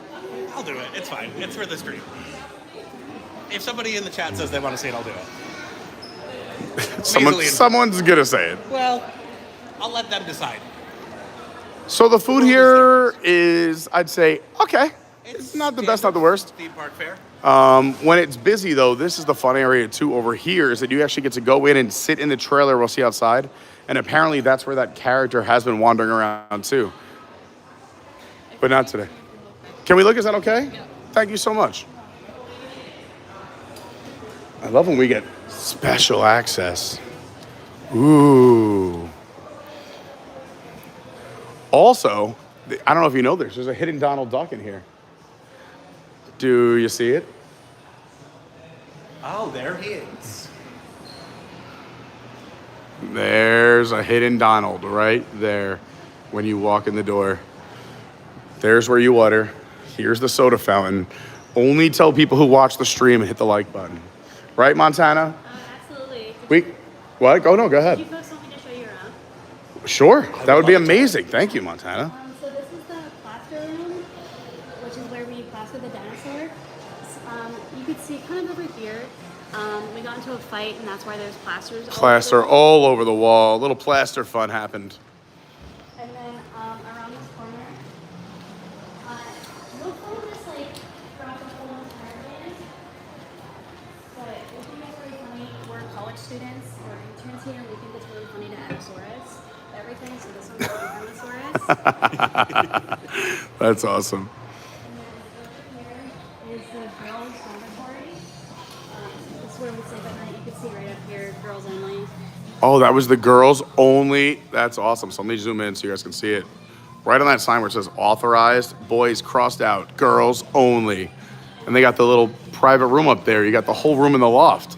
I'll do it. It's fine. It's for the stream. If somebody in the chat says they want to see it, I'll do it. Someone's gonna say it. Well, I'll let them decide. So the food here is, I'd say, okay. It's not the best, not the worst. Theme park fare. When it's busy, though, this is the fun area, too, over here, is that you actually get to go in and sit in the trailer we'll see outside. And apparently that's where that character has been wandering around, too. But not today. Can we look? Is that okay? Yeah. Thank you so much. I love when we get special access. Ooh. Also, I don't know if you know this, there's a hidden Donald Duck in here. Do you see it? Oh, there he is. There's a hidden Donald right there when you walk in the door. There's where you water. Here's the soda fountain. Only tell people who watch the stream and hit the like button. Right, Montana? Absolutely. What? Go ahead. Could you folks want me to show you around? Sure, that would be amazing. Thank you, Montana. So this is the plaster room, which is where we plaster the dinosaur. You could see kind of over here, we got into a fight, and that's why there's plasters. Plaster all over the wall. A little plaster fun happened. And then around this corner, we'll film this like throughout the whole entire day. But I think it's really funny. We're college students, we're interns here, and we think it's really funny to add everything. So this one's Tyrannosaurus. That's awesome. And then over here is the girls' dormitory. This is where we sleep at night. You can see right up here, girls only. Oh, that was the girls only. That's awesome. So let me zoom in so you guys can see it. Right on that sign where it says authorized, boys crossed out, girls only. And they got the little private room up there. You got the whole room in the loft.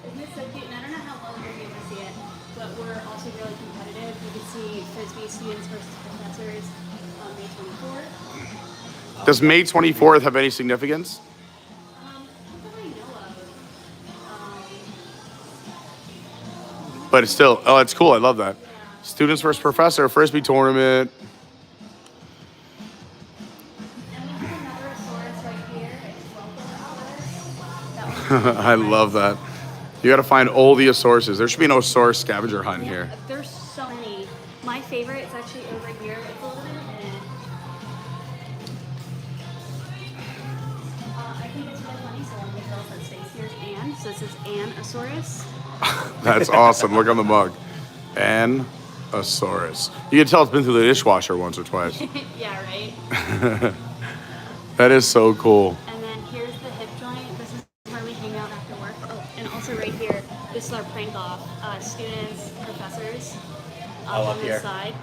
Isn't it so cute? And I don't know how well you're able to see it, but we're also really competitive. You can see Frisbee students versus professors on May 24th. Does May 24th have any significance? Not that I know of. But it's still, oh, it's cool. I love that. Students versus professor, Frisbee tournament. And we have another Saurus right here. It's Welcome. I love that. You got to find all the Asauruses. There should be no Asaurus scavenger hunt here. There's so many. My favorite is actually over here. It's a little bit. I think it's really funny. So one of the girls that stays here is Anne. So this is Anne Asaurus. That's awesome. Look on the mug. And Asaurus. You can tell it's been through the dishwasher once or twice. Yeah, right. That is so cool. And then here's the hip joint. This is where we hang out after work. Oh, and also right here, this is our prank off. Students, professors on this side.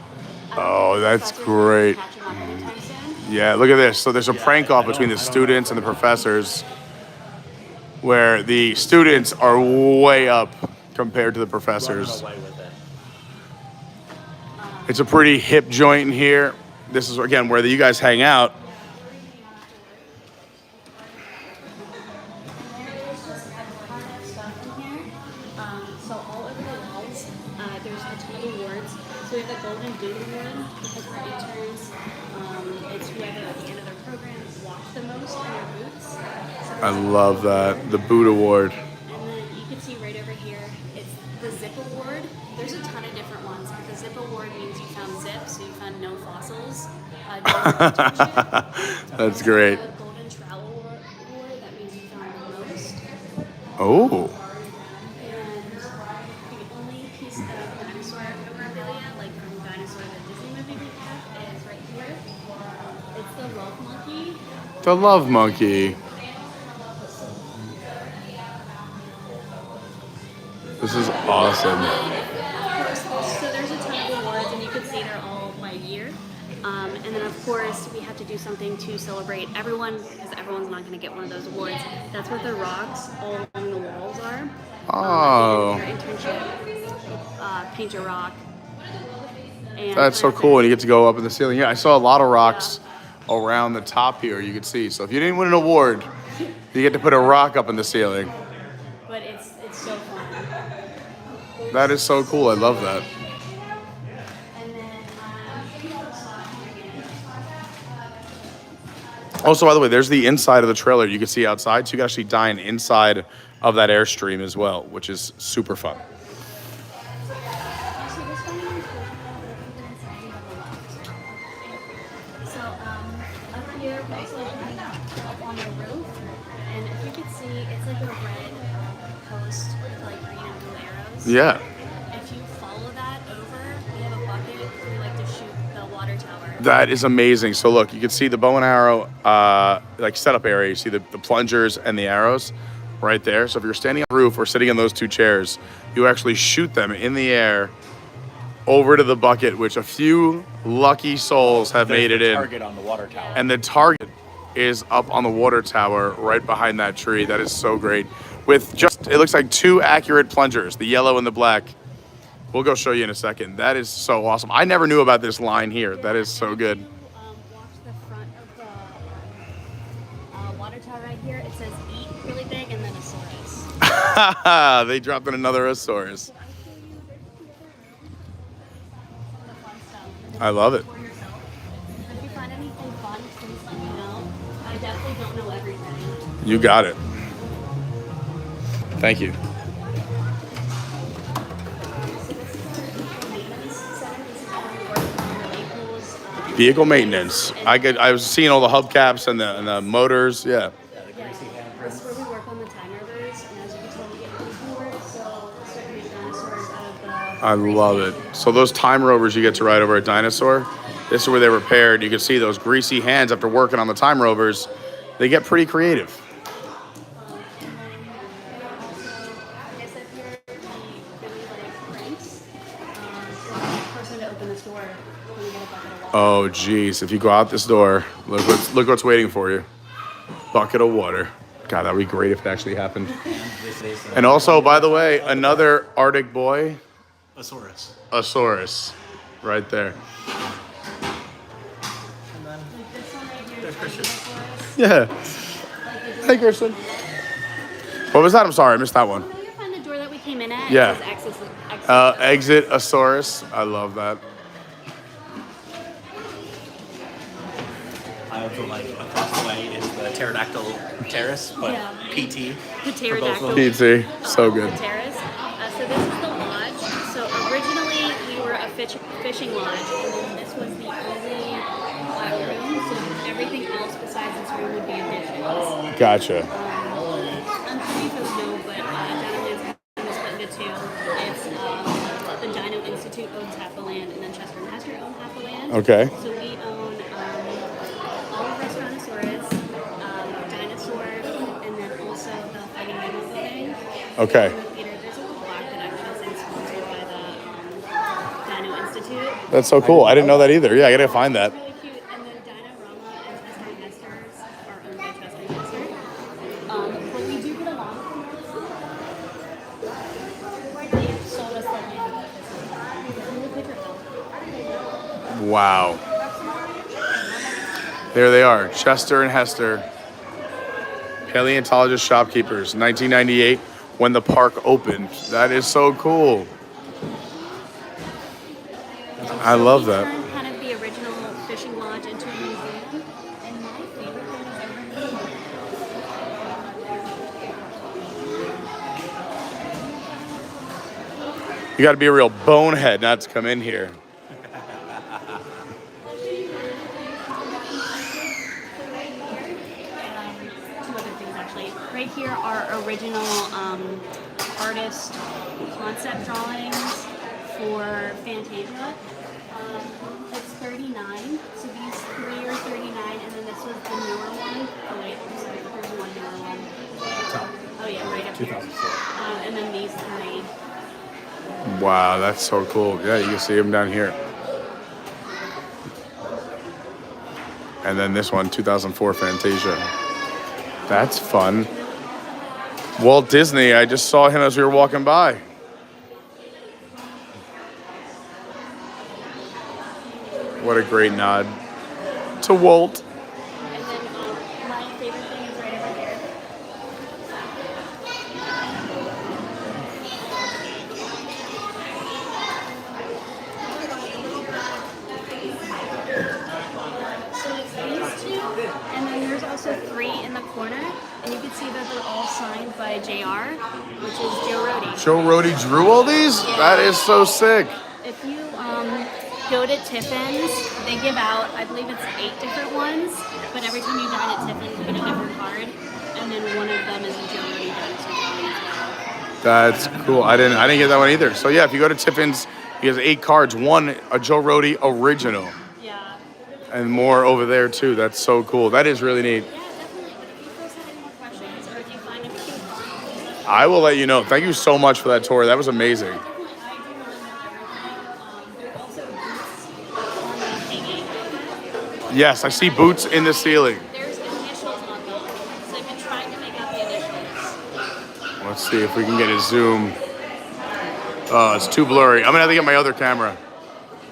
Oh, that's great. Yeah, look at this. So there's a prank off between the students and the professors where the students are way up compared to the professors. It's a pretty hip joint in here. This is, again, where you guys hang out. So all over the walls, there's a ton of awards. So we have the Golden Boot Award because we're interns. It's whoever at the end of their program walked the most in their boots. So I love that. The boot award. And then you can see right over here, it's the Zip Award. There's a ton of different ones, but the Zip Award means you found zip, so you found no fossils. That's great. The Golden Trowel Award, that means you found the most. Oh. And the only piece of dinosaur memorabilia, like from Dinosaur, the Disney movie we have, is right here. It's the Love Monkey. The Love Monkey. This is awesome. Of course, so there's a ton of awards, and you can see they're all by year. And then, of course, we have to do something to celebrate everyone, because everyone's not going to get one of those awards. That's what the rocks all along the walls are. Oh. Your internship, paint your rock. And That's so cool, and you get to go up in the ceiling. Yeah, I saw a lot of rocks around the top here. You could see. So if you didn't win an award, you get to put a rock up in the ceiling. But it's so fun. That is so cool. I love that. And then Also, by the way, there's the inside of the trailer you can see outside, so you can actually dine inside of that Airstream as well, which is super fun. so up here, we're also looking up on the roof, and if you could see, it's like a red post with like green and blue arrows. Yeah. If you follow that over, we have a bucket. We like to shoot the water tower. That is amazing. So look, you can see the bow and arrow like setup area. You see the plungers and the arrows right there. So if you're standing on the roof or sitting in those two chairs, you actually shoot them in the air over to the bucket, which a few lucky souls have made it in. Target on the water tower. And the target is up on the water tower right behind that tree. That is so great. With just, it looks like 2 accurate plungers, the yellow and the black. We'll go show you in a second. That is so awesome. I never knew about this line here. That is so good. Watch the front of the water tower right here. It says "eat" really big, and then a Saurus. They dropped in another Asaurus. I love it. If you find anything fun, please let me know. I definitely don't know everything. You got it. Thank you. Vehicle maintenance. I was seeing all the hubcaps and the motors. Yeah. This is where we work on the time rovers, and as you can tell, we get these boards, so start to make dinosaurs out of the. I love it. So those time rovers you get to ride over a dinosaur, this is where they're repaired. You can see those greasy hands after working on the time rovers. They get pretty creative. I guess if you're really like cranks, the person to open this door when you get a bucket of water. Oh, geez. If you go out this door, look what's waiting for you. Bucket of water. God, that would be great if it actually happened. And also, by the way, another Arctic boy. Asaurus. Asaurus. Right there. And then there's Christian. Yeah. Hey, Kirsten. What was that? I'm sorry, I missed that one. Oh, no, you'll find the door that we came in at. Yeah. It says Exit Asaurus. I love that. I also like across the way is the pterodactyl terrace, but Yeah. PT. The for both of them. PT. So good. The terrace. So this is the lodge. So originally we were a fishing lodge, and then this was the only room. So everything else besides this room would be additions. Gotcha. I'm sure you folks know, but DinoLand's is split into two. It's the Dino Institute owns half the land, and then Chester and Hester own half the land. Okay. So we own all of Restaurantosaurus, Dinosaur, and then also the Fighting Mammal building. Okay. There's a little plaque that actually says sponsored by the Dino Institute. That's so cool. I didn't know that either. Yeah, I gotta find that. Really cute. And then Dinorama and Chester and Hester's are owned by Chester and Hester. But we do get along with them really well. They have sold us the land that this Wow. There they are, Chester and Hester, paleontologist shopkeepers, 1998, when the park opened. That is so cool. I love that. turned kind of the original fishing lodge into a museum. And my favorite thing is over here. You got to be a real bonehead not to come in here. Two other things actually. Right here are original artist concept drawings for Fantasia. It's 39, so these three are 39, and then this was the newer one. Oh wait, I'm sorry, there's one newer one. Oh yeah, right up here. 2004. And then these three. Wow, that's so cool. Yeah, you can see them down here. And then this one, 2004 Fantasia. That's fun. Walt Disney, I just saw him as we were walking by. What a great nod to Walt. And then my favorite thing is right over here. So it's these two, and then there's also 3 in the corner, and you can see that they're all signed by JR, which is Joe Rohde. Joe Rohde drew all these? That is so sick. If you go to Tiffin's, they give out, I believe it's 8 different ones, but every time you dine at Tiffin's, you get a different card, and then one of them is a Joe Rohde dinosaur drawing as well. That's cool. I didn't get that one either. So yeah, if you go to Tiffin's, he has 8 cards. One, a Joe Rohde original. Yeah. And more over there too. That's so cool. That is really neat. Yeah, definitely. But if you guys have any more questions, or if you find anything, I will let you know. Thank you so much for that tour. That was amazing. definitely, I do want to know everything. There's also boots on the hanging. Yes, I see boots in the ceiling. There's initials on them, so I've been trying to make out the initials. Let's see if we can get a zoom. Oh, it's too blurry. I'm gonna have to get my other camera.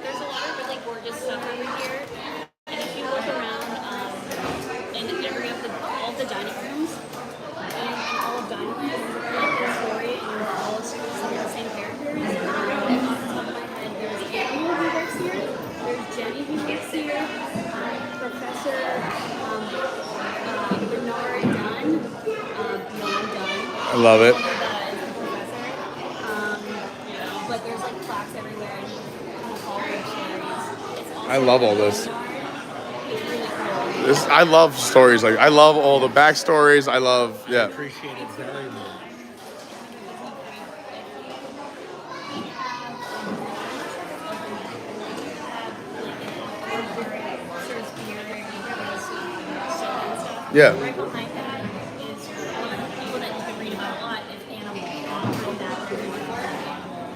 There's a lot of really gorgeous stuff over here, and if you look around in every of all of the dining rooms, and in all of DinoLand, like the story, and you follow some of the same characters. Off the top of my head, there's Ariel who works here, there's Jenny who works here, Professor Bernard Dunn, Beyond Dunn. I love it. But there's like plaques everywhere and you follow their stories. It's awesome. I love all this. It's really cool. I love stories like I love all the backstories. I love I appreciate it very much. Yeah. Right behind that is people that you can read about a lot is animals. Behind that there's an animal.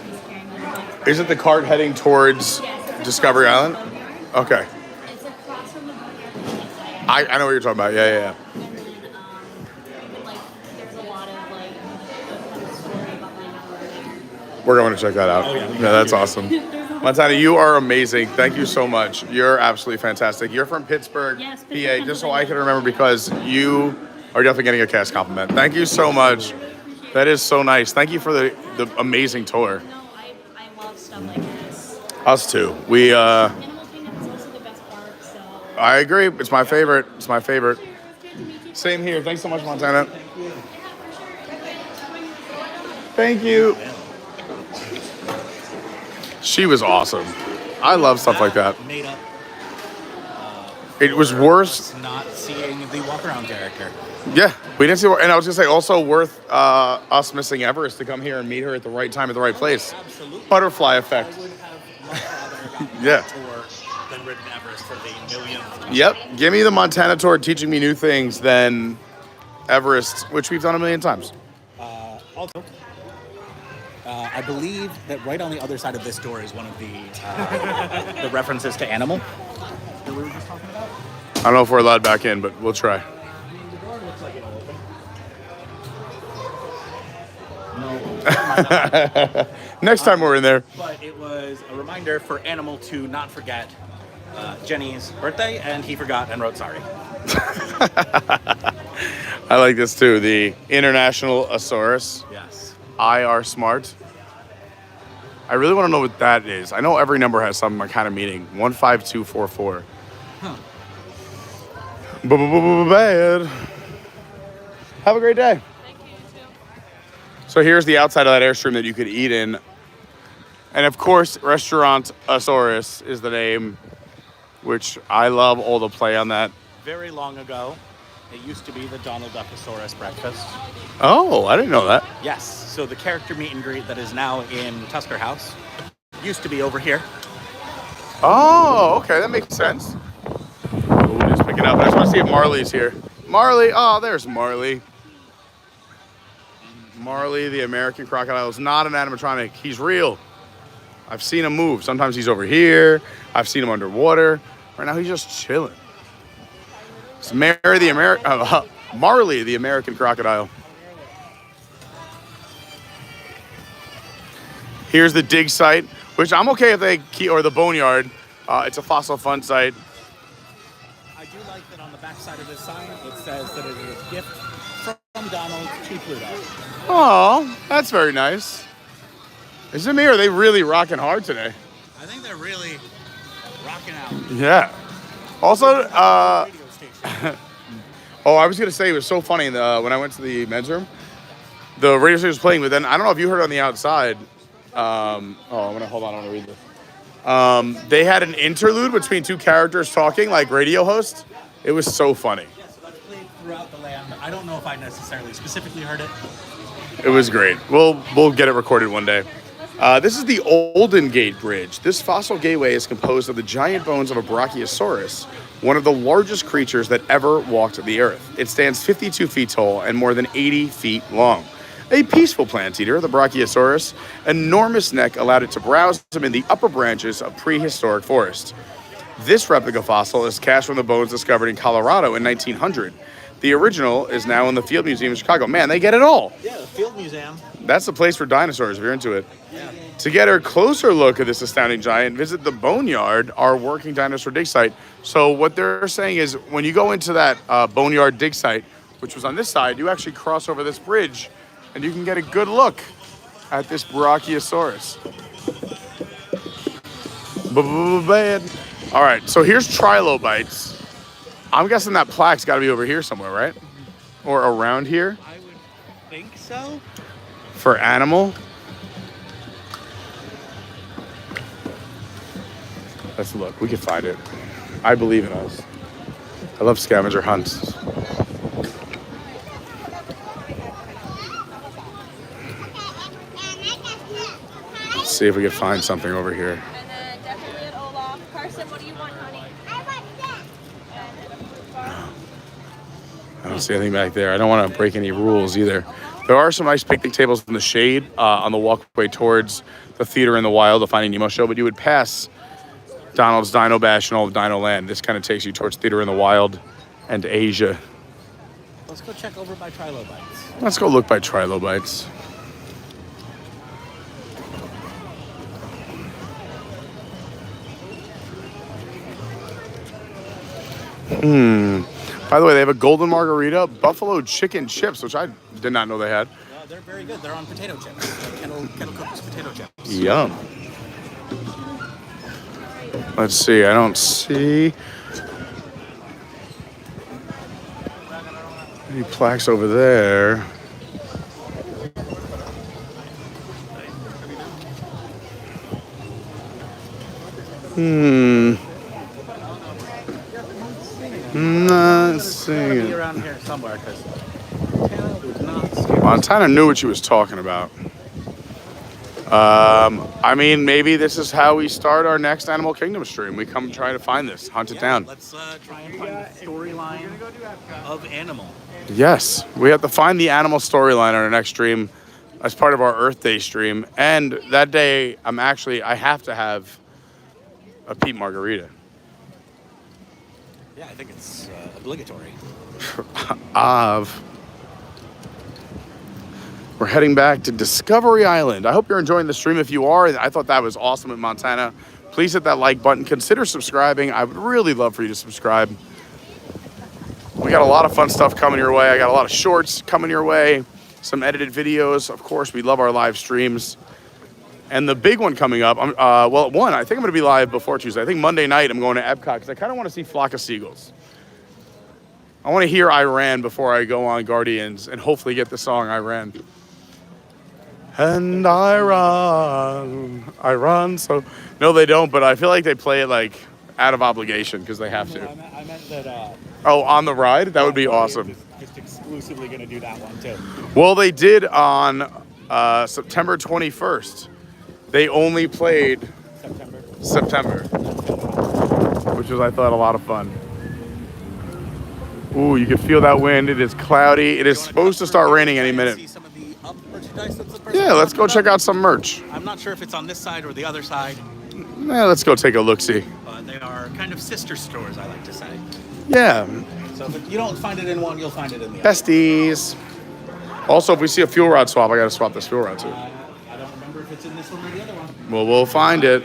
He's carrying little bags. Is it the cart heading towards Discovery Island? Okay. It's across from the boneyard. I know what you're talking about. Yeah. And then like there's a lot of like the kind of story behind it. We're going to check that out. Oh, yeah. Yeah, that's awesome. Montana, you are amazing. Thank you so much. You're absolutely fantastic. You're from Pittsburgh, Yes, PA, Pittsburgh, just so I can remember because you are definitely getting a cast compliment. Thank you so much. That is so nice. Thank you for the amazing tour. No, I love stuff like this. Us too. We Animal Kingdom is also the best park, so. I agree. It's my favorite. It's my favorite. Same here. Thanks so much, Montana. Thank you. She was awesome. I love stuff like that. Made up. It was worse. Not seeing the walk around character. Yeah, we didn't see. And I was gonna say also worth us missing Everest to come here and meet her at the right time at the right place. Absolutely. Butterfly effect. I would have much rather gotten Yeah. that tour than ridden Everest for the millionth time. Yep. Give me the Montana tour teaching me new things than Everest, which we've done a million times. Also, I believe that right on the other side of this door is one of the references to Animal that we were just talking about. I don't know if we're allowed back in, but we'll try. The door looks like it'll open. No. Next time we're in there. But it was a reminder for Animal to not forget Jenny's birthday, and he forgot and wrote sorry. I like this too. The International Asaurus. Yes. IR Smart. I really want to know what that is. I know every number has some kind of meaning. 15244. Huh. Bad. Have a great day. Thank you, you too. So here's the outside of that Airstream that you could eat in. And of course, Restaurant Asaurus is the name, which I love all the play on that. Very long ago, it used to be the Donald Duckosaurus breakfast. Oh, I didn't know that. Yes, so the character meet and greet that is now in Tusker House used to be over here. Oh, okay, that makes sense. Ooh, just picking up. I just want to see if Marley's here. Marley, oh, there's Marley. Marley, the American crocodile, is not an animatronic. He's real. I've seen him move. Sometimes he's over here. I've seen him underwater. Right now, he's just chilling. It's Marley, the American crocodile. Here's the dig site, which I'm okay if they keep, or the boneyard. It's a fossil fun site. I do like that on the back side of this sign, it says that it is a gift from Donald to Pluto. Oh, that's very nice. Is it me or are they really rocking hard today? I think they're really rocking out. Yeah. Also, oh, I was going to say, it was so funny when I went to the men's room. The radio station was playing, but then I don't know if you heard on the outside. I'm going to hold on, I want to read this. They had an interlude between two characters talking like radio hosts. It was so funny. Yeah, so that's played throughout the land. I don't know if I necessarily specifically heard it. It was great. We'll get it recorded one day. This is the Olden Gate Bridge. This fossil gateway is composed of the giant bones of a Brachiosaurus, one of the largest creatures that ever walked the earth. It stands 52 feet tall and more than 80 feet long. A peaceful plant eater, the Brachiosaurus' enormous neck allowed it to browse in the upper branches of prehistoric forest. This replica fossil is cast from the bones discovered in Colorado in 1900. The original is now in the Field Museum in Chicago. Man, they get it all. Yeah, the Field Museum. That's the place for dinosaurs if you're into it. Yeah. To get a closer look at this astounding giant, visit the Boneyard, our working dinosaur dig site. So what they're saying is when you go into that Boneyard dig site, which was on this side, you actually cross over this bridge and you can get a good look at this Brachiosaurus. Bad. All right, so here's trilobites. I'm guessing that plaque's got to be over here somewhere, right? Or around here? I would think so. For animal? Let's look. We can find it. I believe in us. I love scavenger hunts. Let's see if we can find something over here. And then definitely at Olaf. Carson, what do you want, honey? I want that. I don't see anything back there. I don't want to break any rules either. There are some nice picnic tables in the shade on the walkway towards the Theater in the Wild, the Finding Nemo show, but you would pass Donald's Dino Bash and all of DinoLand. This kind of takes you towards Theater in the Wild and Asia. Let's go check over by trilobites. Let's go look by trilobites. By the way, they have a golden margarita, buffalo chicken chips, which I did not know they had. They're very good. They're on potato chips. Kettle cooked potato chips. Yum. Let's see. I don't see any plaques over there. Not seeing Be it. around here somewhere because Montana would not scare Montana knew what she was talking about. I mean, maybe this is how we start our next Animal Kingdom stream. We come try to find this, hunt it down. Let's try and find the storyline of Animal. Yes, we have to find the animal storyline on our next stream as part of our Earth Day stream. And that day, I have to have a Pete Margarita. Yeah, I think it's obligatory. We're heading back to Discovery Island. I hope you're enjoying the stream. If you are, I thought that was awesome in Montana. Please hit that like button. Consider subscribing. I would really love for you to subscribe. We got a lot of fun stuff coming your way. I got a lot of shorts coming your way, some edited videos. Of course, we love our live streams. And the big one coming up, I think I'm going to be live before Tuesday. I think Monday night I'm going to Epcot because I kind of want to see Flock of Seagulls. I want to hear I Ran before I go on Guardians and hopefully get the song I Ran. And I run. So, no, they don't, but I feel like they play it like out of obligation because they have to. No, I meant that. Oh, on the ride? That would be awesome. Just exclusively going to do that one too. Well, they did on September 21st. They only played September, which was, I thought, a lot of fun. Ooh, you can feel that wind. It is cloudy. It is supposed to start raining any minute. Yeah, let's go check out some merch. I'm not sure if it's on this side or the other side. Yeah, let's go take a look-see. But they are kind of sister stores, I like to say. Yeah. So if you don't find it in one, you'll find it in the other. Besties. Also, if we see a fuel rod swap, I got to swap this fuel rod too. I don't remember if it's in this one or the other one. Well, we'll find it.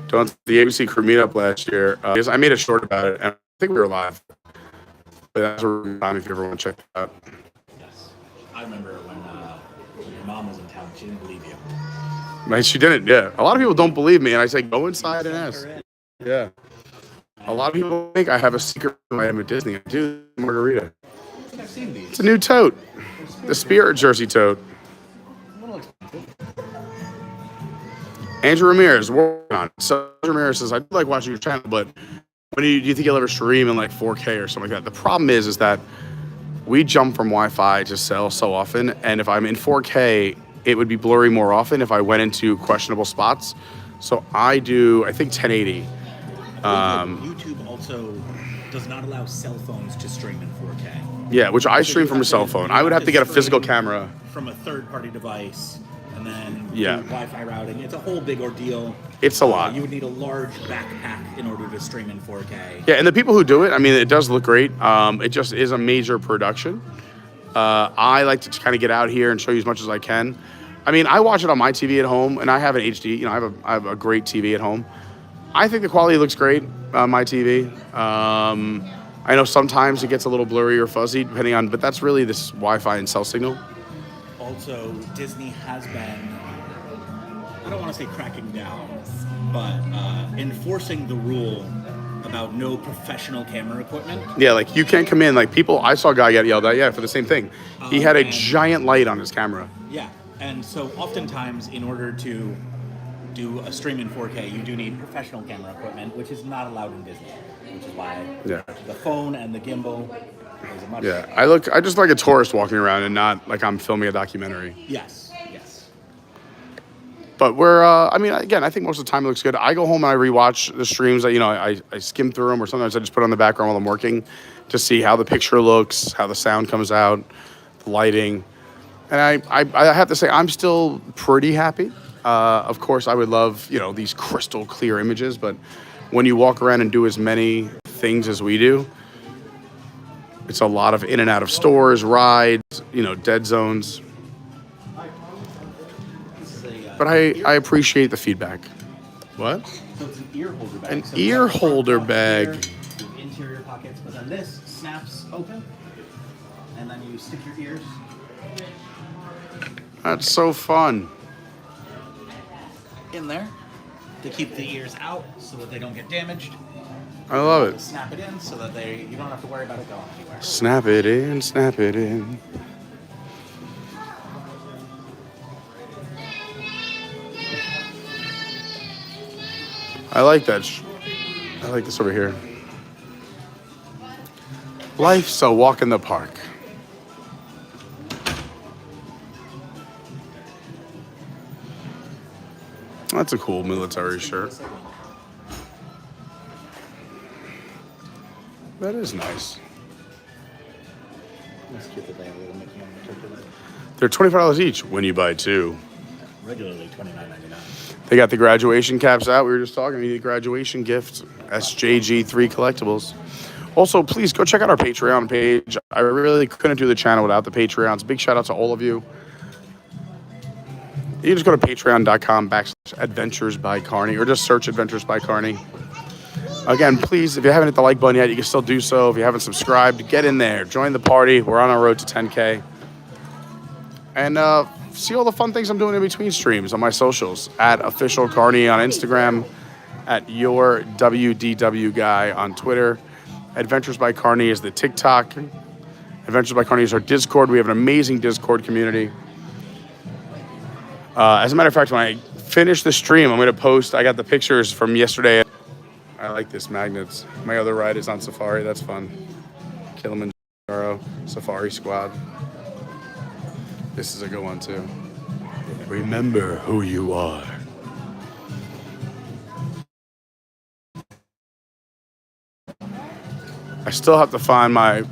Don't the ABC crew meetup last year. Yes, I made a short about it, and I think we were live. But that's a really good time if you ever want to check it out. Yes. I remember when your mom was in town, she didn't believe you. Right, she didn't, yeah. A lot of people don't believe me, and I say, go inside and ask. Yeah. A lot of people think I have a secret item at Disney. I do, margarita. I've seen these. It's a new tote. The Spirit Jersey tote. A little expensive. Andrew Ramirez, working on it. So Andrew Ramirez says, I do like watching your channel, but when do you think you'll ever stream in like 4K or something like that? The problem is that we jump from Wi-Fi to cell so often, and if I'm in 4K, it would be blurry more often if I went into questionable spots. So I do, I think 1080. YouTube also does not allow cell phones to stream in 4K. Yeah, which I stream from a cell phone. I would have to get a physical camera. From a third-party device, and then do Yeah. Wi-Fi routing. It's a whole big ordeal. It's a lot. You would need a large backpack in order to stream in 4K. Yeah, and the people who do it, I mean, it does look great. It just is a major production. I like to kind of get out here and show you as much as I can. I mean, I watch it on my TV at home, and I have an HD. You know, I have a great TV at home. I think the quality looks great on my TV. I know sometimes it gets a little blurry or fuzzy, depending on, but that's really this Wi-Fi and cell signal. Also, Disney has been, I don't want to say cracking down, but enforcing the rule about no professional camera equipment. Yeah, like you can't come in, like people, I saw a guy get yelled at, yeah, for the same thing. He had a giant light on his camera. Yeah, and so oftentimes in order to do a stream in 4K, you do need professional camera equipment, which is not allowed in Disney, which is why the phone and the gimbal is a much... Yeah, I just like a tourist walking around and not like I'm filming a documentary. Yes, yes. But we're, I mean, again, I think most of the time it looks good. I go home and I rewatch the streams. You know, I skim through them, or sometimes I just put on the background while I'm working to see how the picture looks, how the sound comes out, the lighting. And I have to say, I'm still pretty happy. Of course, I would love, you know, these crystal clear images, but when you walk around and do as many things as we do, it's a lot of in and out of stores, rides, you know, dead zones. But I appreciate the feedback. What? So it's an ear holder bag. An ear holder bag. With interior pockets, but then this snaps open, and then you stick your ears. That's so fun. In there to keep the ears out so that they don't get damaged. I love it. Snap it in so that you don't have to worry about it going anywhere. Snap it in, snap it in. I like that. I like this over here. Life's a walk in the park. That's a cool military shirt. That is nice. That's cute that they have a little Mickey on the turkey leg. They're $25 each when you buy two. Regularly $29.99. They got the graduation caps out. We were just talking. You need a graduation gift. SJG3 Collectibles. Also, please go check out our Patreon page. I really couldn't do the channel without the Patreons. Big shout out to all of you. You can just go to patreon.com/Adventures by Carney, or just search Adventures by Carney. Again, please, if you haven't hit the like button yet, you can still do so. If you haven't subscribed, get in there. Join the party. We're on our road to 10K. And see all the fun things I'm doing in between streams on my socials. At Official Carney on Instagram. At Your WDW Guy on Twitter. Adventures by Carney is the TikTok. Adventures by Carney is our Discord. We have an amazing Discord community. As a matter of fact, when I finish the stream, I'm going to post, I got the pictures from yesterday. I like this magnets. My other ride is on Safari. That's fun. Kilimanjaro Safari Squad. This is a good one, too. Remember who you are. I still have to find my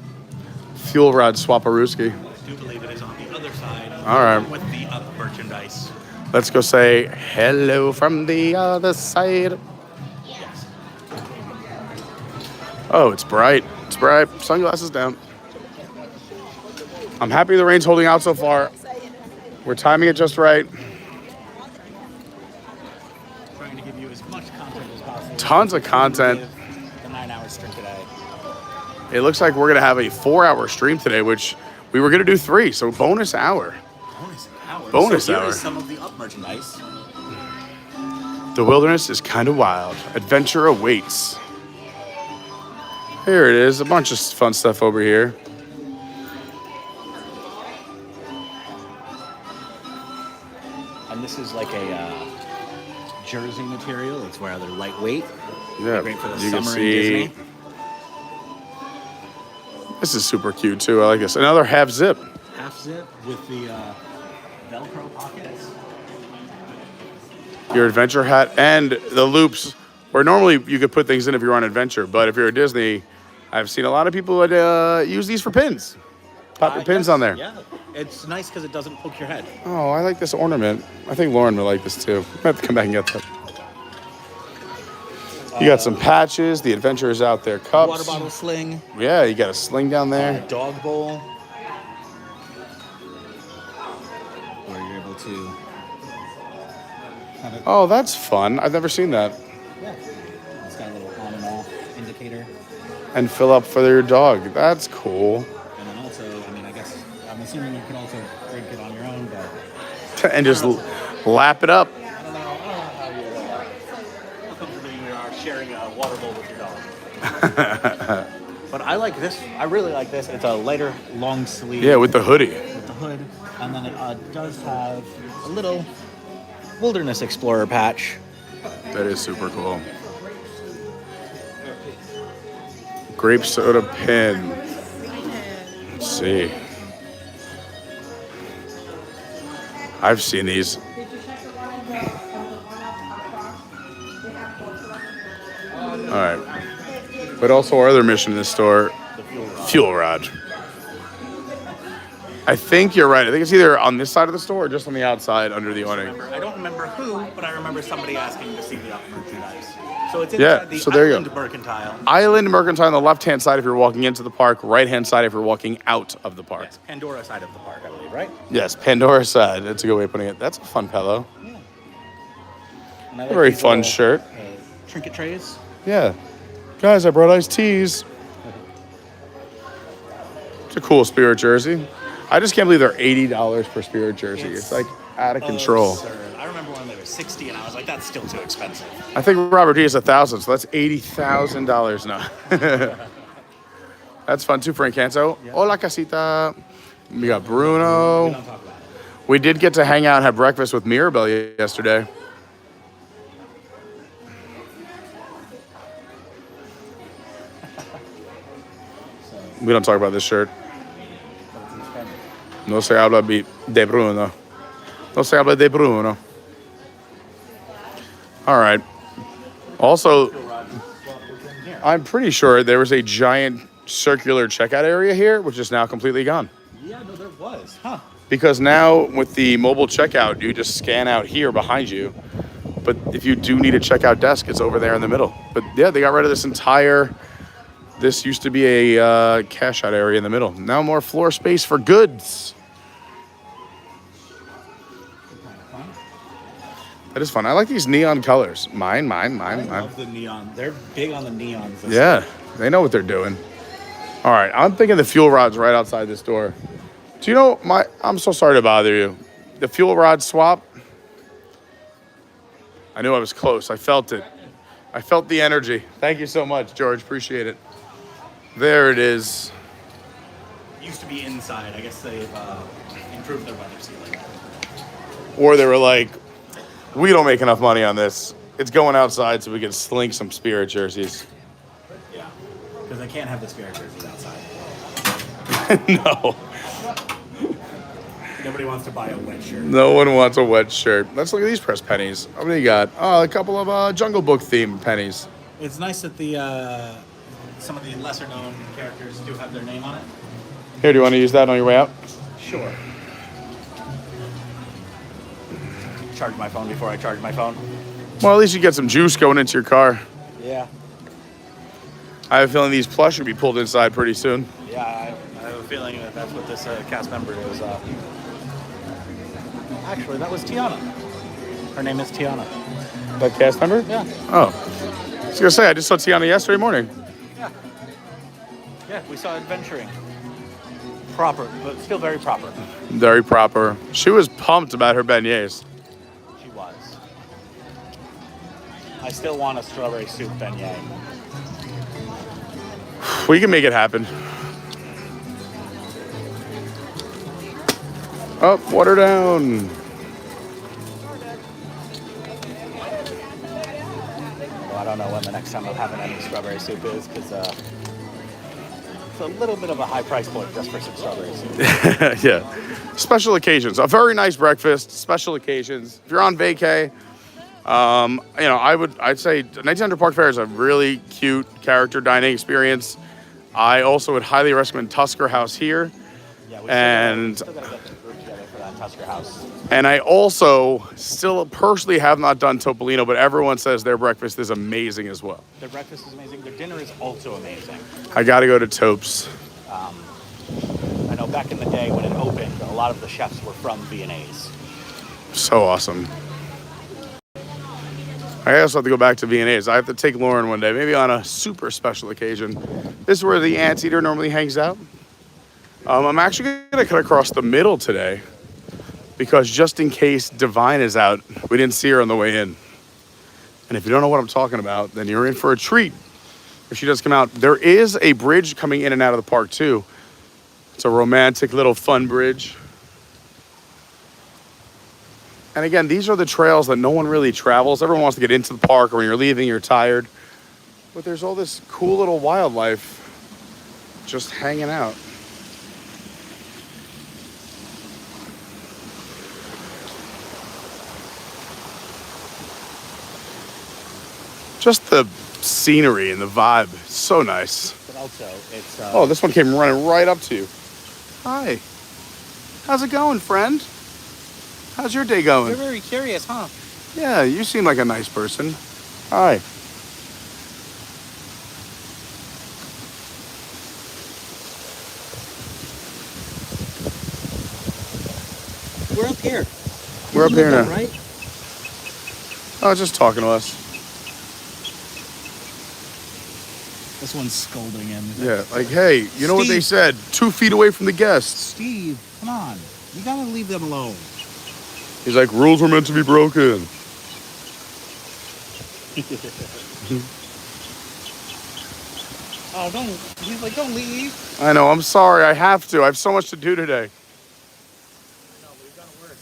fuel rod Swaparooski. I do believe it is on the other side. All right. With the merchandise. Let's go say hello from the other side. Yes. Oh, it's bright. It's bright. Sunglasses down. I'm happy the rain's holding out so far. We're timing it just right. Trying to give you you as much content as possible. Tons of content. The 9-hour stream today. It looks like we're going to have a 4-hour stream today, which we were going to do 3, so bonus hour. Bonus so hour. Here is some of the up merchandise. The wilderness is kind of wild. Adventure awaits. Here it is. A bunch of fun stuff over here. And this is like a jersey material. It's rather lightweight. Yeah, Great for the you can summer see. in Disney. This is super cute too. I like this. Another half zip. Half zip with the Velcro pockets. Your adventure hat and the loops, where normally you could put things in if you're on adventure, but if you're at Disney, I've seen a lot of people that use these for pins. Pop your pins on there. Yeah, it's nice because it doesn't poke your head. Oh, I like this ornament. I think Lauren would like this too. I have to come back and get that. You got some patches. The adventure is out there. Cups. Water bottle sling. Yeah, you got a sling down there. Dog bowl. Where you're able to. Oh, that's fun. I've never seen that. Yeah. It's got a little on and off indicator. And fill up for your dog. That's cool. And then also, I mean, I guess, I'm assuming you can also drink it on your own, but. And just lap it up. I don't know how comfortable you are sharing a water bowl with your dog. But I like this. I really like this. It's a lighter, long sleeve. Yeah, with the hoodie. With the hood. And then it does have a little Wilderness Explorer patch. That is super cool. Grape soda pin. Let's see. I've seen these. All right. But also our other mission in this store, fuel rod. I think you're right. I think it's either on this side of the store or just on the outside under the awning. I don't remember who, but I remember somebody asking to see the up merchandise. So it's inside the so there you Island go. Mercantile. Island Mercantile on the left-hand side if you're walking into the park, right-hand side if you're walking out of the park. Yes, Pandora side of the park, I believe, right? Yes, Pandora side. That's a good way of putting it. That's a fun pillow. Yeah. And I like Very these fun little, shirt. Trinket trays. Yeah. Guys, I brought iced teas. It's a cool Spirit jersey. I just can't believe they're $80 per Spirit jersey. It's like out of control. Absurd. I remember when they were $60 and I was like, that's still too expensive. I think Robert D is $1,000, so that's $80,000 now. That's fun too, Frank Canto. Yeah. Hola, casita. We got Bruno. We don't talk about it. We did get to hang out and have breakfast with Mirabelle yesterday. We don't talk about this shirt. No se habla de Bruno. No se habla de Bruno. All right. Also, I'm pretty sure there was a giant circular checkout area here, which is now completely gone. Yeah, no, there was. Huh. Because now with the mobile checkout, you just scan out here behind you. But if you do need a checkout desk, it's over there in the middle. But yeah, they got rid of this entire... This used to be a cash out area in the middle. Now more floor space for goods. That is fun. I like these neon colors. Mine. I love the neon. They're big on the neons. Yeah, they know what they're doing. All right, I'm thinking the fuel rod's right outside this door. Do you know, I'm so sorry to bother you. The fuel rod swap, I knew I was close. I felt it. I felt the energy. Thank you so much, George. Appreciate it. There it is. It used to be inside. I guess they've improved their weather sealing. Or they were like, we don't make enough money on this. It's going outside so we can slink some Spirit jerseys. Yeah, because they can't have the Spirit jerseys outside. No. Nobody wants to buy a wet shirt. No one wants a wet shirt. Let's look at these press pennies. What do you got? Oh, a couple of Jungle Book themed pennies. It's nice that the some of the lesser known characters do have their name on it. Here, do you want to use that on your way out? Sure. Charge my phone before I charge my phone. Well, at least you get some juice going into your car. Yeah. I have a feeling these plush will be pulled inside pretty soon. Yeah, I have a feeling that that's what this cast member is. Actually, that was Tiana. Her name is Tiana. That cast member? Yeah. Oh. I was gonna say, I just saw Tiana yesterday morning. Yeah. Yeah, we saw adventuring. Proper, but still very proper. Very proper. She was pumped about her beignets. She was. I still want a strawberry soup beignet. We can make it happen. Oh, water down. Well, I don't know when the next time I'm having any strawberry soup is, because it's a little bit of a high price point just for some strawberry soup. Yeah. Special occasions. A very nice breakfast. Special occasions. If you're on vacay, you know, I'd say 1900 Park Fair is a really cute character dining experience. I also would highly recommend Tusker House here. Yeah, and still gotta get the group together for that Tusker House. And I also still personally have not done Topolino, but everyone says their breakfast is amazing as well. Their breakfast is amazing. Their dinner is also amazing. I got to go to Topes. I know back in the day when it opened, a lot of the chefs were from V&A's. So awesome. I also have to go back to V&A's. I have to take Lauren one day, maybe on a super special occasion. This is where the Anteater normally hangs out. I'm actually going to cut across the middle today because just in case Divine is out, we didn't see her on the way in. And if you don't know what I'm talking about, then you're in for a treat if she does come out. There is a bridge coming in and out of the park too. It's a romantic little fun bridge. And again, these are the trails that no one really travels. Everyone wants to get into the park, or when you're leaving, you're tired. But there's all this cool little wildlife just hanging out. Just the scenery and the vibe. It's so nice. But also, it's... Oh, this one came running right up to you. Hi. How's it going, friend? How's your day going? You're very curious, huh? Yeah, you seem like a nice person. Hi. We're up here. We're up here now. Right? Oh, just talking to us. This one's scolding him. Yeah, like, hey, you know what they said? 2 feet away from the guests. Steve, come on. You gotta leave them alone. He's like, rules were meant to be broken. Oh, don't. He's like, don't leave. I know, I'm sorry. I have to. I have so much to do today. I know, but we've got to work.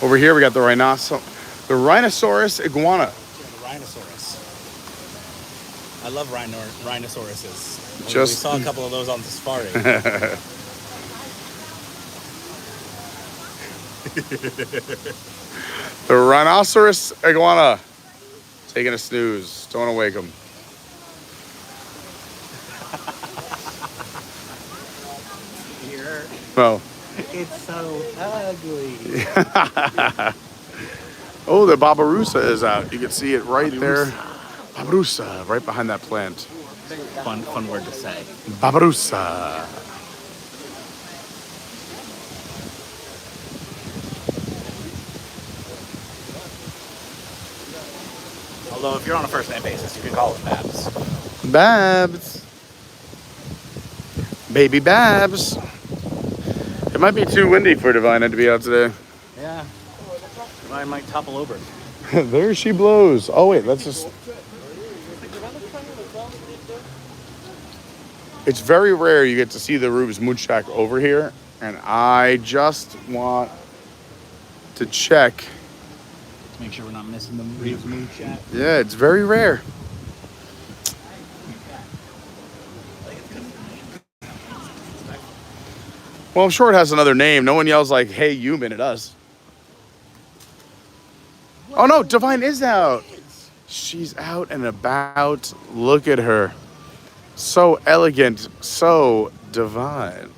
Over here, we got the rhinoceros iguana. Yeah, the rhinoceros. I love rhinoceroses. We Just saw a couple of those on the safari. The rhinoceros iguana. Taking a snooze. Don't want to wake him. Here. Oh. It's so ugly. Oh, the Babarusa is out. You can see it right there. Babarusa, right behind that plant. Fun word to say. Babarusa. Although, if you're on a first name basis, you can call him Babs. Babs. Baby Babs. It might be too windy for Divina to be out today. Yeah. I might topple over. There she blows. Oh, wait, let's just... It's very rare you get to see the Rubes Moon Shack over here, and I just want to check. To make sure we're not missing the Rubes Moon Shack. Yeah, it's very rare. Well, I'm sure it has another name. No one yells like, hey, human at us. Oh, no, Divine is out. She's out and about. Look at her. So elegant, so divine.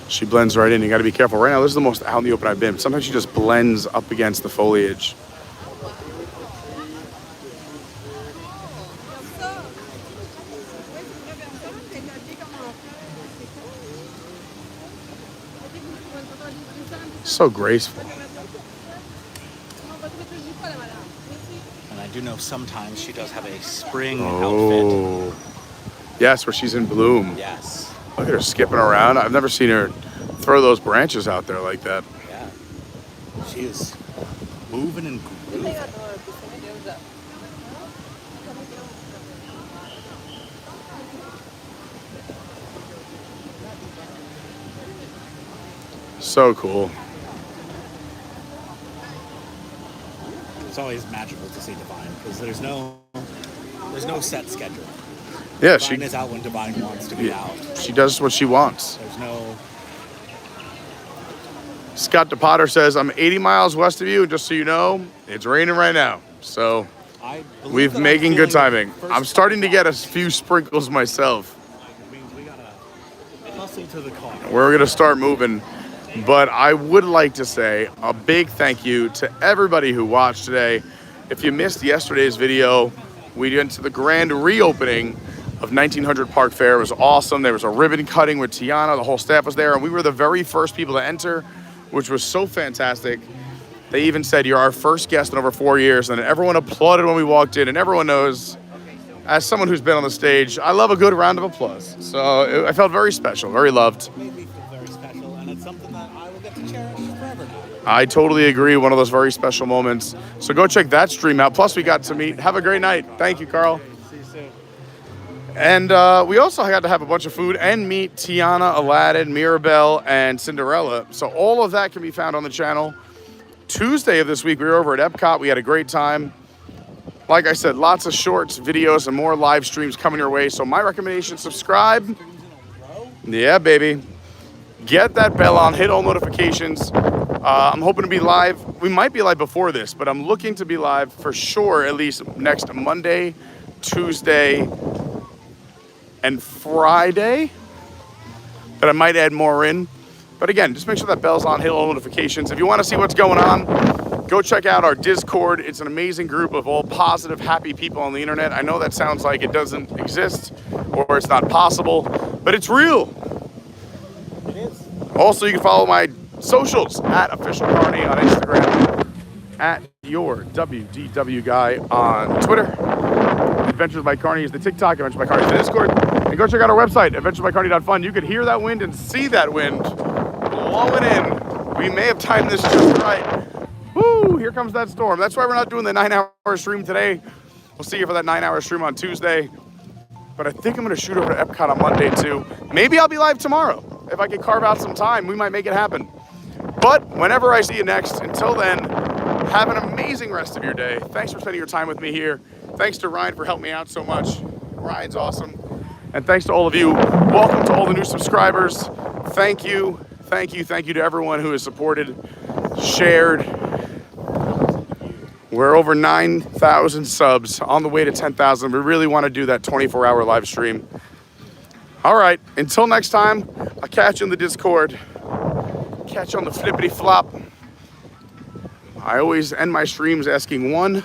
She blends right in. You got to be careful. Right now, this is the most out in the open I've been. Sometimes she just blends up against the foliage. So graceful. And I do know sometimes she does have a spring outfit. Oh. Yes, where she's in bloom. Yes. Look at her skipping around. I've never seen her throw those branches out there like that. Yeah. She is moving and grooving. So cool. It's always magical to see Divine because there's no set schedule. Yeah, Divine is out when Divine wants to be out. She does what she wants. There's no. Scott DePotter says, I'm 80 miles west of you, and just so you know, it's raining right now. So we've making good timing. I'm starting to get a few sprinkles myself. We gotta hustle to the car. We're gonna start moving. But I would like to say a big thank you to everybody who watched today. If you missed yesterday's video, we went to the grand reopening of 1900 Park Fair. It was awesome. There was a ribbon cutting with Tiana. The whole staff was there, and we were the very first people to enter, which was so fantastic. They even said, you're our first guest in over 4 years, and everyone applauded when we walked in, and everyone knows, as someone who's been on the stage, I love a good round of applause. So I felt very special, very loved. It made me feel very special, and it's something that I will get to cherish forever now. I totally agree. One of those very special moments. So go check that stream out. Plus, we got to meet. Have a great night. Thank you, Carl. See you soon. And we also got to have a bunch of food and meet Tiana, Aladdin, Mirabelle, and Cinderella. So all of that can be found on the channel. Tuesday of this week, we were over at Epcot. We had a great time. Like I said, lots of shorts, videos, and more live streams coming your way. So my recommendation, subscribe. Yeah, baby. Get that bell on, hit all notifications. I'm hoping to be live. We might be live before this, but I'm looking to be live for sure at least next Monday, Tuesday, and Friday. But I might add more in. But again, just make sure that bell's on, hit all notifications. If you want to see what's going on, go check out our Discord. It's an amazing group of all positive, happy people on the internet. I know that sounds like it doesn't exist or it's not possible, but it's real. It is. Also, you can follow my socials at Official Carney on Instagram, at your WDW guy on Twitter. Adventures by Carney is the TikTok, Adventures by Carney is the Discord. And go check out our website, adventuresbycarney.fun. You could hear that wind and see that wind blowing in. We may have timed this just right. Woo, here comes that storm. That's why we're not doing the 9-hour stream today. We'll see you for that 9-hour stream on Tuesday. But I think I'm going to shoot over to Epcot on Monday too. Maybe I'll be live tomorrow. If I can carve out some time, we might make it happen. But whenever I see you next, until then, have an amazing rest of your day. Thanks for spending your time with me here. Thanks to Ryan for helping me out so much. Ryan's awesome. And thanks to all of you. Welcome to all the new subscribers. Thank you. Thank you. Thank you to everyone who has supported, shared. We're over 9,000 subs, on the way to 10,000. We really want to do that 24-hour live stream. All right, until next time, I'll catch you in the Discord. Catch you on the flippity flop. I always end my streams asking one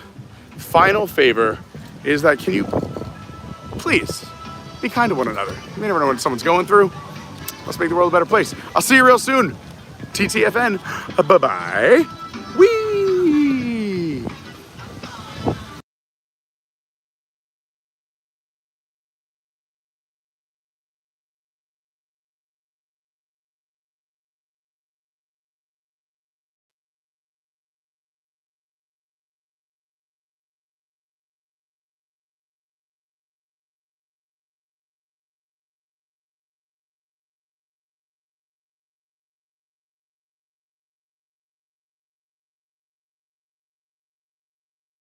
final favor, is that can you please be kind to one another? You never know what someone's going through. Let's make the world a better place. I'll see you real soon. TTFN. Bye-bye.